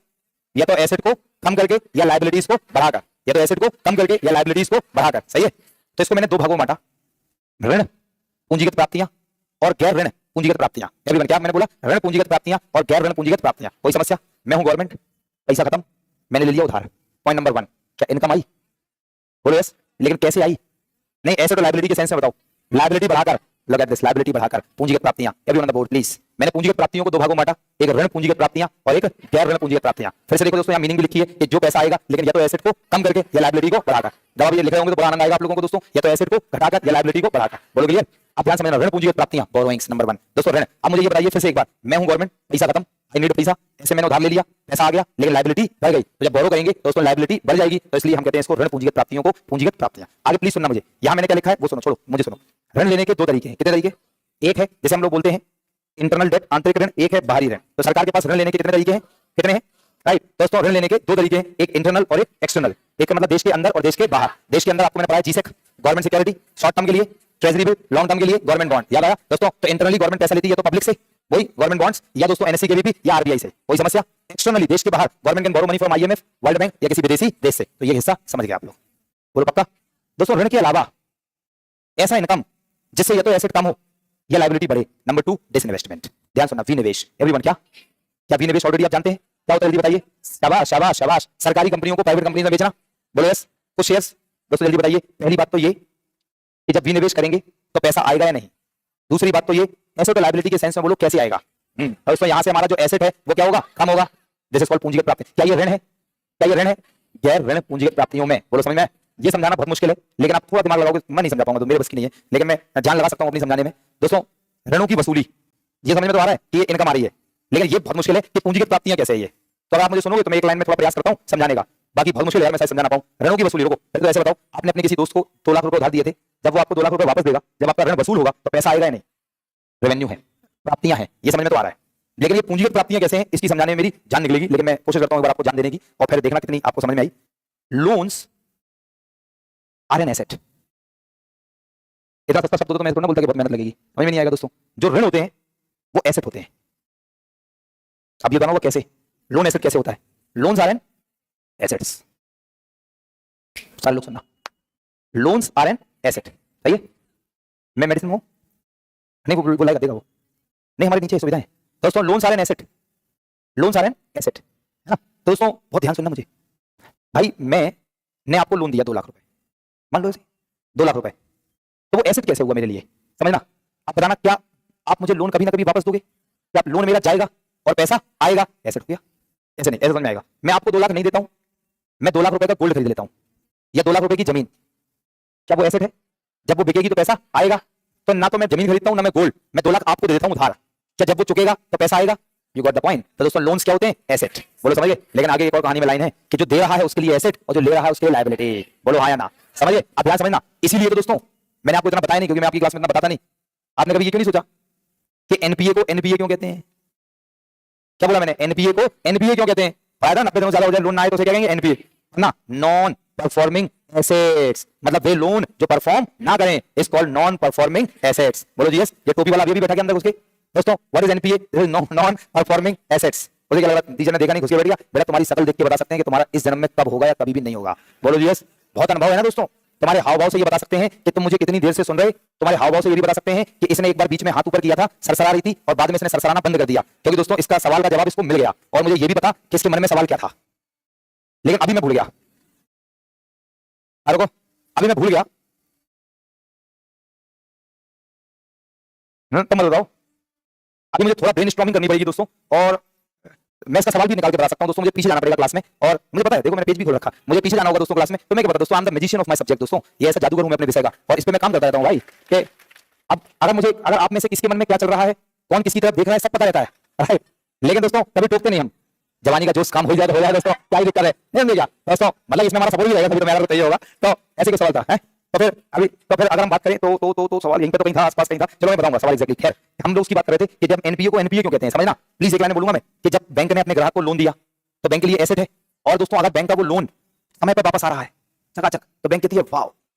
या तो एसेट को कम करके या लायबिलिटीज को बढ़ाकर, या तो एसेट को कम करके या लायबिलिटीज को बढ़ाकर, सही है। तो इसको मैंने दो भागों में बांटा, ऋण पूंजीगत प्राप्तियां और गैर ऋण पूंजीगत प्राप्तियां। एवरीवन, क्या मैंने बोला, ऋण पूंजीगत प्राप्तियां और गैर ऋण पूंजीगत प्राप्तियां। कोई समस्या? मैं हूं गवर्नमेंट, पैसा खत्म, मैंने ले लिया उधार, पॉइंट नंबर 1, क्या इनकम आई? बोलो यस। लेकिन कैसे आई? नहीं, एसेट और लायबिलिटी के सेंस में बताओ, लायबिलिटी बढ़ाकर, लुक एट दिस, लायबिलिटी बढ़ाकर पूंजीगत प्राप्तियां। Everyone on the board please. मैंने पूंजीगत प्राप्तियों को दो भागों में बांटा, एक ऋण पूंजीगत प्राप्तियां और एक गैर ऋण पूंजीगत प्राप्तियां। फिर से देखो दोस्तों, यहां मीनिंग भी लिखी है कि जो पैसा आएगा, लेकिन या तो एसेट को कम करके या लायबिलिटी को बढ़ाकर। जब आप ये लिखे होंगे तो बड़ा आनंद आएगा आप लोगों को दोस्तों, या तो एसेट को घटाकर या लायबिलिटी को बढ़ाकर। बोलो क्लियर? अब ध्यान समझना, ऋण पूंजीगत प्राप्तियां, बोरोइंग्स नंबर 1 दोस्तों ऋण। अब मुझे ये बताइए फिर से एक बार, मैं हूं गवर्नमेंट, पैसा खत्म, आई नीड पैसा, ऐसे मैंने उधार ले लिया, पैसा आ गया, लेकिन लायबिलिटी बढ़ गई, तो जब बोरो करेंगे तो दोस्तों लायबिलिटी बढ़ जाएगी, तो इसलिए हम कहते हैं इसको ऋण पूंजीगत प्राप्तियों को पूंजीगत प्राप्तियां। आगे प्लीज सुनना मुझे, यहां मैंने क्या लिखा है वो सुनो, छोड़ो मुझे सुनो। ऋण लेने के दो तरीके हैं, कितने तरीके? एक है जिसे हम लोग बोलते हैं इंटरनल डेट, आंतरिक ऋण, एक है बाहरी ऋण। तो सरकार के पास ऋण लेने के कितने तरीके हैं? कितने हैं? राइट दोस्तों, ऋण लेने के दो तरीके हैं, एक इंटरनल और एक एक्सटर्नल। एक का मतलब देश के अंदर और देश के बाहर। देश के अंदर आपको मैंने पढ़ाया G-sec, government security, short term के लिए ट्रेजरी बिल, लॉन्ग टर्म के लिए गवर्नमेंट बॉन्ड, याद आया दोस्तों? तो इंटरनली गवर्नमेंट पैसा लेती है तो पब्लिक से, वही गवर्नमेंट बॉन्ड्स, या दोस्तों एनएससी केवीपी या आरबीआई से। कोई समस्या? एक्सटर्नली देश के बाहर government can borrow money from IMF, world bank या किसी विदेशी देश से। तो ये हिस्सा समझ गए आप लोग? बोलो पक्का? दोस्तों ऋण के अलावा ऐसा इनकम जिससे या तो एसेट कम हो या लायबिलिटी बढ़े। Number 2 disinvestment. ध्यान सुनना, विनिवेश। एवरीवन, क्या विनिवेश ऑलरेडी आप जानते हैं क्या होता है? जल्दी बताइए। शाबाश शाबाश शाबाश। सरकारी कंपनियों को प्राइवेट कंपनी में बेचना। बोलो यस। कुछ शेयर्स दोस्तों जल्दी बताइए। पहली बात तो ये कि जब विनिवेश करेंगे तो पैसा आएगा या नहीं। दूसरी बात तो ये एसेट और लायबिलिटी के सेंस में बोलो कैसे आएगा। दोस्तों यहां से हमारा जो एसेट है वो क्या होगा? कम होगा। दिस इज कॉल्ड पूंजीगत प्राप्ति। क्या ये ऋण है? क्या ये ऋण है? गैर ऋण पूंजीगत प्राप्तियों में। बोलो समझ में? ये समझाना बहुत मुश्किल है, लेकिन आप थोड़ा दिमाग लगाओगे, मैं नहीं समझा पाऊंगा तो मेरे बस की नहीं है, लेकिन मैं ध्यान लगा सकता हूं अपनी समझाने में। दोस्तों ऋणों की वसूली, ये समझ में तो आ रहा है कि ये इनकम आ रही है, लेकिन ये बहुत मुश्किल है कि पूंजीगत प्राप्तियां कैसे है ये। तो अगर आप मुझे सुनोगे तो मैं एक लाइन में थोड़ा प्रयास करता हूं समझाने का, बाकी बहुत मुश्किल है मैं शायद समझा ना पाऊं। ऋणों की वसूली, रुको फिर तो ऐसे बताओ, आपने अपने किसी दोस्त को 2 लाख रुपए उधार दिए थे, जब वो आपको 2 लाख रुपए वापस देगा, जब आपका ऋण वसूल होगा तो पैसा आएगा या नहीं? रेवेन्यू है, प्राप्तियां हैं, ये समझ में तो आ रहा है। लेकिन ये पूंजीगत प्राप्तियां कैसे हैं इसकी समझाने में मेरी जान निकलेगी, लेकिन मैं कोशिश करता हूं एक बार आपको जान देने की और फिर देखना कितनी आपको समझ में आई। Loans are an asset. इतना सस्ता शब्द तो मैं इसको ना बोलता कि बहुत मेहनत लगेगी, समझ में नहीं आएगा दोस्तों। जो ऋण होते हैं वो एसेट होते हैं। अब ये बताना वो कैसे, लोन एसेट कैसे होता है? Loans are an assets. सारे लोग सुनना, लोन्स आर एन एसेट। सही है? मैं मेडिसिन हूं नहीं, वो लाएगा देगा वो नहीं, हमारे नीचे सुविधाएं। दोस्तों loans are an asset, loans are an asset, है ना? तो दोस्तों बहुत ध्यान सुनना मुझे भाई, मैंने आपको लोन दिया 2 लाख रुपए, मान लो 2 लाख रुपए, तो वो एसेट कैसे हुआ मेरे लिए? समझना। आप बताना, क्या आप मुझे लोन कभी ना कभी वापस दोगे? क्या लोन मेरा जाएगा और पैसा आएगा? एसेट हो गया। ऐसे नहीं, ऐसे समझ में आएगा। मैं आपको 2 लाख नहीं देता हूं, मैं 2 लाख रुपए का गोल्ड खरीद लेता हूं या 2 लाख रुपए की जमीन, क्या वो एसेट है? जब वो बिकेगी तो पैसा आएगा। तो ना तो मैं जमीन खरीदता हूं ना मैं गोल्ड, मैं 2 लाख आपको दे देता हूं उधार, क्या जब वो चुकेगा तो पैसा आएगा? You got the point. तो दोस्तों लोन्स क्या होते हैं? एसेट। बोलो समझिए। लेकिन आगे एक और कहानी में लाइन है कि जो दे रहा है उसके लिए एसेट और जो ले रहा है उसके लिए लायबिलिटी। बोलो हाँ या ना? समझिए, आप ध्यान समझना। इसीलिए तो दोस्तों मैंने आपको इतना बताया नहीं, क्योंकि मैं आपकी क्लास में इतना बताता नहीं। आपने कभी ये क्यों नहीं सोचा कि एनपीए को एनपीए क्यों कहते हैं? क्या बोला मैंने? एनपीए को एनपीए क्यों कहते हैं? फायदा 90 दिनों से ज्यादा हो जाए लोन ना आए तो उसे क्या कहेंगे? एनपीए ना, नॉन परफॉर्मिंग एसेट्स। मतलब वे लोन जो परफॉर्म ना करें is called non performing assets. बोलो जी यस। ये टोपी वाला अभी भी बैठा के अंदर उसके। दोस्तों what is NPA? Non performing assets. मुझे क्या लगा टीचर ने देखा नहीं, घुस के बैठ गया। बेटा तुम्हारी शकल देख के बता सकते हैं कि तुम्हारा इस जन्म में कब होगा या कभी भी नहीं होगा। बोलो जी यस। बहुत अनुभव है ना दोस्तों। तुम्हारे हाव भाव से ये बता सकते हैं कि तुम मुझे कितनी देर से सुन रहे। तुम्हारे हाव भाव से ये भी बता सकते हैं कि इसने एक बार बीच में हाथ ऊपर किया था, सरसरा रही थी, और बाद में इसने सरसराना बंद कर दिया, क्योंकि दोस्तों इसका सवाल का जवाब इसको मिल गया। और मुझे ये भी पता कि इसके मन में सवाल क्या था, लेकिन अभी मैं भूल गया। रुको, अभी मैं भूल गया। तुम बताओ, अभी मुझे थोड़ा ब्रेनस्टॉर्मिंग करनी पड़ेगी दोस्तों, और मैं इसका सवाल भी निकाल के बता सकता हूं दोस्तों। मुझे पीछे जाना पड़ेगा क्लास में, और मुझे पता है, देखो मैंने पेज भी खोल रखा, मुझे पीछे जाना होगा दोस्तों क्लास में। तो मैं क्या पता दोस्तों, I am the magician of my subject दोस्तों। ये ऐसा जादूगर हूं मैं अपने विषय का, और इस पे मैं काम करता रहता हूं भाई। कि अब अगर आप में से किसके मन में क्या चल रहा है, कौन किसकी तरफ देख रहा है, सब पता रहता है, राइट? लेकिन दोस्तों कभी टोकते नहीं हम। जवानी का जोश काम हो जाए तो हो जाए दोस्तों, क्या ही दिक्कत है? नहीं समझेगा दोस्तों? मतलब इसमें हमारा सपोर्ट भी रहेगा, तभी तो मेरा तो ये होगा। तो ऐसे क्या सवाल था है? तो फिर अगर हम बात करें तो सवाल यहीं पे तो कहीं था, आसपास कहीं था। चलो मैं बताऊंगा सवाल एग्जैक्टली। खैर, हम लोग उसकी बात कर रहे थे कि जब एनपीए को एनपीए क्यों कहते हैं, समझना प्लीज। एक लाइन में बोलूंगा मैं कि जब बैंक ने अपने ग्राहक को लोन दिया तो बैंक के लिए एसेट है। और दोस्तों अगर बैंक का वो लोन समय पर वापस आ रहा है चकाचक, तो बैंक कहती है wow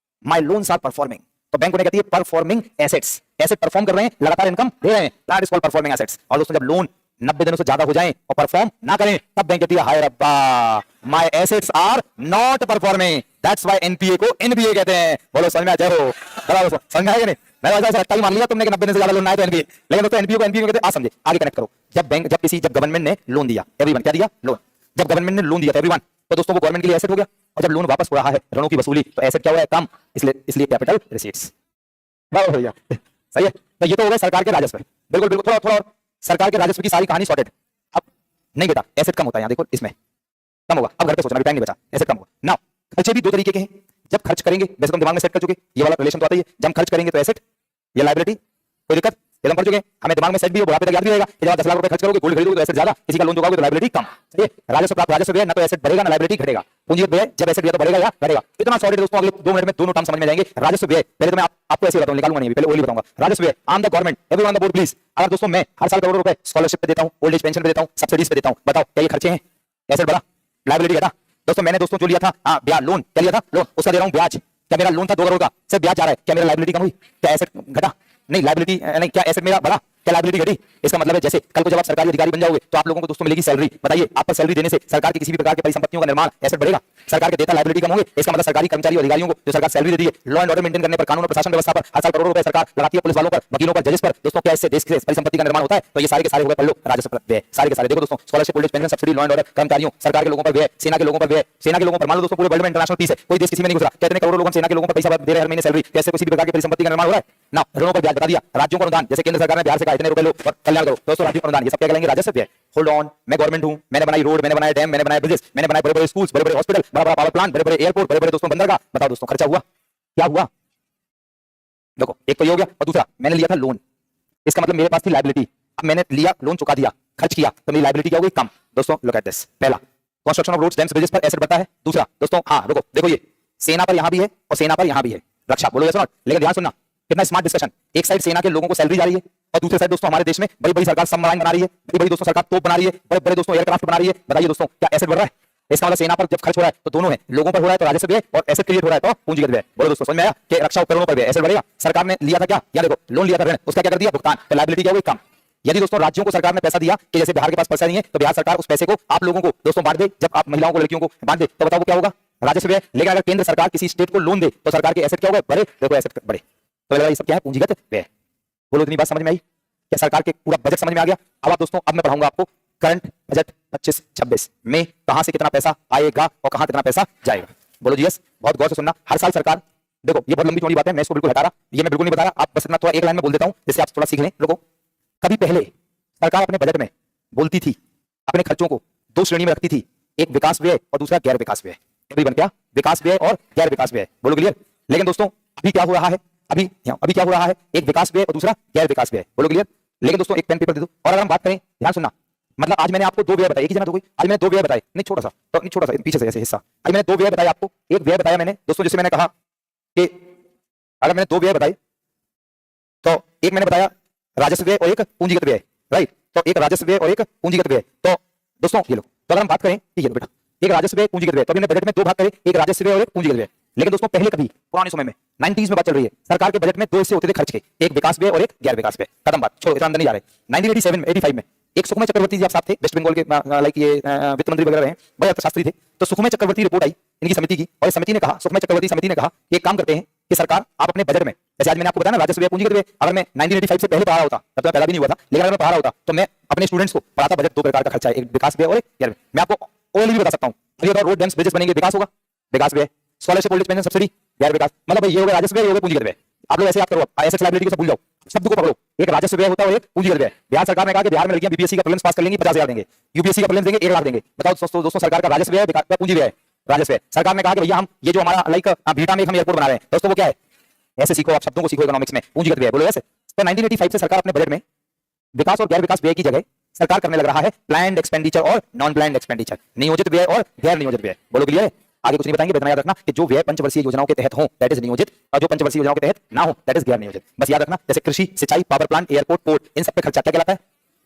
my loans are performing. तो बैंक उन्हें कहती है परफॉर्मिंग एसेट्स। एसेट परफॉर्म कर रहे हैं, लगातार इनकम दे रहे हैं, that is called performing assets. और दोस्तों जब लोन 90 दिनों से ज्यादा हो जाएं और परफॉर्म ना करें, तब बैंक कहती है हाय रब्बा my assets are not performing, that's why NPA को एनपीए कहते हैं। बोलो समझ में आ जाए हो? बराबर दोस्तों, समझ आएगा नहीं? मैं वैसे रट्टा ही मान लिया तुमने कि 90 दिन से ज्यादा लोन ना है तो एनपीए, लेकिन दोस्तों एनपीए को एनपीए कहते हैं। आ समझे, आगे कनेक्ट करो। जब गवर्नमेंट ने लोन दिया, एवरीवन क्या दिया? लोन। जब गवर्नमेंट ने लोन दिया एवरीवन, तो दोस्तों वो गवर्नमेंट के लिए एसेट हो गया। और जब लोन वापस हो रहा है, ऋणों की वसूली, तो एसेट क्या हुआ है? कम। इसलिए कैपिटल रिसीट्स। बराबर भैया, सही है। तो ये तो हो गया सरकार के राजस्व। बिल्कुल बिल्कुल, थोड़ा और सरकार के राजस्व की सारी कहानी सॉर्टेड। अब नहीं बेटा, एसेट कम होता है यहाँ, देखो इसमें कम होगा। अब घर पे सोचना, टाइम नहीं बचा, एसेट कम होगा ना। खर्चे भी दो तरीके के हैं। जब खर्च करेंगे, वैसे तुम दिमाग में सेट कर चुके, ये वाला रिलेशन तो आता ही है। जब हम खर्च करेंगे तो एसेट या लायबिलिटी, कोई दिक्कत? ये हम पढ़ चुके हैं, हमें दिमाग में सेट भी हो, बुढ़ापे तक याद भी रहेगा कि जब 10 लाख रुपए खर्च करोगे, गोल्ड खरीदोगे तो एसेट ज्यादा, किसी का लोन चुकाओगे तो लायबिलिटी कम। सही है। राजस्व प्राप्त, राजस्व व्यय, ना तो एसेट बढ़ेगा ना लायबिलिटी घटेगा। पूंजीगत व्यय, जब एसेट व्यय तो बढ़ेगा या घटेगा। इतना सॉलिड दोस्तों, अगले 2 मिनट में दोनों टर्म समझ में जाएंगे। राजस्व व्यय, पहले तो मैं आपको ऐसे बताऊं, निकालूंगा नहीं, पहले ओनली बताऊंगा। राजस्व व्यय, आम the government, everyone the board please. अगर दोस्तों मैं हर साल करोड़ों रुपए स्कॉलरशिप पे देता हूं, ओल्ड एज पेंशन पे देता हूं, सब्सिडीज पे देता हूं, बताओ क्या ये खर्चे हैं? एसेट बढ़ा, लायबिलिटी घटा। दोस्तों मैंने जो लिया था, हाँ ब्याज, लोन क्या लिया था? लोन, उसका दे रहा हूं ब्याज। क्या मेरा लोन था 2 करोड़ का, सिर्फ ब्याज जा रहा है, क्या मेरा लायबिलिटी कम हुई? क्या एसेट घटा? नहीं, लायबिलिटी नहीं, क्या एसेट मेरा बढ़ा? क्या लायबिलिटी घटी? इसका मतलब है जैसे कल को जब आप सरकारी अधिकारी बन जाओगे तो आप लोगों को दोस्तों मिलेगी सैलरी। बताइए, आप पर सैलरी देने से सरकार की किसी भी प्रकार की परिसंपत्तियों का निर्माण, एसेट बढ़ेगा। सरकार के देता लायबिलिटी कम होंगे, इसका मतलब सरकारी कर्मचारी और अधिकारियों को जो सरकार सैलरी देती है, लॉ एंड ऑर्डर मेंटेन करने पर, कानून और प्रशासन व्यवस्था पर हर साल करोड़ों रुपए सरकार लगाती है, पुलिस वालों पर, वकीलों पर, जजेस पर। दोस्तों क्या इससे देश की परिसंपत्ति का निर्माण होता है? तो ये सारे के सारे हो गए पढ़ लो राजस्व व्यय, सारे के सारे। देखो दोस्तों, scholarship, old age pension, subsidy, law and order, कर्मचारियों, सरकार के लोगों पर व्यय, सेना के लोगों पर व्यय, सेना के लोगों पर मान लो दोस्तों पूरे वर्ल्ड में इंटरनेशनल पीस है, कोई देश किसी में नहीं घुस रहा, कहते हैं करोड़ों लोग सेना के लोगों पर पैसा दे रहे हैं हर महीने सैलरी, कैसे किसी भी प्रकार की परिसंपत्ति का निर्माण हो रहा है ना। ऋणों पर ब्याज बता दिया। राज्यों को अनुदान, जैसे केंद्र सरकार ने बिहार से कहा इतने रुपए लो और कल्याण करो, दोस्तों राज्यों को अनुदान, ये सब क्या कहलाएंगे? राजस्व व्यय। होल्ड ऑन, मैं गवर्नमेंट हूं, मैंने बनाई रोड, मैंने बनाए डैम, मैंने बनाए ब्रिजेस, मैंने बनाए बड़े बड़े स्कूल्स, बड़े बड़े हॉस्पिटल, बड़ा बड़ा पावर प्लांट, बड़े बड़े एयरपोर्ट, बड़े बड़े दोस्तों बंदरगाह। बताओ दोस्तों खर्चा हुआ? क्या हुआ? देखो एक तो ये हो गया, और दूसरा मैंने लिया था लोन, इसका मतलब मेरे पास थी लायबिलिटी। अब मैंने लिया लोन, चुका दिया, खर्च किया, तो मेरी लायबिलिटी क्या हो गई? कम। दोस्तों लुक एट दिस। पहला, construction of roads, dams, bridges पर एसेट बढ़ता है। दूसरा दोस्तों, हाँ रुको, देखो ये सेना पर यहां भी है और सेना पर यहां भी है, रक्षा। बोलो यस और नॉट? लेकिन ध्यान सुनना, कितना स्मार्ट डिस्कशन। एक साइड सेना के लोगों को सैलरी जा रही है और दूसरे साइड दोस्तों हमारे देश में बड़ी बड़ी सरकार सबमराइन बना रही है, बड़ी बड़ी दोस्तों सरकार तोप बना रही है, बड़े बड़े दोस्तों एयरक्राफ्ट बना रही है। बताइए दोस्तों क्या एसेट बढ़ रहा है? इसका मतलब सेना पर जब खर्च हो रहा है तो दोनों है, लोगों पर हो रहा है तो राजस्व व्यय, और एसेट क्रिएट हो रहा है तो पूंजीगत व्यय। बोलो दोस्तों समझ में आया कि रक्षा उपकरणों पर व्यय एसेट बढ़ेगा। सरकार ने लिया था क्या? या देखो लोन लिया था ऋण, उसका क्या कर दिया? भुगतान, तो लायबिलिटी क्या हो गई? कम। यदि दोस्तों राज्यों को सरकार ने पैसा दिया कि जैसे बिहार के पास पैसा नहीं है तो बिहार सरकार उस पैसे को आप लोगों को दोस्तों बांट दे, जब आप महिलाओं को, लड़कियों को बांट दे, तो बताओ क्या होगा? राजस्व व्यय। लेकिन अगर केंद्र सरकार किसी स्टेट को लोन दे तो सरकार के एसेट क्या होगा? बढ़े। देखो एसेट बढ़े, तो ये सब क्या है? पूंजीगत व्यय। बोलो इतनी बात समझ में आई? क्या सरकार के पूरा बजट समझ में आ गया? अब आप दोस्तों, अब मैं पढ़ाऊंगा आपको करंट बजट 25-26 में कहां से कितना पैसा आएगा और कहां कितना पैसा जाएगा। बोलो जी यस। बहुत गौर से सुनना। हर साल सरकार, देखो ये बहुत लंबी चौड़ी बात है, मैं इसको बिल्कुल हटा रहा, ये मैं बिल्कुल नहीं बता रहा, आप बस इतना थोड़ा एक लाइन में बोल देता हूं जिससे आप थोड़ा सीख लें। लोगों, कभी पहले सरकार अपने बजट में बोलती थी अपने खर्चों को 2 श्रेणी में रखती थी, एक विकास व्यय और दूसरा गैर विकास व्यय। एवरीवन क्या? विकास व्यय और गैर विकास व्यय। बोलो क्लियर? लेकिन दोस्तों अभी क्या हो रहा है? अभी क्या हो रहा है? एक विकास व्यय और दूसरा गैर विकास व्यय। बोलो क्लियर? लेकिन दोस्तों एक पेन पेपर दे दो। और अगर हम बात करें, ध्यान सुनना, मतलब आज मैंने आपको 2 व्यय बताए, एक ही जना तो कोई, आज मैंने 2 व्यय बताए, नहीं छोटा सा, तो नहीं छोटा सा पीछे से ऐसे हिस्सा, आज मैंने 2 व्यय बताए आपको। एक व्यय बताया मैंने दोस्तों, जिसे मैंने कहा कि अगर मैंने 2 व्यय बताए तो एक मैंने बताया राजस्व व्यय और एक पूंजीगत व्यय, राइट? तो एक राजस्व व्यय और एक पूंजीगत व्यय। तो दोस्तों ये लो, तो अगर हम बात करें कि ये लो बेटा, एक राजस्व व्यय, पूंजीगत व्यय, तो हमने बजट में 2 भाग करे, एक राजस्व व्यय और एक पूंजीगत व्यय। लेकिन दोस्तों पहले कभी पुराने समय में 90s में बात चल रही है, सरकार के बजट में 2 हिस्से होते थे खर्च के, एक विकास व्यय और एक गैर विकास व्यय। खत्म बात, छोड़ो, इतना अंदर नहीं जा रहे। 1987 में 85 में एक सुखमय चक्रवर्ती जी आप साथ थे, वेस्ट बंगाल के लाइक ये वित्त मंत्री वगैरह रहे, बड़े अर्थशास्त्री थे। तो सुखमय चक्रवर्ती रिपोर्ट आई इनकी समिति की, और इस समिति ने कहा, सुखमय चक्रवर्ती समिति ने कहा कि एक काम करते हैं कि सरकार आप अपने बजट में, जैसे आज मैंने आपको बताया ना राजस्व व्यय, पूंजीगत व्यय, अगर मैं 1985 से पहले पढ़ा होता, तब तो पैदा भी नहीं हुआ था, लेकिन अगर मैं पढ़ा होता तो मैं अपने स्टूडेंट्स को पढ़ाता बजट 2 प्रकार का खर्चा है, एक विकास व्यय और एक गैर व्यय। मैं आपको ओनली भी बता सकता हूं, रोड डैम्स ब्रिजेस बनेंगे, विकास होगा, विकास व्यय। Scholarship, old age pension, subsidy, गैर विकास। मतलब ये हो गया राजस्व व्यय, ये हो गया पूंजीगत व्यय। आप लोग ऐसे याद करो, एसेट्स लायबिलिटी को सब भूल जाओ, शब्द को पकड़ो, एक राजस्व व्यय होता है और एक पूंजीगत व्यय। बिहार सरकार ने कहा कि बिहार में लड़कियां बीपीएससी का प्रीलिम्स पास कर लेंगी 50,000 देंगे, यूपीएससी का प्रीलिम्स देंगे 1 लाख देंगे। बताओ दोस्तों सरकार का राजस्व व्यय, पूंजी व्यय। राजस्व व्यय, सरकार ने कहा कि भैया हम ये जो हमारा लाइक बीटा में हम एयरपोर्ट बना रहे हैं, दोस्तों वो क्या है? ऐसे सीखो, आप शब्दों को सीखो इकोनॉमिक्स में, पूंजीगत व्यय। बोलो ऐसे। तो 1985 से सरकार अपने बजट में विकास और गैर विकास व्यय की जगह सरकार करने लग रहा है प्लान्ड एक्सपेंडिचर और नॉन प्लान्ड एक्सपेंडिचर, नियोजित व्यय और गैर नियोजित व्यय। बोलो क्लियर है? आगे कुछ नहीं बताएंगे, इतना याद रखना कि जो व्यय पंचवर्षीय योजनाओं के तहत हो दैट इज नियोजित, और जो पंचवर्षीय योजनाओं के तहत ना हो दैट इज गैर नियोजित। बस याद रखना, जैसे कृषि, सिंचाई, पावर प्लांट, एयरपोर्ट, पोर्ट, इन सब पे खर्चा क्या कहलाता है?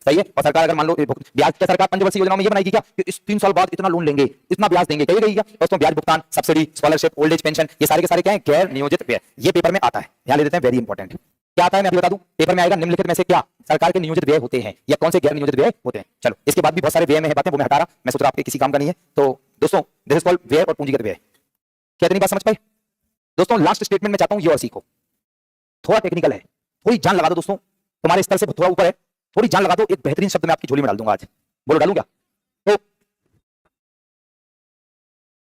सही है। और सरकार अगर मान लो ब्याज क्या सरकार पंचवर्षीय योजनाओं में ये बनाएगी क्या कि इस 3 साल बाद इतना लोन लेंगे, इतना ब्याज देंगे, कहेगी क्या? और उसमें ब्याज भुगतान, subsidy, scholarship, old age pension, ये सारे के सारे क्या है? गैर नियोजित व्यय। ये पेपर में आता है, यहां ले देते हैं, वेरी इंपॉर्टेंट। क्या आता है मैं अभी बता दूं, पेपर में आएगा निम्नलिखित में से क्या सरकार के नियोजित व्यय होते हैं या कौन से गैर नियोजित व्यय होते हैं। चलो इसके बाद भी बहुत सारे व्यय में है बातें, वो मैं हटा रहा, मैं सोच रहा आपके किसी काम का नहीं है। तो दोस्तों दिस इज कॉल्ड व्यय और पूंजीगत व्यय। क्या इतनी बात समझ पाए दोस्तों? लास्ट स्टेटमेंट में चाहता हूं ये और सीखो, थोड़ा टेक्निकल है, थोड़ी जान लगा दो दोस्तों, तुम्हारे स्तर से थोड़ा ऊपर है, थोड़ी जान लगा दो। एक बेहतरीन शब्द मैं आपकी झोली में डाल दूंगा आज, बोलो डालूं क्या? तो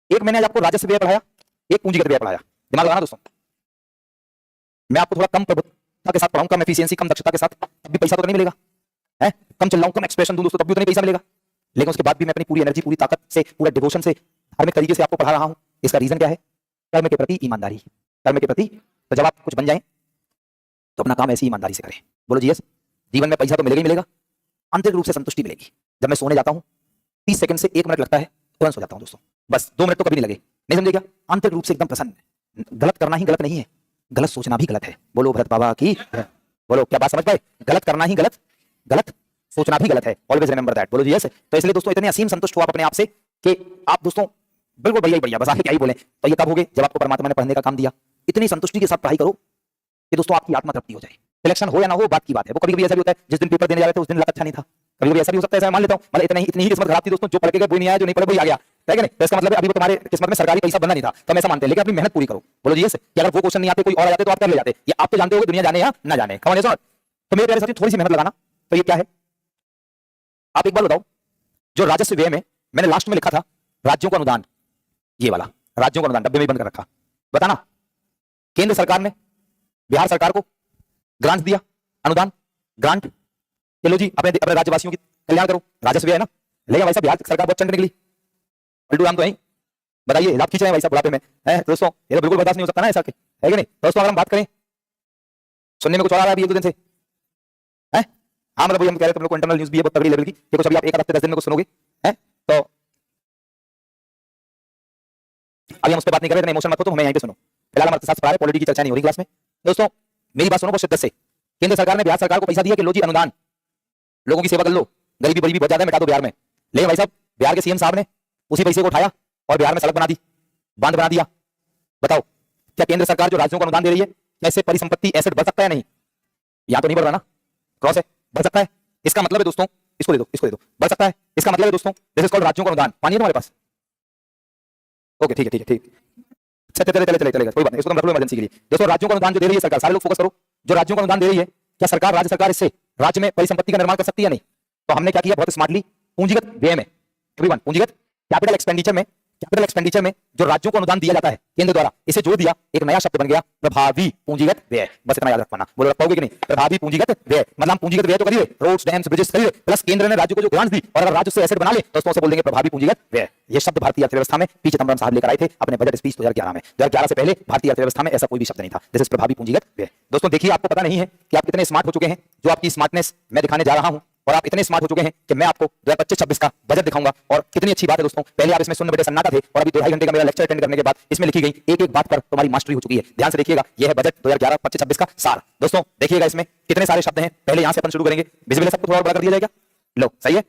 एक मैंने आज आपको राजस्व व्यय पढ़ाया, एक पूंजीगत व्यय पढ़ाया, दिमाग लगाना दोस्तों। मैं आपको थोड़ा कम प्रभुत्व के साथ पढ़ाऊं, कम एफिशिएंसी, कम दक्षता के साथ, तब भी पैसा तो नहीं मिलेगा है, कम चल रहा हूं, कम एक्सप्रेशन दूं दोस्तों, तब भी तो नहीं पैसा मिलेगा। लेकिन उसके बाद भी मैं अपनी पूरी एनर्जी, पूरी ताकत से, पूरा डिवोशन से, धार्मिक तरीके से आपको पढ़ा रहा हूं। इसका रीजन क्या है? कर्म के प्रति ईमानदारी, कर्म के प्रति। तो जब आप कुछ बन जाएं तो अपना काम ऐसी ईमानदारी से करें। बोलो जी यस। जीवन में पैसा तो मिलेगा ही मिलेगा, आंतरिक रूप से संतुष्टि मिलेगी। जब मैं सोने जाता हूं 30 सेकंड से 1 मिनट लगता है, तुरंत सो जाता हूं दोस्तों, बस 2 मिनट तो कभी नहीं लगे, नहीं समझे क्या? आंतरिक रूप से एकदम प्रसन्न। गलत करना ही गलत नहीं है, गलत सोचना भी गलत है। बोलो भरत बाबा की, बोलो क्या बात समझ पाए? गलत करना ही गलत, गलत सोचना भी गलत है। Always remember that. बोलो जी यस। तो इसलिए दोस्तों इतने असीम संतुष्ट हो आप अपने आप से कि आप दोस्तों बिल्कुल बढ़िया ही बढ़िया, बस आगे क्या ही बोले। तो ये कब होगे? जब आपको परमात्मा ने पढ़ने का काम दिया। इतनी संतुष्टि के साथ पढ़ाई करो कि दोस्तों आपकी आत्मा तृप्ति हो जाए। सिलेक्शन हो या ना हो बात की बात है, वो कभी कभी ऐसा भी होता है, जिस दिन पेपर देने जा रहे थे उस दिन लक अच्छा नहीं था, कभी कभी ऐसा भी हो सकता है, ऐसा मान लेता हूं। मतलब इतनी ही किस्मत खराब थी दोस्तों, जो पढ़ के गए वो नहीं आया, जो नहीं पढ़े वही आ गया, है कि नहीं? तो इसका मतलब है अभी वो तुम्हारे किस्मत में सरकारी पैसा बनना नहीं था, तो हम ऐसा मानते हैं। लेकिन अपनी मेहनत पूरी करो। बोलो जी यस। कि अगर वो क्वेश्चन नहीं आते, कोई और आ जाते तो आप कर ले जाते। ये आप तो जानते हो, दुनिया जाने या ना जाने, कौन है सर? तो मेरे प्यारे साथी थोड़ी सी मेहनत लगाना। तो ये क्या है आप एक बार बताओ, जो राजस्व व्यय में मैंने लास्ट में लिखा था राज्यों का अनुदान, ये वाला राज्यों का अनुदान डब्बे में बंद कर रखा, बताना केंद्र सरकार ने बिहार सरकार को ग्रांट दिया, अनुदान, ग्रांट, चलो जी अपने अपने राज्यवासियों की कल्याण करो, राजस्व व्यय है ना। लेकिन भाई साहब बिहार सरकार बहुत चंड निकली, पलटू राम तो है, बताइए लाभ खींच रहे हैं भाई साहब बुढ़ापे में, है दोस्तों? ये तो बिल्कुल बर्दाश्त नहीं हो सकता ना ऐसा, है कि नहीं दोस्तों? अगर हम बात करें, सुनने में कुछ और आ रहा है अभी 1-2 दिन से, है? हाँ मतलब हम कह रहे हैं तुम लोग को इंटरनल न्यूज़ भी है बहुत तगड़ी लेवल की, ये कुछ अभी आप 1 हफ्ते 10 दिन में कुछ सुनोगे, है? तो अभी हम उस पर बात नहीं कर रहे, इमोशन मत हो, तो हमें यहीं पे सुनो। फिलहाल हम अर्थशास्त्र पढ़ा रहे, पॉलिटी की चर्चा नहीं हो रही क्लास में दोस्तों। मेरी बात सुनो बहुत शिद्दत से। केंद्र सरकार ने बिहार सरकार को पैसा दिया कि लो जी अनुदान, लोगों की सेवा कर लो, गरीबी बरीबी बहुत ज्यादा है, मिटा दो बिहार में। लेकिन भाई साहब बिहार के सीएम साहब ने उसी पैसे को उठाया और बिहार में सड़क बना दी, बांध बना दिया। बताओ क्या केंद्र सरकार जो राज्यों को अनुदान दे रही है, कैसे परिसंपत्ति एसेट बढ़ सकता है? नहीं, यहां तो नहीं बढ़ रहा ना, क्रॉस है, बढ़ सकता है। इसका मतलब है दोस्तों, इसको दे दो, इसको दे दो, बढ़ सकता है। इसका मतलब है दोस्तों दिस इज कॉल्ड राज्यों का अनुदान। पानी है तुम्हारे पास? ओके ठीक है ठीक है ठीक, चलेगा कोई बात नहीं, इसको तुम रख लो इमरजेंसी के लिए। दोस्तों राज्यों का अनुदान जो दे रही है सरकार, सारे लोग फोकस करो, जो राज्यों का अनुदान दे रही है, क्या सरकार, राज्य सरकार इससे राज्य में परिसंपत्ति का निर्माण कर सकती है? नहीं। तो हमने क्या किया बहुत स्मार्टली, पूंजीगत व्यय में, एवरीवन पूंजीगत कैपिटल एक्सपेंडिचर में जो राज्यों को अनुदान दिया जाता है केंद्र द्वारा, इसे जोड़ दिया, एक नया शब्द बन गया प्रभावी पूंजीगत व्यय। बस इतना याद रख पाना। बोलो रख पाओगे कि नहीं? प्रभावी पूंजीगत व्यय मतलब पूंजीगत व्यय तो करिए, रोड्स डैम्स ब्रिजेस करिए, प्लस केंद्र ने राज्य को जो ग्रांट दी और अगर राज्य से एसेट बना ले तो उसको बोल देंगे प्रभावी पूंजीगत व्यय। ये शब्द भारतीय अर्थव्यवस्था में पी चिदंबरम साहब लेकर आए थे अपने बजट स्पीच 2011 में। 2011 से पहले भारतीय अर्थव्यवस्था में ऐसा कोई भी शब्द नहीं था। दिस इज प्रभावी पूंजीगत व्यय। दोस्तों देखिए, आपको पता नहीं है कि आप कितने स्मार्ट हो चुके हैं, जो आपकी स्मार्टनेस मैं दिखाने जा रहा हूं, और आप इतने स्मार्ट हो चुके हैं कि मैं आपको 2025-26 का बजट दिखाऊंगा। और कितनी अच्छी बात है दोस्तों, पहले आप इसमें शून्य बटे सन्नाटा थे और अभी 2-2.5 घंटे का मेरा लेक्चर अटेंड करने के बाद इसमें लिखी गई एक एक बात पर तुम्हारी मास्टरी हो चुकी है। ध्यान से देखिएगा, यह है बजट 2011-25-26 का सार। दोस्तों देखिएगा इसमें कितने सारे शब्द हैं। पहले यहां से अपन शुरू करेंगे, विजिबल है सबको, थोड़ा बड़ा कर दिया जाएगा। लो सही है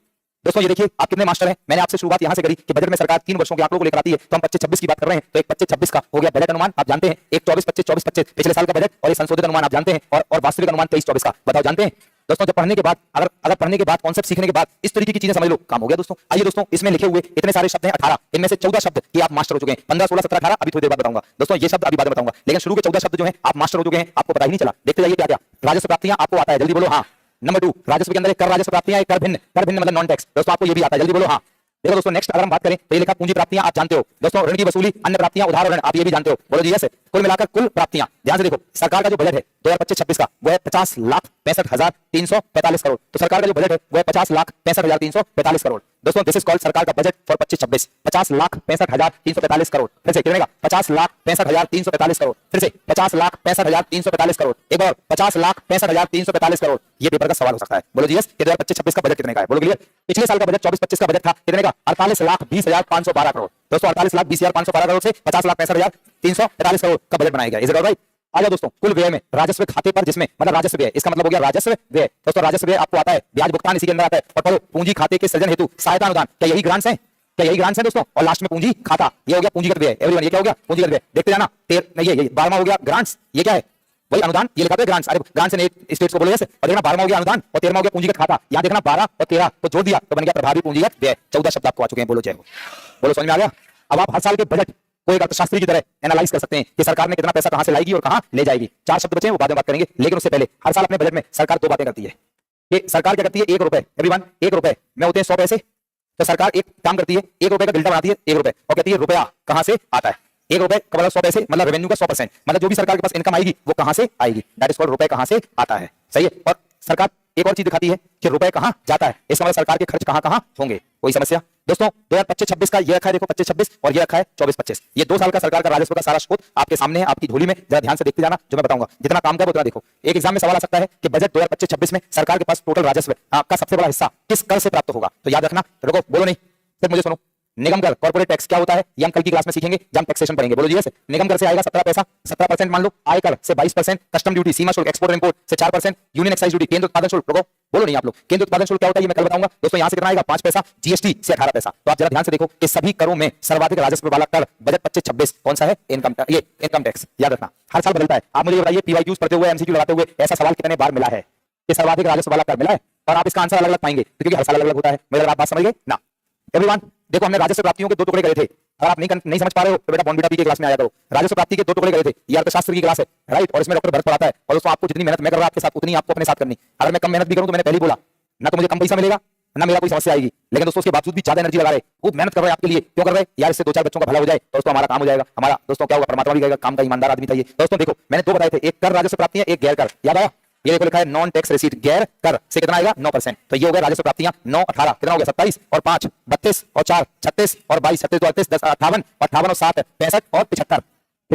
दोस्तों, ये देखिए आप कितने मास्टर हैं। मैंने आपसे शुरुआत यहां से करी कि बजट में सरकार 3 वर्षों के आंकड़ों को लेकर आती है, तो हम 25-26 की बात कर रहे हैं। तो एक 25-26 का हो गया बजट अनुमान, आप जानते हैं। एक 24-25 पिछले साल का बजट और एक संशोधित अनुमान आप जानते हैं, और वास्तविक अनुमान 23-24 का। बताओ जानते हैं दोस्तों? जब पढ़ने के बाद, अगर पढ़ने के बाद, कॉन्सेप्ट सीखने के बाद इस तरीके की चीजें समझ लो, काम हो गया दोस्तों। आइए दोस्तों, इसमें लिखे हुए इतने सारे शब्द हैं 18, इनमें से 14 शब्द ये आप मास्टर हो चुके हैं। 15, 16, 17, 18 अभी थोड़ी देर बाद बताऊंगा दोस्तों, ये शब्द अभी बाद में बताऊंगा। लेकिन शुरू के 14 शब्द जो हैं आप मास्टर हो चुके हैं, आपको पता ही नहीं चला। देखते जाइए क्या क्या राजस्व प्राप्तियां आपको आता है, जल्दी बोलो हाँ। नंबर 2, राजस्व के अंदर एक कर राजस्व प्राप्तियां, एक कर भिन्न मतलब नॉन टैक्स, दोस्तों आपको ये भी आता है, जल्दी बोलो हाँ। देखो दोस्तों नेक्स्ट अगर हम बात करें तो ये लिखा पूंजी प्राप्तियां, आप जानते हो दोस्तों। ऋण की वसूली, अन्य प्राप्तियां, उधार और ऋण, आप ये भी जानते हो। बोलो जी यस। कुल मिलाकर कुल प्राप्तियां, ध्यान से देखो सरकार का जो बजट है 2025-26 का वो है 50,65,345 करोड़। तो सरकार का जो बजट है वो है 50,65,345 करोड़। दोस्तों दिस इज कॉल्ड सरकार का बजट फॉर 25-26। 50,65,345 करोड़। फिर से कितने का? 50,65,345 करोड़। फिर से 50,65,345 करोड़। एक बार 50,65,345 करोड़। ये पेपर का सवाल हो सकता है। बोलो जी यस। 2025-26 का बजट कितने का है? बोलो क्लियर। पिछले साल का बजट 24-25 का बजट था कितने का? 48,20,512 करोड़। दोस्तों 48,20,512 करोड़ से 50,65,345 करोड़ का बजट बनाया गया। Is it alright? आ जाओ दोस्तों कुल व्यय में राजस्व खाते पर, जिसमें मतलब राजस्व व्यय, इसका मतलब हो गया राजस्व व्यय। दोस्तों राजस्व व्यय आपको आता है, ब्याज भुगतान इसी के अंदर आता है। और पढ़ो पूंजी खाते के सृजन हेतु सहायता अनुदान, क्या यही ग्रांट्स हैं? क्या यही ग्रांट्स हैं दोस्तों? और लास्ट में पूंजी खाता, ये हो गया पूंजीगत व्यय। एवरीवन ये क्या हो गया? पूंजीगत व्यय। देखते जाना। ये 12वां हो गया ग्रांट्स। ये क्या है? वही अनुदान। ये लिखा है ग्रांट्स। अरे ग्रांट्स ने स्टेट्स को बोले जैसे। और देखना 12वां हो गया अनुदान और 13वां हो गया पूंजीगत खाता। यहां देखना 12 और 13 तो जोड़ दिया तो बन गया प्रभावी पूंजीगत व्यय। 14 शब्द आपको आ चुके हैं। बोलो जय हो। बोलो समझ में आ गया? अब आप हर साल के बजट को एक अर्थशास्त्री की तरह एनालाइज कर सकते हैं कि सरकार ने कितना पैसा कहां से लाएगी और कहां ले जाएगी। 4 शब्द बचे हैं, वो बाद में बात करेंगे। लेकिन उससे पहले हर साल अपने बजट में सरकार 2 बातें करती है। कि सरकार क्या करती है? 1 रुपए, एवरीवन 1 रुपए में होते हैं 100 पैसे। तो सरकार एक काम करती है, 1 रुपए का बिल्डा बनाती है 1 रुपए और कहती है रुपया कहां से आता है। 1 रुपए का मतलब 100 पैसे, मतलब रेवेन्यू का 100%, मतलब जो भी सरकार के पास इनकम आएगी वो कहां से आएगी। दैट इज कॉल्ड रुपए कहां से आता है। सही है। और सरकार एक और चीज दिखाती है कि रुपए कहां जाता है, इसका मतलब सरकार के खर्च कहां कहां होंगे। कोई समस्या? दोस्तों 2025-26 का ये रखा है, देखो 25-26 और ये रखा है 24-25। ये 2 साल का सरकार का राजस्व का सारा स्रोत आपके सामने है, आपकी झोली में। जरा ध्यान से देखते जाना, जो मैं बताऊंगा। जितना काम का उतना देखो। एक एग्जाम में सवाल आ सकता है कि बजट 2025-26 में सरकार के पास टोटल राजस्व का सबसे बड़ा हिस्सा किस कर से प्राप्त होगा। तो याद रखना, रुको बोलो नहीं, सिर्फ मुझे सुनो। निगम कर, कॉर्पोरेट टैक्स क्या होता है ये हम कल की क्लास में सीखेंगे जब हम टैक्सेशन पढ़ेंगे। बोलो जी यस। निगम कर से आएगा 17 पैसा, 17% मान लो। आयकर से 22%, कस्टम ड्यूटी, सीमा शुल्क, एक्सपोर्ट और इंपोर्ट से 4%, यूनियन एक्साइज ड्यूटी, केंद्र उत्पादन शुल्क। रुको बोलो नहीं आप लोग। केंद्र उत्पादन शुल्क क्या होता है ये मैं कल बताऊंगा। दोस्तों यहां से कितना आएगा? 5 पैसा। जीएसटी से 18 पैसा। तो आप जरा ध्यान से देखो कि सभी करों में सर्वाधिक राजस्व वाला कर बजट 25-26 कौन सा है? इनकम, ये इनकम टैक्स। याद रखना हर साल बदलता है। आप मुझे बताइए पीवाईक्यूज पढ़ते हुए, एमसीक्यू लगाते हुए ऐसा सवाल कितने बार मिला है कि सर्वाधिक राजस्व वाला कर मिला है? और आप इसका आंसर अलग अलग पाएंगे क्योंकि हर साल अलग अलग होता है। मेरा आप बात समझ गए ना? एवरीवन देखो हमने राजस्व प्राप्तियों के 2 टुकड़े करे थे। अगर आप नहीं समझ पा रहे हो तो बेटा बॉन्बिटा पी के क्लास में आया करो। राजस्व प्राप्ति के 2 टुकड़े करे थे। ये अर्थशास्त्र की क्लास है, राइट? और इसमें डॉक्टर भरत पढ़ाता है। और दोस्तों आपको जितनी मेहनत मैं कर रहा हूं आपके साथ, उतनी आपको अपने साथ करनी। अगर मैं कम मेहनत भी करूं तो मैंने पहले ही बोला ना, तो मुझे कम पैसा मिलेगा ना मेरा कोई समस्या आएगी। लेकिन दोस्तों उसके बावजूद भी ज्यादा एनर्जी लगा रहे, खूब मेहनत कर रहे हैं आपके लिए। क्यों कर रहे हैं यार? इससे 2-4 बच्चों का भला हो जाए, दोस्तों हमारा काम हो जाएगा। हमारा दोस्तों क्या होगा? परमात्मा भी कहेगा काम का ईमानदार आदमी था ये। दोस्तों देखो मैंने 2 बताए थे, एक कर राजस्व प्राप्ति है, एक गैर कर। याद आया? ये देखो लिखा है नॉन टैक्स रिसीट। गैर कर से कितना आएगा? 9%। तो ये हो गया राजस्व प्राप्तियां। 9 18 कितना हो गया? 27 और 5 32 और 4 36 और 22 37 तो 38 10 58 58 और 7 65 और 75।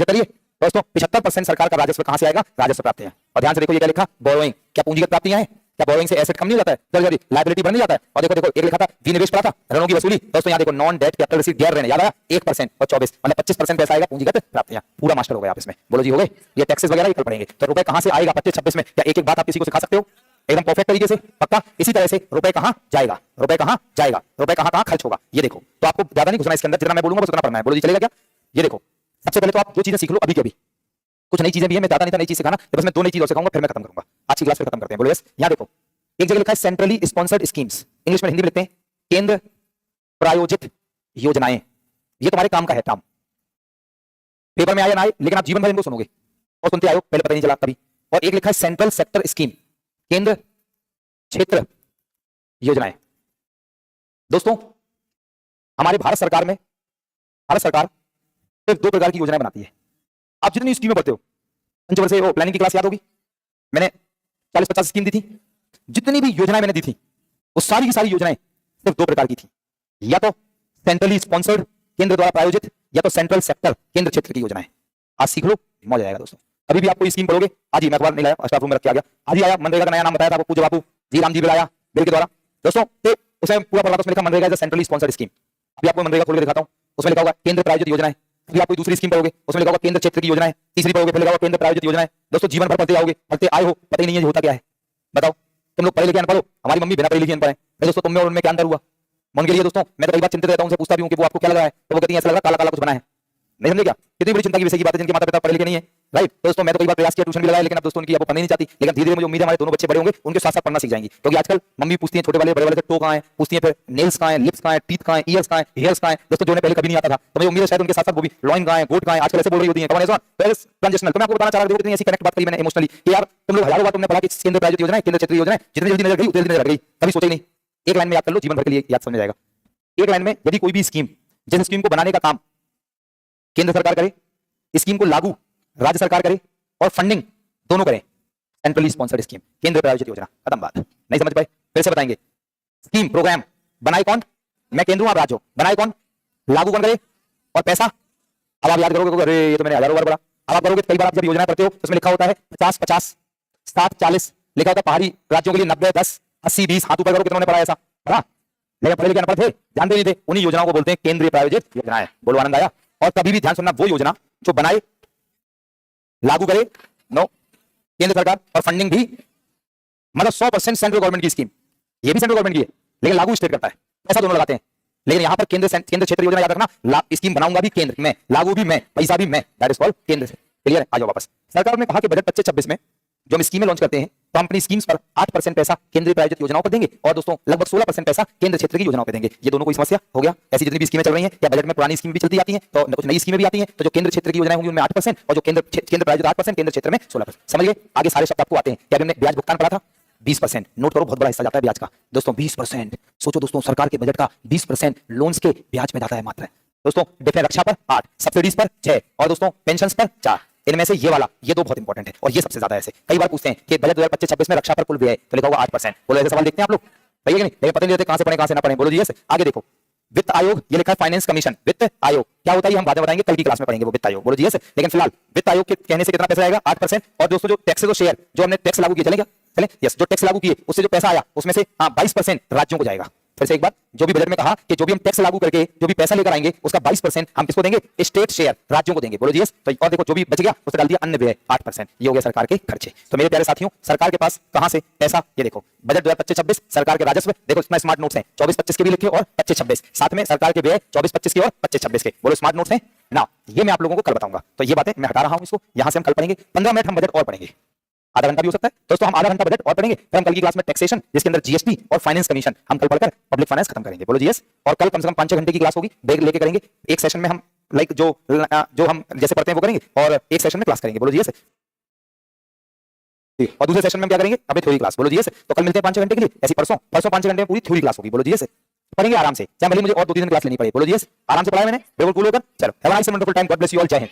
चलिए दोस्तों 75% सरकार का राजस्व कहां से आएगा? राजस्व प्राप्तियां। और ध्यान से देखो ये क्या लिखा? बोरोइंग। क्या पूंजीगत प्राप्तियां हैं? क्या बोरोइंग से एसेट कम नहीं हो जाता है? जल्दी जल्दी लायबिलिटी बढ़ नहीं जाता है? और देखो देखो एक लिखा था विनिवेश पड़ा था, ऋणों की वसूली। दोस्तों यहाँ देखो नॉन डेट कैपिटल रिसीट गैर ऋण। याद आया? 1% और 24 मतलब 25% पैसा आएगा पूंजीगत प्राप्तियां। पूरा मास्टर हो गया आप इसमें। बोलो जी हो गए। ये टैक्सेस वगैरह कल पढ़ेंगे। तो रुपए कहां से आएगा 25-26 में? क्या एक एक बात आप किसी को सिखा सकते हो एकदम परफेक्ट तरीके से? पक्का? इसी तरह से रुपए कहां जाएगा, रुपए कहां जाएगा, रुपए कहां कहां खर्च होगा, ये देखो। तो आपको ज्यादा नहीं घुसना इसके अंदर, जितना मैं बोलूंगा बस उतना पढ़ना है। बोलो जी चलेगा क्या? ये देखो सबसे पहले तो आप 2 चीजें सीख लो अभी के अभी। कुछ नई चीजें भी है, मैं ज्यादा नहीं था नई चीज सिखाना, बस मैं 2 नई चीज और सिखाऊंगा फिर मैं खत्म करूंगा। आज की क्लास फिर खत्म करते हैं। बोलो यस। यहां देखो एक जगह लिखा है सेंट्रली स्पॉन्सर्ड स्कीम्स, इंग्लिश में हिंदी में लिखते हैं केंद्र प्रायोजित योजनाएं। ये तुम्हारे काम का है काम। पेपर में आए ना आए लेकिन आप जीवन भर इनको सुनोगे और सुनते आयो, पहले पता नहीं चला कभी। और एक लिखा है सेंट्रल सेक्टर स्कीम, केंद्र क्षेत्र योजनाएं। दोस्तों हमारे भारत सरकार में, भारत सरकार सिर्फ 2 प्रकार की योजनाएं बनाती है। आप जितनी स्कीमें पढ़ते हो, पंचवर्षीय से वो प्लानिंग की क्लास याद होगी, मैंने 40-50 स्कीम दी थी। जितनी भी योजनाएं मैंने दी थी वो सारी की सारी योजनाएं सिर्फ 2 प्रकार की थी, या तो सेंट्रली स्पॉन्सर्ड केंद्र द्वारा प्रायोजित, या तो सेंट्रल सेक्टर केंद्र क्षेत्र की योजनाएं। आज सीख लो, मजा आएगा दोस्तों। कभी भी आपको ये स्कीम पढ़ोगे, आज ही मैं अखबार नहीं लाया, स्टाफ रूम में रख के आ गया, आज ही आया। मनरेगा का नया नाम बताया था पूज्य बापू जी राम जी बिलाया बिल के द्वारा। दोस्तों उसे पूरा पढ़ा था, उसमें लिखा MNREGA is a centrally sponsored scheme. अभी आपको मनरेगा खोल के दिखाता हूं, उसमें लिखा होगा केंद्र प्रायोजित योजनाएं। फिर आप कोई दूसरी स्कीम पढ़ोगे उसमें लिखा होगा केंद्र क्षेत्र की योजनाएं, तीसरी पढ़ोगे फिर लिखा होगा केंद्र प्रायोजित योजनाएं। दोस्तों जीवन भर पढ़ते जाओगे, पढ़ते आए हो, पता ही नहीं है होता क्या है। बताओ तुम लोग पढ़े लिखे अनपढ़ हो, हमारी मम्मी बिना पढ़ी लिखी अनपढ़ है। दोस्तों तुम में और उनमें क्या अंतर हुआ? मन के लिए दोस्तों मैं तो कई बार चिंतित रहता हूं, उनसे पूछता भी हूं कि वो आपको क्या लग रहा है, तो वो कहती है ऐसा लग रहा है काला काला कुछ बना है। नहीं समझे क्या? कितनी बड़ी चिंता की विषय की बात है जिनके माता पिता पढ़े लिखे नहीं है, राइट? दोस्तों मैं तो कई बार प्रयास किया, ट्यूशन भी लगाया, लेकिन अब दोस्तों उनकी अब पढ़नी नहीं चाहती। लेकिन धीरे धीरे मुझे उम्मीद है हमारे दोनों बच्चे बड़े होंगे, उनके साथ साथ पढ़ना सीख जाएंगे। क्योंकि आजकल मम्मी पूछती है छोटे वाले बड़े वाले से टो कहां है, पूछती है फिर नेल्स कहां है, लिप्स कहां है, टीथ कहां है, ईयर्स कहां है, हेयर्स कहां है। दोस्तों जो उन्हें पहले कभी नहीं आता था, तो मुझे उम्मीद है शायद उनके साथ साथ वो भी लॉइन कहां है, गोट कहां है, आजकल ऐसे बोल रही होती है। कौन है ट्रांजिशनल। तो मैं आपको बताना चाह रहा हूं, कितनी ऐसी कनेक्ट बात करी मैंने इमोशनली कि यार तुम लोग हजारों बार तुमने पढ़ा कि केंद्र प्रायोजित योजना है, केंद्र क्षेत्रीय योजना है, जितनी जल्दी नजर गई उतनी जल्दी नजर गई, कभी सोचा ही नहीं। एक लाइन में याद कर लो, जीवन भर के लिए याद समझ जाएगा। एक लाइन में यदि कोई भी स्कीम, जिस स्कीम को बनाने का काम केंद्र सरकार करे, स्कीम को लागू राज्य सरकार करे और फंडिंग दोनों करें, सेंट्रली स्पॉन्सर्ड स्कीम, केंद्र प्रायोजित योजना, खत्म बात। नहीं समझ पाए, फिर से बताएंगे। स्कीम प्रोग्राम बनाए कौन? मैं केंद्र हूं, आप राज्य हो। बनाए कौन? लागू कौन करे? और पैसा? अब आप याद करोगे, अरे ये तो मैंने हजारों बार बोला। अब आप करोगे, कई बार आप जब योजना करते हो तो उसमें लिखा होता है 50-50, 60-40 लिखा होता है। पहाड़ी राज्यों के लिए 90-10, 80-20, हाथ ऊपर करो। कितनों ने पढ़ा ऐसा? पढ़ा? लेकिन पढ़े लिखे अनपढ़ थे, जानते नहीं थे। उन्हीं योजनाओं को बोलते हैं केंद्रीय प्रायोजित योजनाएं। बोलो आनंद आया? और कभी भी ध्यान सुनना, वो योजना जो बनाए, लागू करे, नो, केंद्र सरकार, और फंडिंग भी मतलब 100% सेंट्रल गवर्नमेंट की स्कीम, ये भी सेंट्रल गवर्नमेंट की है, लेकिन लागू स्टेट करता है, पैसा दोनों लगाते हैं। लेकिन यहां पर केंद्र क्षेत्र योजना याद रखना, स्कीम बनाऊंगा भी केंद्र में, लागू भी मैं, पैसा भी मैं, दैट इज कॉल्ड केंद्र से। क्लियर है? आ जाओ वापस। सरकार ने कहा कि बजट 25-26 में जो हम स्कीमें लॉन्च करते हैं तो हम अपनी स्कीम्स पर 8% पैसा केंद्रीय प्रायोजित योजनाओं पर देंगे, और दोस्तों लगभग 16% पैसा केंद्र क्षेत्र की योजनाओं पर देंगे। ये दोनों कोई समस्या हो गया? ऐसी जितनी भी स्कीमें चल रही हैं, या बजट में पुरानी स्कीम भी चलती आती हैं, तो कुछ नई स्कीमें भी आती हैं, तो जो केंद्र क्षेत्र की योजनाएं होंगी उनमें 8%, और जो केंद्र प्रायोजित 8%, केंद्र क्षेत्र में 16%। समझ गए? आगे सारे शब्द आपको आते हैं। क्या हमने ब्याज भुगतान पढ़ा था? 20%। नोट करो, बहुत बड़ा हिस्सा जाता है ब्याज का दोस्तों, 20%। सोचो दोस्तों, सरकार के बजट का 20% लोन्स के ब्याज में जाता है मात्र। दोस्तों डिफेंस रक्षा पर 8, सब्सिडीज पर 6, और दोस्तों पेंशन्स पर 4। इनमें से ये वाला, ये दो बहुत इंपॉर्टेंट है, और ये सबसे ज्यादा ऐसे कई बार पूछते हैं कि बजट 2025-26 में रक्षा पर कुल व्यय, तो लिखा होगा 8%। बोलो ऐसे सवाल देखते हैं आप लोग? सही है कि नहीं? लेकिन पता नहीं रहते कहां से पढ़े कहां से ना पढ़े। बोलो जी। आगे देखो, वित्त आयोग, ये लिखा है फाइनेंस कमीशन। वित्त आयोग क्या होता है हम बाद में बताएंगे, कल की क्लास में पढ़ेंगे वो वित्त आयोग। बोलो जी। लेकिन फिलहाल वित्त आयोग के कहने से कितना पैसा आएगा? 8%। और दोस्तों जो टैक्स को शेयर, जो हमने टैक्स लागू किए, चलेगा? चले? यस, जो टैक्स लागू किए उससे जो पैसा आया उसमें से 22% राज्यों को जाएगा। फिर से एक बार, जो भी बजट में कहा कि जो भी हम टैक्स लागू करके जो भी पैसा लेकर आएंगे उसका 22% हम किसको देंगे? स्टेट शेयर, राज्यों को देंगे। बोलो जी। तो और देखो, जो भी बच गया उससे डाल दिया अन्य व्यय 8%। ये हो गया सरकार के खर्चे। तो मेरे प्यारे साथियों, सरकार के पास कहां से पैसा? ये देखो, बजट 2025-26 सरकार के राजस्व देखो, इसमें स्मार्ट नोट्स हैं 24-25 के भी लिखे और 25-26, साथ में सरकार के व्यय 24-25 के और 25-26 के। बोलो स्मार्ट नोट्स हैं ना? ये मैं आप लोगों को कल बताऊंगा। तो ये बातें मैं हटा रहा हूं, इसको यहां से हम कल पढ़ेंगे। 15 मिनट हम बजट और पढ़ेंगे, आधा घंटा भी हो सकता है दोस्तों। हम आधा घंटा बजट और पढ़ेंगे, फिर हम कल की क्लास में टैक्सेशन, जिसके अंदर जीएसटी और फाइनेंस कमीशन, हम कल पढ़कर पब्लिक फाइनेंस खत्म करेंगे। बोलो जीएस। और कल कम से कम 5-6 घंटे की क्लास होगी, ब्रेक लेके करेंगे। एक सेशन में हम लाइक जो हम जैसे पढ़ते हैं वो करेंगे, और एक सेशन में क्लास करेंगे। बोलो जीएस। और दूसरे सेशन में क्या करेंगे? अभी थ्योरी क्लास। बोलो जीएस। तो कल मिलते हैं 5-6 घंटे के लिए। ऐसी परसों 5-6 घंटे में पूरी थ्योरी क्लास होगी। बोलो जीएस। पढ़ेंगे आराम से, चाहे भले मुझे और 2-3 दिन क्लास लेनी पड़े। बोलो जीएस। आराम से पढ़ाया मैंने, बिल्कुल कूल होकर। चलो, have a nice and wonderful time. God bless you all. जय हिंद।